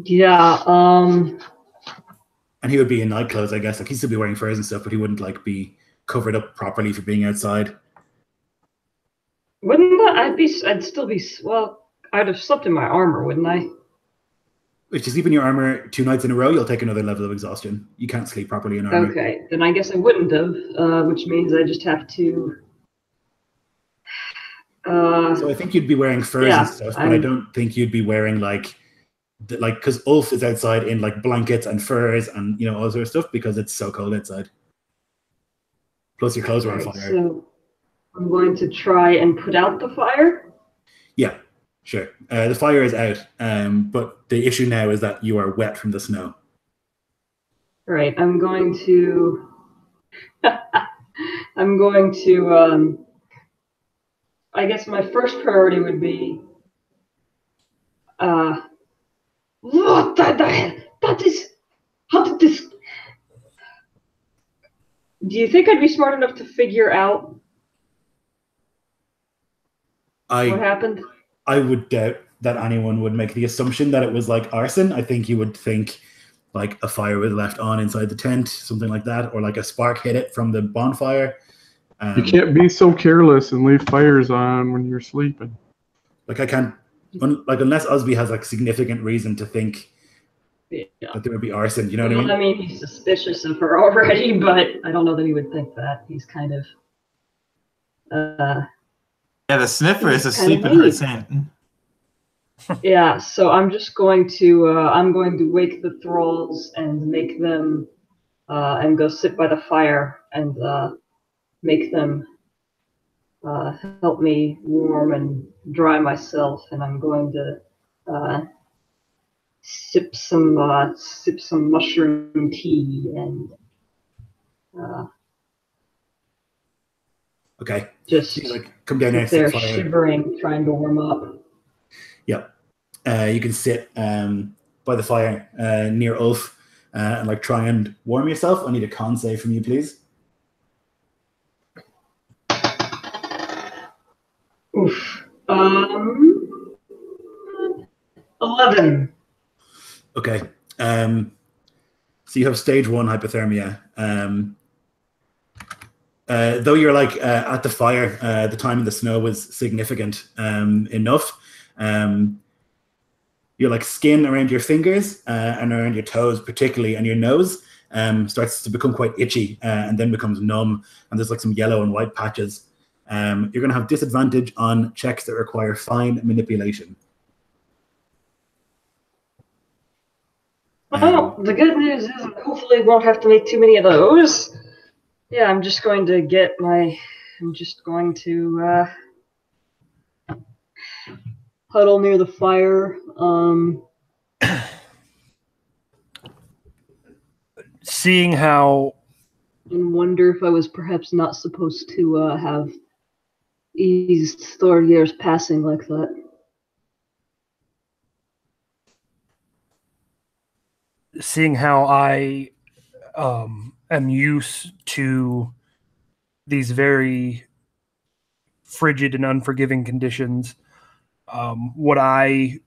Yeah. And he would be in night clothes, I guess. Like he'd still be wearing furs and stuff, but he wouldn't like be covered up properly for being outside. Wouldn't that? I'd still be. Well, I'd have slept in my armor, wouldn't I? If you sleep in your armor 2 nights in a row, you'll take another level of exhaustion. You can't sleep properly in armor. Okay, then I guess I wouldn't have, which means I just have to. So I think you'd be wearing furs and stuff, but I don't think you'd be wearing like because Ulf is outside in like blankets and furs and all that sort of stuff because it's so cold outside. Plus your clothes are on fire. So I'm going to try and put out the fire. Yeah, sure. The fire is out, but the issue now is that you are wet from the snow. Right. I'm going to. I guess my first priority would be. What the hell? That is. How did this? Do you think I'd be smart enough to figure out what happened? I would doubt that anyone would make the assumption that it was like arson. I think you would think like a fire was left on inside the tent, something like that, or like a spark hit it from the bonfire. You can't be so careless and leave fires on when you're sleeping. Like I can't, unless Osby has like significant reason to think that there would be arson. You know what I mean? I mean, he's suspicious of her already, but I don't know that he would think that. He's kind of. Yeah, the sniffer is asleep in her tent. Yeah, so I'm just going to wake the thralls and make them and go sit by the fire and make them help me warm and dry myself, and I'm going to sip some mushroom tea and okay. Just so you, like come down next there to the fire. shivering, trying to warm up. Yeah. You can sit by the fire near Ulf and like try and warm yourself. I need a con save from you, please. Oof. 11. Okay. So you have stage 1 hypothermia. Though you're like at the fire, the time in the snow was significant enough. Your like skin around your fingers and around your toes particularly, and your nose starts to become quite itchy and then becomes numb, and there's like some yellow and white patches. You're going to have disadvantage on checks that require fine manipulation. Well, the good news is hopefully we won't have to make too many of those. Yeah, I'm just going to huddle near the fire. Seeing how... And wonder if I was perhaps not supposed to have eased Thorgeir's passing like that. Seeing how I am used to these very frigid and unforgiving conditions, would I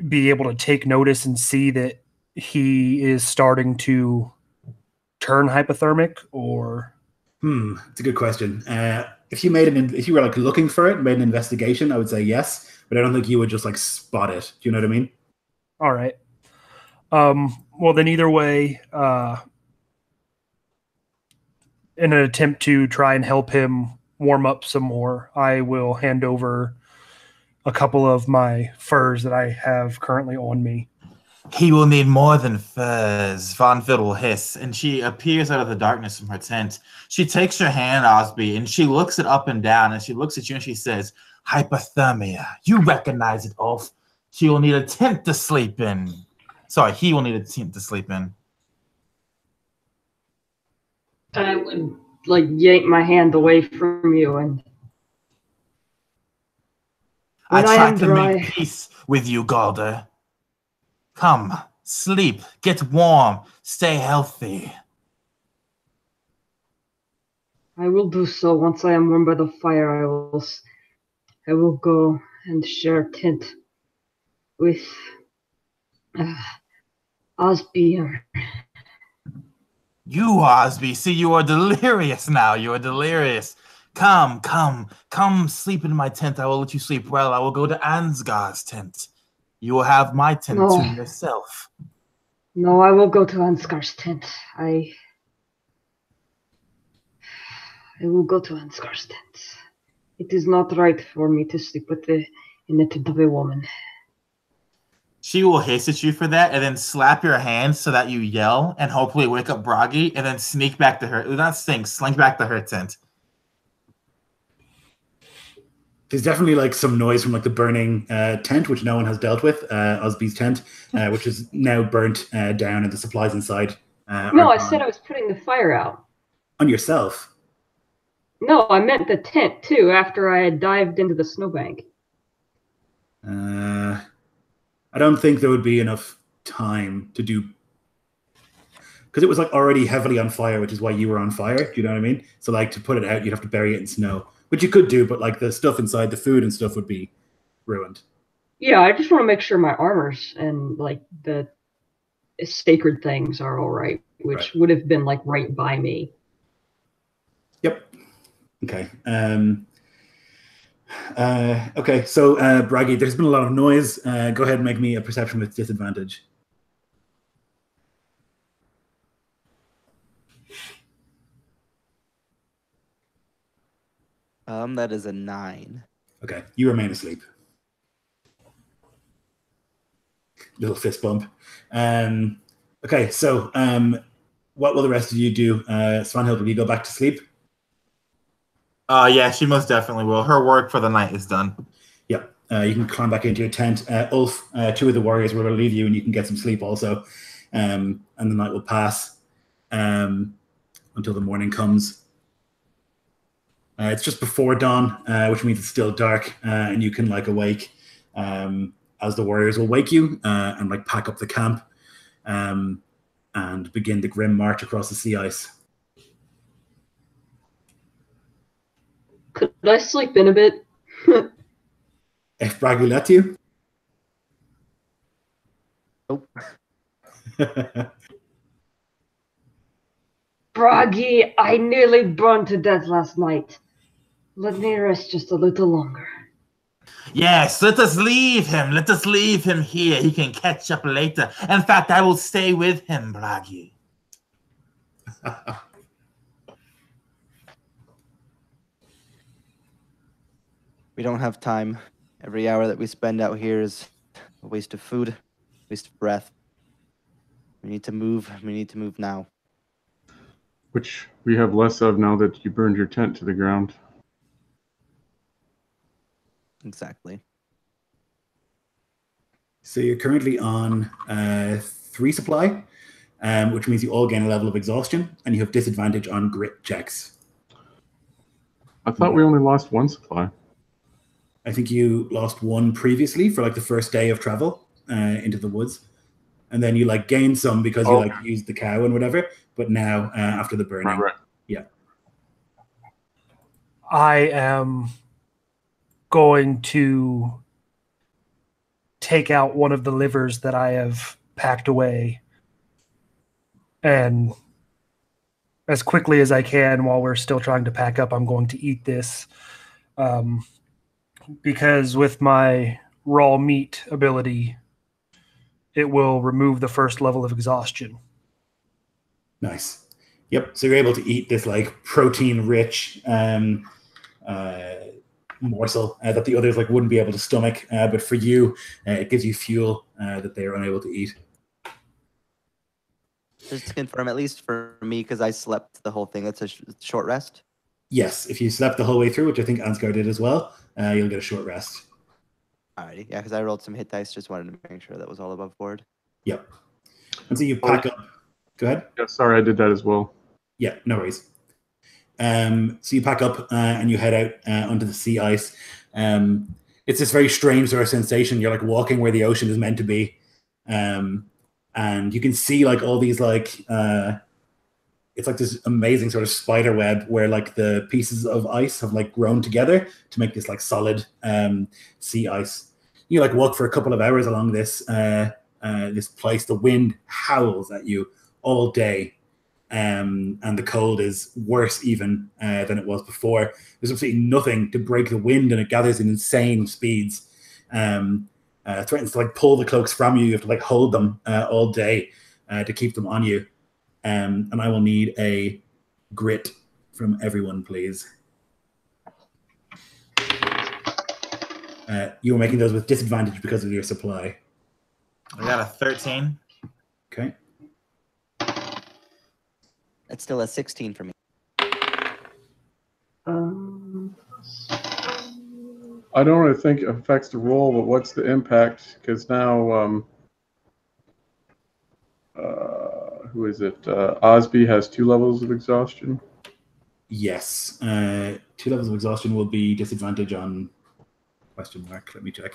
be able to take notice and see that he is starting to turn hypothermic? Or It's a good question. If you were like looking for it, made an investigation, I would say yes, but I don't think you would just like spot it. Do you know what I mean? all right. Well, then either way, in an attempt to try and help him warm up some more, I will hand over a couple of my furs that I have currently on me. He will need more than furs, Von Fiddle will hiss, and she appears out of the darkness from her tent. She takes your hand, Osby, and she looks it up and down, and she looks at you and she says, hypothermia. You recognize it, Ulf. She will need a tent to sleep in. Sorry, he will need a tent to sleep in. I would like yank my hand away from you and I when I try am to dry, make peace with you, Galder. Come, sleep, get warm, stay healthy. I will do so. Once I am warm by the fire, I will go and share a tent with Osby. You, Osby, see, you are delirious now. You are delirious. Come, sleep in my tent. I will let you sleep well. I will go to Ansgar's tent. You will have my tent No. to yourself. No, I will go to Ansgar's tent. I will go to Ansgar's tent. It is not right for me to sleep in the tent of a woman. She will hiss at you for that and then slap your hands so that you yell and hopefully wake up Bragi and then sneak back to her. Not slink back to her tent. There's definitely like some noise from like the burning tent, which no one has dealt with. Osby's tent, which is now burnt down, and the supplies inside. No, I said I was putting the fire out. On yourself. No, I meant the tent too. After I had dived into the snowbank. I don't think there would be enough time to do, because it was like already heavily on fire, which is why you were on fire. Do you know what I mean? So like to put it out, you'd have to bury it in snow, which you could do, but like the stuff inside, the food and stuff would be ruined. Yeah, I just want to make sure my armors and like the sacred things are all right, which would have been like right by me. Yep. Okay. Okay, so Bragi, there's been a lot of noise. Go ahead and make me a perception with disadvantage. That is a 9. Okay, you remain asleep. Little fist bump. Okay, so what will the rest of you do? Svanhild, will you go back to sleep? Yeah, she most definitely will. Her work for the night is done. Yeah, you can climb back into your tent. Ulf, 2 of the warriors will relieve you, and you can get some sleep also. And the night will pass until the morning comes. It's just before dawn, which means it's still dark, and you can like awake as the warriors will wake you and like pack up the camp and begin the grim march across the sea ice. Could I sleep in a bit? If Bragi let you. Nope. Bragi, I nearly burned to death last night. Let me rest just a little longer. Yes, let us leave him. Let us leave him here. He can catch up later. In fact, I will stay with him, Bragi. We don't have time. Every hour that we spend out here is a waste of food, waste of breath. We need to move. We need to move now. Which we have less of now that you burned your tent to the ground. Exactly. So you're currently on 3 supply, which means you all gain a level of exhaustion, and you have disadvantage on grit checks. I thought we only lost 1 supply. I think you lost 1 previously for like the first day of travel into the woods, and then you like gained some because you like used the cow and whatever. But now after the burning, Right. yeah. I am going to take out one of the livers that I have packed away, and as quickly as I can while we're still trying to pack up, I'm going to eat this. Because with my raw meat ability, it will remove the first level of exhaustion. Nice. Yep. So you're able to eat this like protein-rich morsel that the others like wouldn't be able to stomach, but for you, it gives you fuel that they are unable to eat. Just to confirm, at least for me, because I slept the whole thing, that's a short rest. Yes, if you slept the whole way through, which I think Ansgar did as well, you'll get a short rest. Alrighty, yeah, because I rolled some hit dice, just wanted to make sure that was all above board. Yep. And so you pack up. Go ahead. Yeah, sorry, I did that as well. Yeah, no worries. So you pack up and you head out onto the sea ice. It's this very strange sort of sensation. You're like walking where the ocean is meant to be. And you can see like all these like it's like this amazing sort of spider web where like the pieces of ice have like grown together to make this like solid sea ice. You like walk for a couple of hours along this this place. The wind howls at you all day, and the cold is worse even than it was before. There's absolutely nothing to break the wind, and it gathers in insane speeds. Threatens to like pull the cloaks from you. You have to like hold them all day to keep them on you. And I will need a grit from everyone, please. You were making those with disadvantage because of your supply. I got a 13. Okay. That's still a 16 for me. I don't really think it affects the roll, but what's the impact? Because now, who is it? Osby has 2 levels of exhaustion. Yes. 2 levels of exhaustion will be disadvantage on question mark. Let me check.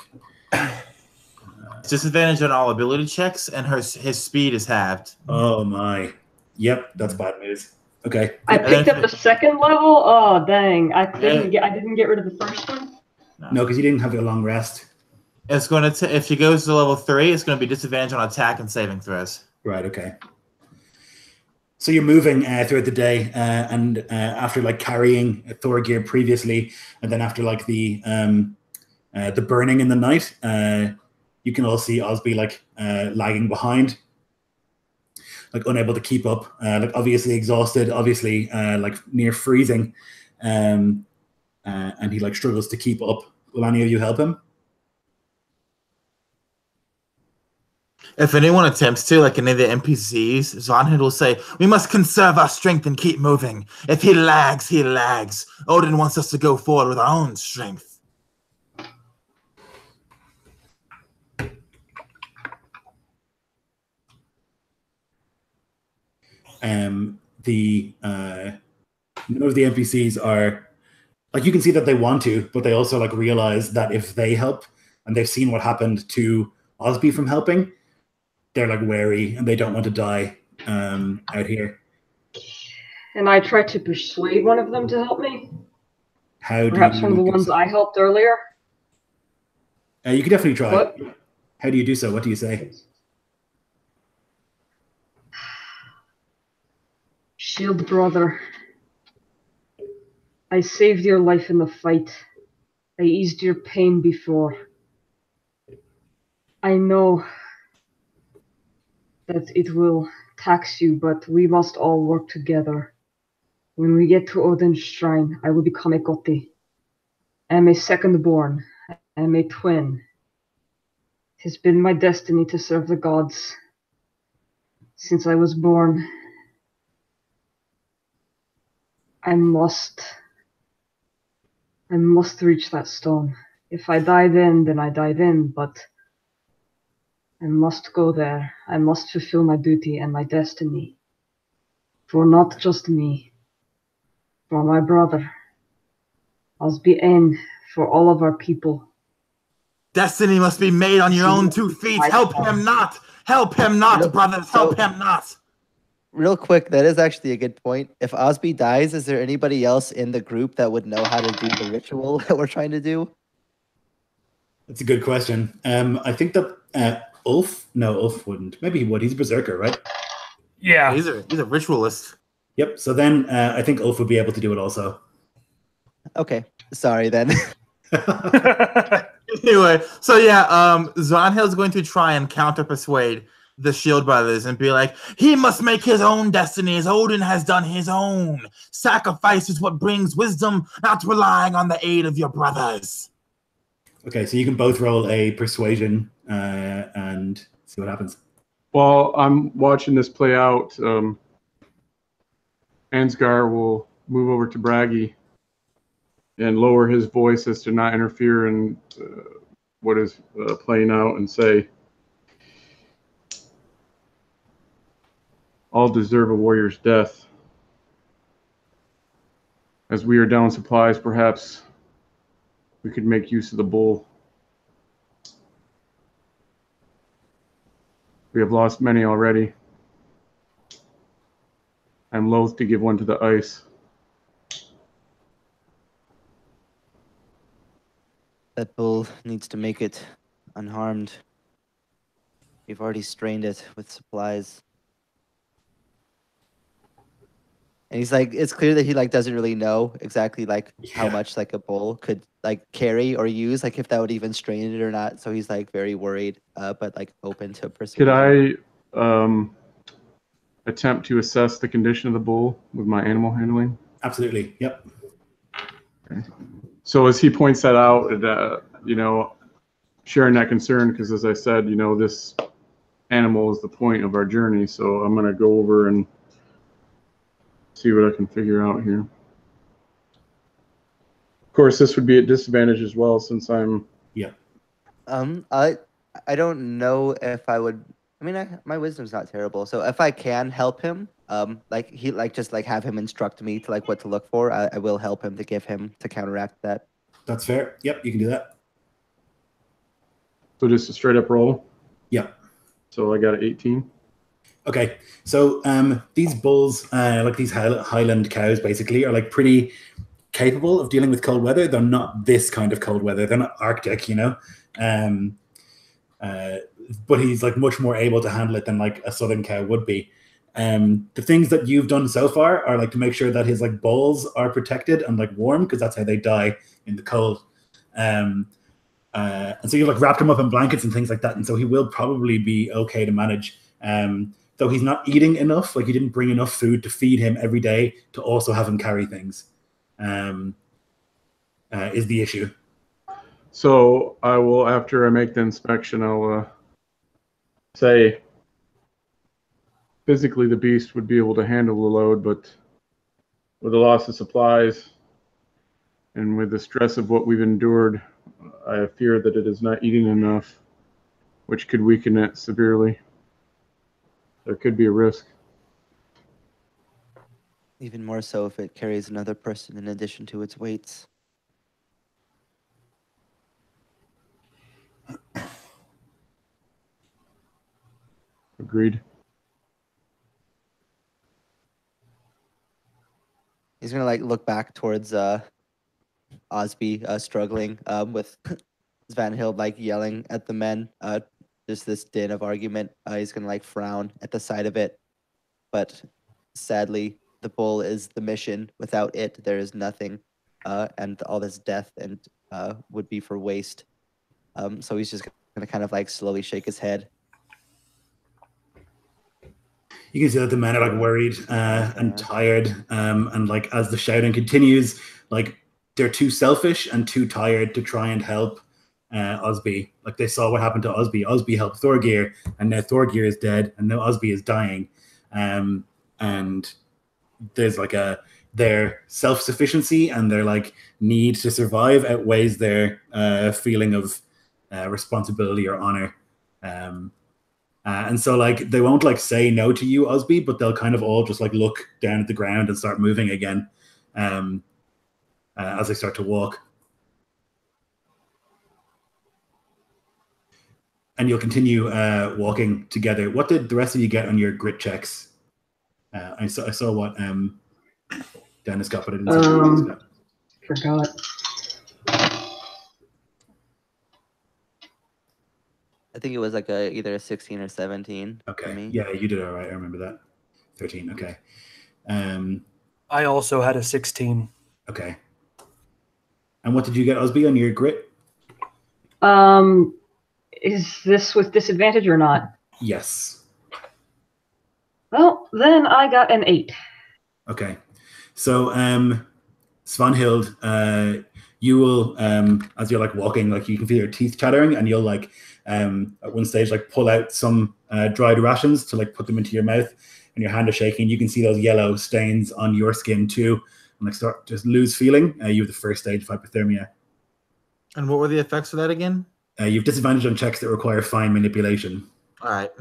Disadvantage on all ability checks, and his speed is halved. Oh my. Yep, that's bad news. Okay. I picked up the second level. Oh dang! I didn't get rid of the first one. No, because you didn't have a long rest. It's going to if she goes to level 3, it's going to be disadvantage on attack and saving throws. Right. Okay. So you're moving throughout the day, and after like carrying Thorgeir previously, and then after like the burning in the night, you can all see Osby like lagging behind, like unable to keep up, like obviously exhausted, obviously like near freezing, and he like struggles to keep up. Will any of you help him? If anyone attempts to, like any of the NPCs, Zonhead will say, "We must conserve our strength and keep moving. If he lags, he lags. Odin wants us to go forward with our own strength." None of the NPCs are like, you can see that they want to, but they also like realize that if they help, and they've seen what happened to Osby from helping, they're like wary and they don't want to die out here. And I tried to persuade one of them to help me. Perhaps one of the ones I helped earlier. You could definitely try. What? How do you do so? What do you say? Shield brother, I saved your life in the fight. I eased your pain before. I know that it will tax you, but we must all work together. When we get to Odin's shrine, I will become a Gotti. I am a second-born. I am a twin. It has been my destiny to serve the gods since I was born. I must reach that stone. If I die then I die then, but I must go there. I must fulfill my duty and my destiny. For not just me, for my brother. Osby Ain, for all of our people. Destiny must be made on your own 2 feet. Help him not! Help him not, brothers! Help him not! Real quick, that is actually a good point. If Osby dies, is there anybody else in the group that would know how to do the ritual that we're trying to do? That's a good question. I think that Ulf wouldn't. Maybe he would. He's a berserker, right? Yeah. He's a ritualist. Yep. So then I think Ulf would be able to do it also. Okay, sorry then. Anyway, so yeah, Zvanhild's going to try and counter persuade the Shield Brothers and be like, he must make his own destiny as Odin has done his own. Sacrifice is what brings wisdom, not relying on the aid of your brothers. Okay, so you can both roll a persuasion and see what happens. While I'm watching this play out, Ansgar will move over to Braggy and lower his voice as to not interfere in what is playing out and say, all deserve a warrior's death. As we are down supplies, perhaps we could make use of the bull. We have lost many already. I'm loath to give one to the ice. That bull needs to make it unharmed. We've already strained it with supplies. And he's like, it's clear that he like doesn't really know exactly like how much like a bull could like carry or use, like if that would even strain it or not. So he's like very worried, but like open to persuasion. Could I attempt to assess the condition of the bull with my animal handling? Absolutely. Yep. Okay. So as he points that out, you know, sharing that concern, because as I said, you know, this animal is the point of our journey. So I'm going to go over and see what I can figure out here. Of course, this would be at disadvantage as well, since I'm... Yeah. I don't know if I would... I mean, my wisdom's not terrible. So if I can help him, like he like just like have him instruct me to like what to look for, I will help him to give him to counteract that. That's fair. Yep, you can do that. So just a straight up roll? Yep. So I got an 18. Okay, so these bulls, like these Highland cows, basically, are like pretty capable of dealing with cold weather. They're not this kind of cold weather. They're not Arctic, you know. But he's like much more able to handle it than like a southern cow would be. The things that you've done so far are like to make sure that his like balls are protected and like warm, because that's how they die in the cold. And so you've like wrapped him up in blankets and things like that, and so he will probably be okay to manage. Though he's not eating enough, like you didn't bring enough food to feed him every day to also have him carry things, is the issue. So I will, after I make the inspection, I'll say physically the beast would be able to handle the load, but with the loss of supplies and with the stress of what we've endured, I fear that it is not eating enough, which could weaken it severely. There could be a risk. Even more so if it carries another person in addition to its weights. Agreed. He's gonna like look back towards Osby struggling with Svanhild like yelling at the men. Just this din of argument. He's gonna like frown at the sight of it, but sadly, the bull is the mission. Without it, there is nothing, and all this death and would be for waste. So he's just gonna kind of like slowly shake his head. You can see that the men are like worried and tired, and like as the shouting continues, like they're too selfish and too tired to try and help Osby. Like they saw what happened to Osby. Osby helped Thorgir, and now Thorgir is dead, and now Osby is dying. And there's like their self-sufficiency and their like need to survive outweighs their feeling of responsibility or honor. And so like they won't like say no to you, Osby, but they'll kind of all just like look down at the ground and start moving again as they start to walk. And you'll continue walking together. What did the rest of you get on your grit checks? I saw what Dennis got, but I didn't see what Dennis got. Forgot. I think it was like either a 16 or 17 for Okay. me. Yeah, you did all right. I remember that. 13. Okay. I also had a 16. Okay. And what did you get, Osby, on your grit? Is this with disadvantage or not? Yes. Well, then I got an 8. Okay. So, Svanhild, you will, as you're like walking, like you can feel your teeth chattering, and you'll like, at one stage, like pull out some dried rations to like put them into your mouth, and your hand is shaking. You can see those yellow stains on your skin too, and like start just lose feeling. You have the first stage of hypothermia. And what were the effects of that again? You have disadvantage on checks that require fine manipulation. All right.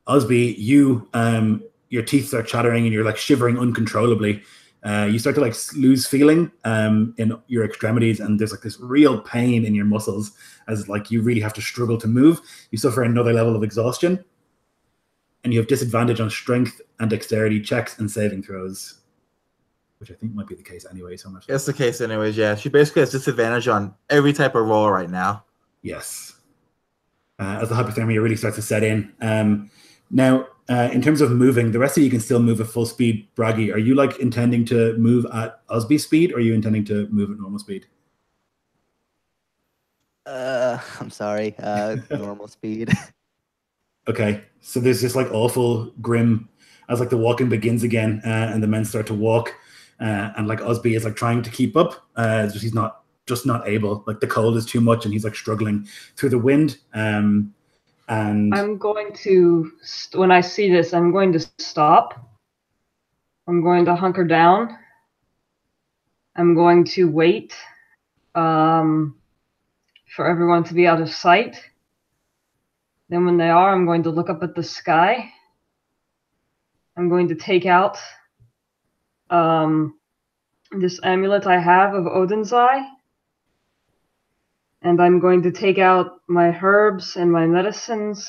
Osby, you your teeth start chattering and you're like shivering uncontrollably. You start to like lose feeling in your extremities, and there's like this real pain in your muscles as like you really have to struggle to move. You suffer another level of exhaustion, and you have disadvantage on strength and dexterity checks and saving throws, which I think might be the case anyway. So much. That's the case anyways, yeah. She basically has disadvantage on every type of roll right now. Yes. As the hypothermia really starts to set in. Now, in terms of moving, the rest of you can still move at full speed. Braggy, are you like intending to move at Osby's speed, or are you intending to move at normal speed? I'm sorry. Normal speed. Okay, so there's this like awful grim as like the walking begins again, and the men start to walk, and like Osby is like trying to keep up, he's not able. Like the cold is too much, and he's like struggling through the wind. And I'm going to, when I see this, I'm going to stop. I'm going to hunker down. I'm going to wait for everyone to be out of sight. Then when they are, I'm going to look up at the sky. I'm going to take out this amulet I have of Odin's Eye. And I'm going to take out my herbs and my medicines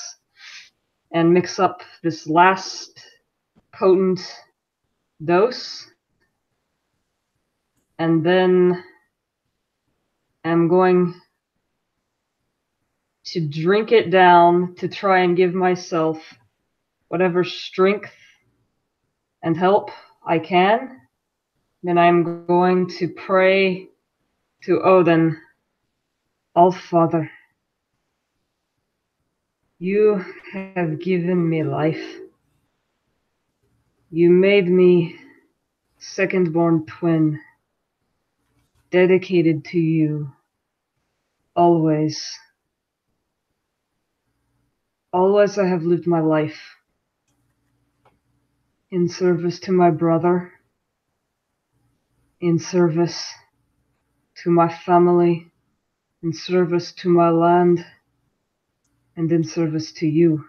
and mix up this last potent dose. And then I'm going to drink it down to try and give myself whatever strength and help I can. Then I'm going to pray to Odin. All-Father, you have given me life. You made me second-born twin, dedicated to you, always. Always I have lived my life in service to my brother, in service to my family, in service to my land, and in service to you.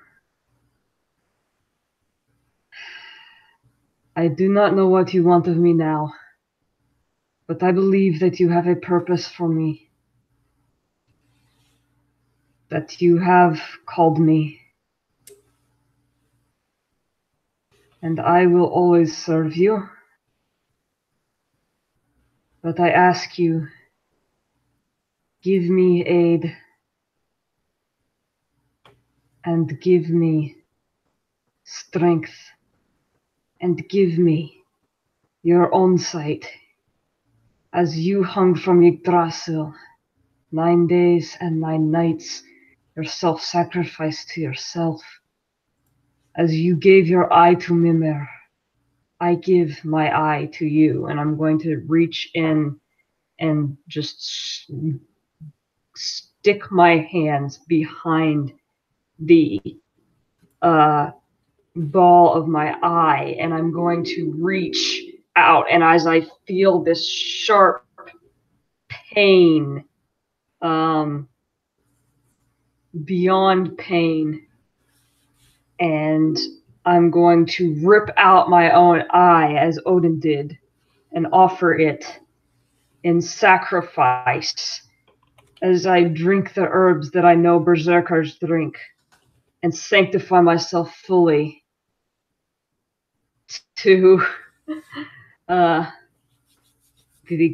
I do not know what you want of me now, but I believe that you have a purpose for me, that you have called me, and I will always serve you. But I ask you, give me aid and give me strength and give me your own sight as you hung from Yggdrasil 9 days and 9 nights, your self-sacrifice to yourself. As you gave your eye to Mimir, I give my eye to you, and I'm going to reach in and just stick my hands behind the ball of my eye, and I'm going to reach out, and as I feel this sharp pain, beyond pain, and I'm going to rip out my own eye as Odin did and offer it in sacrifice as I drink the herbs that I know berserkers drink and sanctify myself fully to the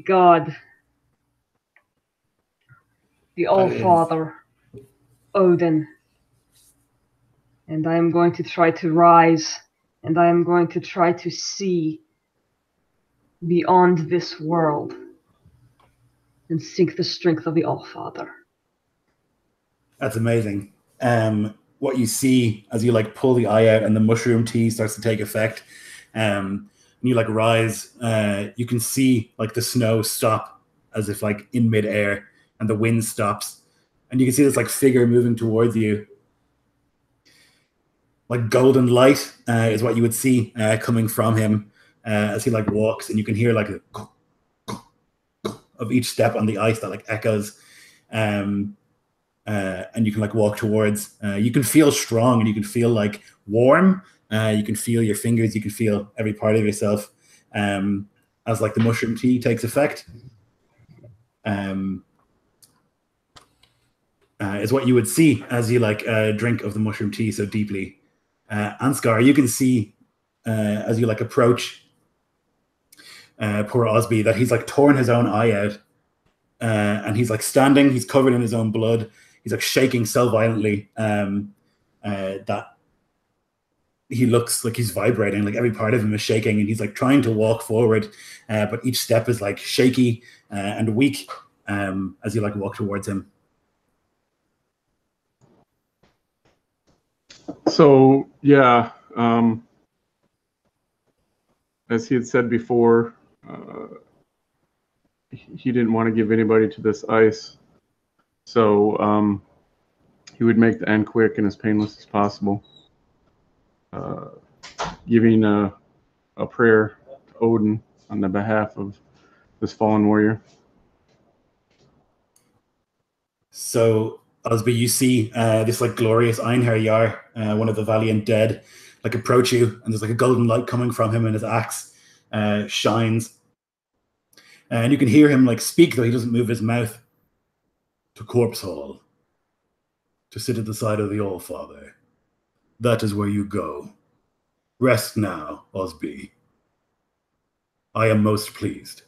God, the All-Father. Odin. And I am going to try to rise, and I am going to try to see beyond this world and seek the strength of the Allfather. That's amazing. What you see as you like pull the eye out and the mushroom tea starts to take effect, and you like rise, you can see like the snow stop as if like in midair, and the wind stops, and you can see this like figure moving towards you. Like golden light is what you would see coming from him as he like walks, and you can hear like a of each step on the ice that like echoes, and you can like walk towards. You can feel strong, and you can feel like warm. You can feel your fingers. You can feel every part of yourself as like the mushroom tea takes effect. Is what you would see as you like drink of the mushroom tea so deeply. Ansgar, you can see as you like approach poor Osby that he's like torn his own eye out, and he's like standing. He's covered in his own blood. He's like shaking so violently that he looks like he's vibrating. Like every part of him is shaking, and he's like trying to walk forward, but each step is like shaky and weak as you like walk towards him. So yeah, as he had said before, he didn't want to give anybody to this ice, so he would make the end quick and as painless as possible, giving a prayer to Odin on the behalf of this fallen warrior. So, Osby, you see this like glorious Einherjar Yar, one of the valiant dead, like approach you, and there's like a golden light coming from him, and his axe shines, and you can hear him like speak, though he doesn't move his mouth. To Corpse Hall, to sit at the side of the Allfather. That is where you go. Rest now, Osby. I am most pleased.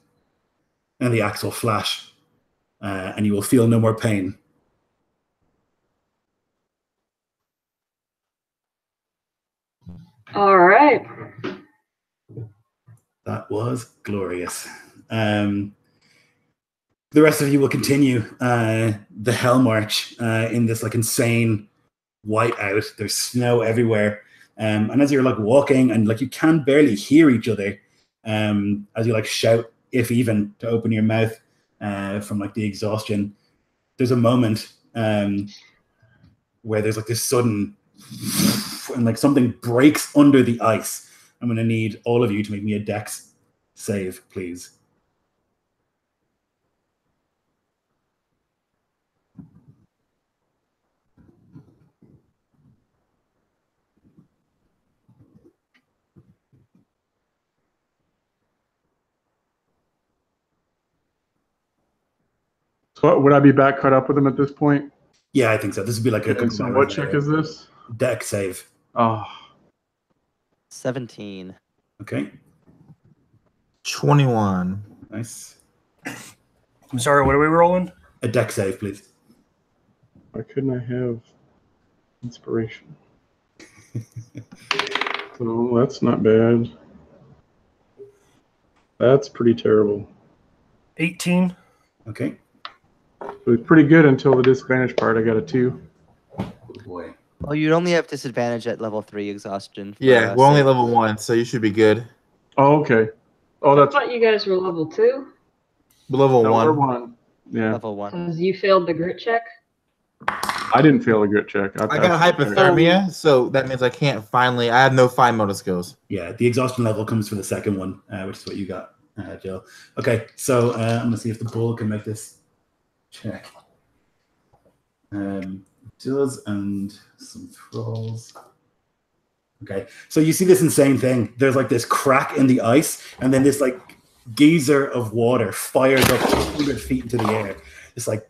And the axe will flash, and you will feel no more pain. All right. That was glorious. The rest of you will continue the Hell March in this like insane whiteout. There's snow everywhere, and as you're like walking, and like you can barely hear each other, as you like shout, if even, to open your mouth from like the exhaustion. There's a moment where there's like this sudden, and like something breaks under the ice. I'm going to need all of you to make me a dex save, please. So would I be back caught up with him at this point? Yeah, I think so. This would be like a And so what check is this? Dex save. Oh, 17. Okay, 21. nice. I'm sorry, what are we rolling? A dex save, please. why couldn't I have inspiration? So that's not bad. That's pretty terrible. 18. Okay. It was pretty good until the disadvantage part. I got a 2. Oh boy. Well, you'd only have disadvantage at level 3 exhaustion. Yeah, we're only level 1, so you should be good. Oh, okay. Oh, I that's thought you guys were level 2 We're level no, 1. we're 1. Yeah, Level 1. because you failed the grit check. I didn't fail a grit check. I got hypothermia, so that means I can't finally. I have no fine motor skills. Yeah, the exhaustion level comes for the second one, which is what you got, Jill. Okay, so I'm going to see if the bull can make this check. Does, and some thralls. Okay, so you see this insane thing. There's like this crack in the ice, and then this like geyser of water fires up 200 feet into the air. It's like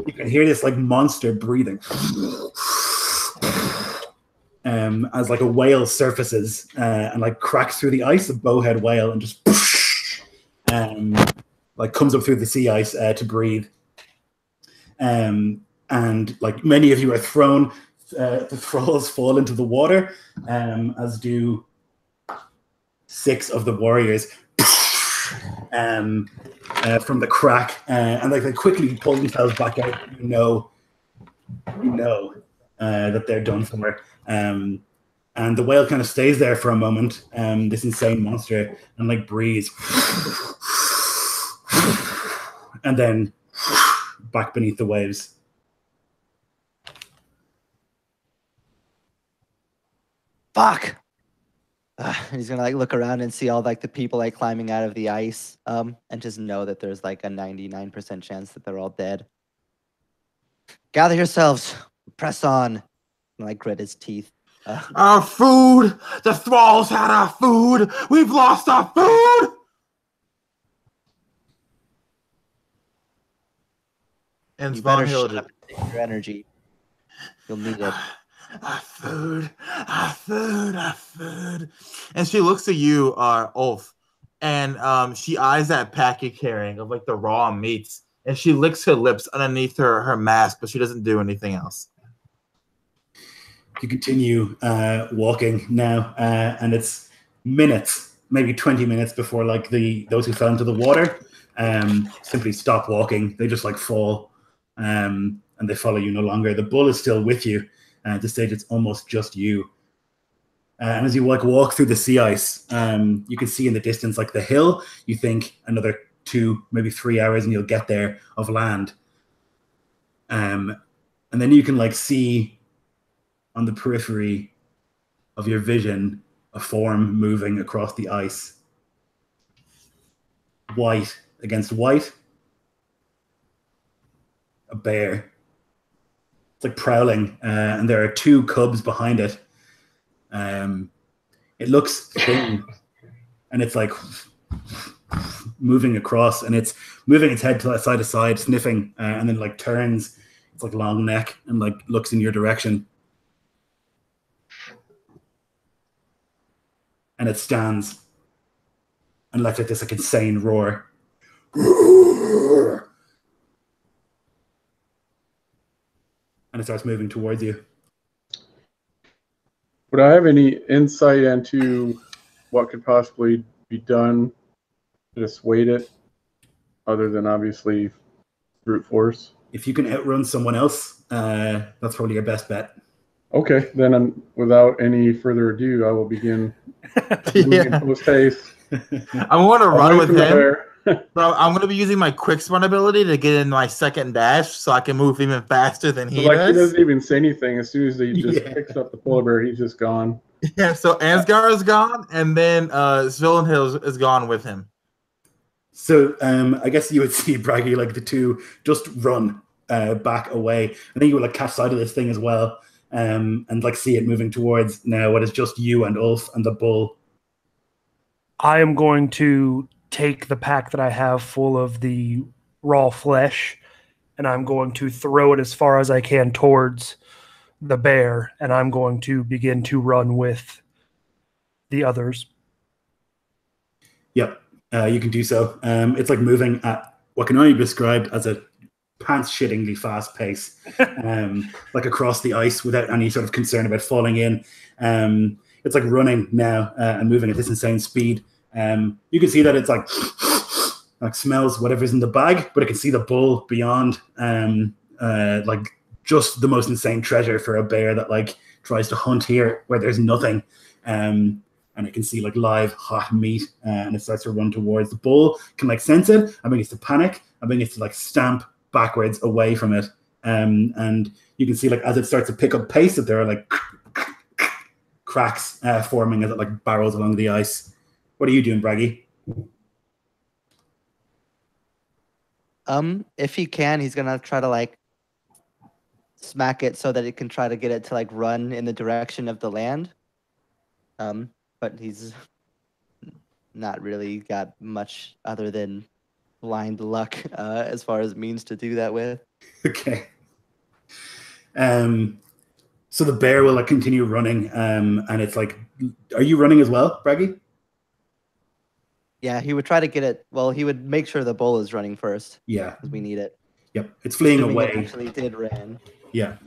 you can hear this like monster breathing as like a whale surfaces and like cracks through the ice, a bowhead whale, and just like comes up through the sea ice to breathe. And and like many of you are thrown. The thralls fall into the water, as do 6 of the warriors from the crack, and like they quickly pull themselves back out. You know that they're done for. And the whale kind of stays there for a moment, this insane monster, and like breathes, and then back beneath the waves. Fuck. He's gonna like look around and see all like the people like climbing out of the ice, and just know that there's like a 99% chance that they're all dead. Gather yourselves, press on, and like grit his teeth. Our food! The thralls had our food! We've lost our food! And You better Svanhild shut up and take your energy. You'll need it. Our food, our food, our food. And she looks at you, Ulf, and she eyes that pack you're carrying of like the raw meats, and she licks her lips underneath her mask, but she doesn't do anything else. You continue walking now, and it's minutes, maybe 20 minutes before like those who fell into the water simply stop walking. They just like fall, and they follow you no longer. The bull is still with you. At this stage, it's almost just you. And as you like walk through the sea ice, you can see in the distance like the hill. You think another 2, maybe 3 hours, and you'll get there of land. And then you can like see on the periphery of your vision a form moving across the ice. White against white. A bear. It's like prowling, and there are 2 cubs behind it. It looks thin, and it's like moving across, and it's moving its head to side to side, sniffing, and then like turns. It's like long neck and like looks in your direction. And it stands and lets like this like insane roar. And it starts moving towards you. Would I have any insight into what could possibly be done to dissuade it, other than obviously brute force? If you can outrun someone else, that's probably your best bet. Okay, then without any further ado, I will begin moving post haste. I want to run with him. Bro, I'm going to be using my quick run ability to get in my second dash so I can move even faster than he does. He doesn't even say anything. As soon as he just picks up the polar bear, he's just gone. Yeah, so Ansgar is gone, and then Svanhild is gone with him. So I guess you would see Braggy, like the 2 just run back away. I think you would like catch sight of this thing as well, and like see it moving towards now what is just you and Ulf and the bull. I am going to take the pack that I have full of the raw flesh, and I'm going to throw it as far as I can towards the bear, and I'm going to begin to run with the others. Yep, you can do so. It's like moving at what can only be described as a pants-shittingly fast pace, like across the ice without any sort of concern about falling in. It's like running now and moving at this insane speed. You can see that it's like smells whatever's in the bag, but it can see the bull beyond, like just the most insane treasure for a bear that like tries to hunt here where there's nothing. And it can see like live hot meat, and it starts to run towards the bull. Can like sense it. I mean, it's to panic. I mean, it's to like stamp backwards away from it. And you can see like as it starts to pick up pace, that there are like cracks forming as it like barrels along the ice. What are you doing, Braggy? If he can, he's gonna try to like smack it so that it can try to get it to like run in the direction of the land. But he's not really got much other than blind luck as far as means to do that with. Okay. So the bear will like continue running, and it's like, are you running as well, Braggy? Yeah, he would try to get it. Well, he would make sure the bull is running first. Yeah. Because we need it. Yep, it's fleeing Assuming away. It actually did ran. Yeah.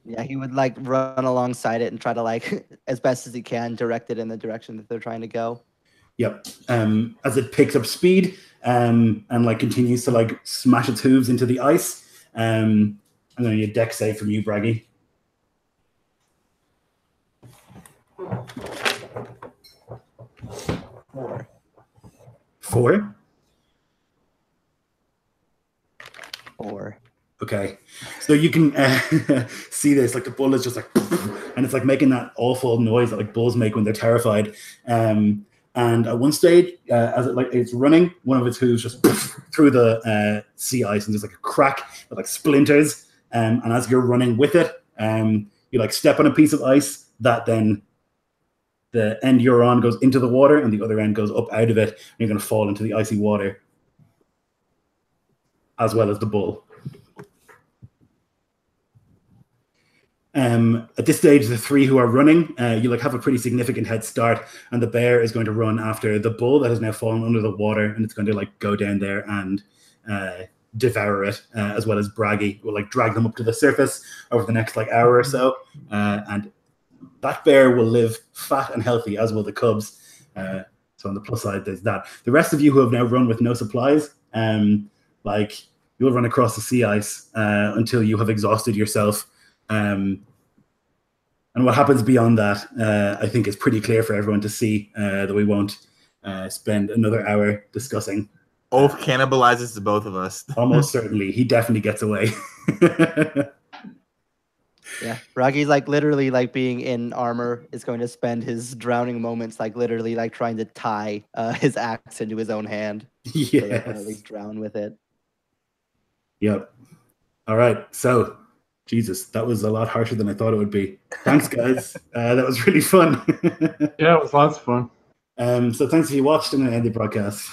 Yeah, he would like run alongside it and try to like, as best as he can, direct it in the direction that they're trying to go. Yep. As it picks up speed and like continues to like smash its hooves into the ice. I'm going to need a deck save from you, Braggy. 4. 4. 4. Okay, so you can see this, like the bull is just like, and it's like making that awful noise that like bulls make when they're terrified. And at one stage, as it's running, one of its hooves just through the sea ice, and there's like a crack that like splinters. And as you're running with it, you like step on a piece of ice that then the end you're on goes into the water, and the other end goes up out of it, and you're going to fall into the icy water, as well as the bull. At this stage, the 3 who are running, you like have a pretty significant head start, and the bear is going to run after the bull that has now fallen under the water, and it's going to like go down there and devour it, as well as Braggy will like drag them up to the surface over the next like hour or so, and that bear will live fat and healthy, as will the cubs. So on the plus side, there's that. The rest of you who have now run with no supplies, like you'll run across the sea ice until you have exhausted yourself. And what happens beyond that, I think is pretty clear for everyone to see, that we won't spend another hour discussing. Ulf cannibalizes the both of us. Almost certainly. He definitely gets away. Yeah, Braggy's like literally like being in armor is going to spend his drowning moments like literally like trying to tie his axe into his own hand. Yes. So that can at least drown with it. Yep. All right. So, Jesus, that was a lot harsher than I thought it would be. Thanks, guys. That was really fun. Yeah, it was lots of fun. So thanks if you watched, and I end the broadcast.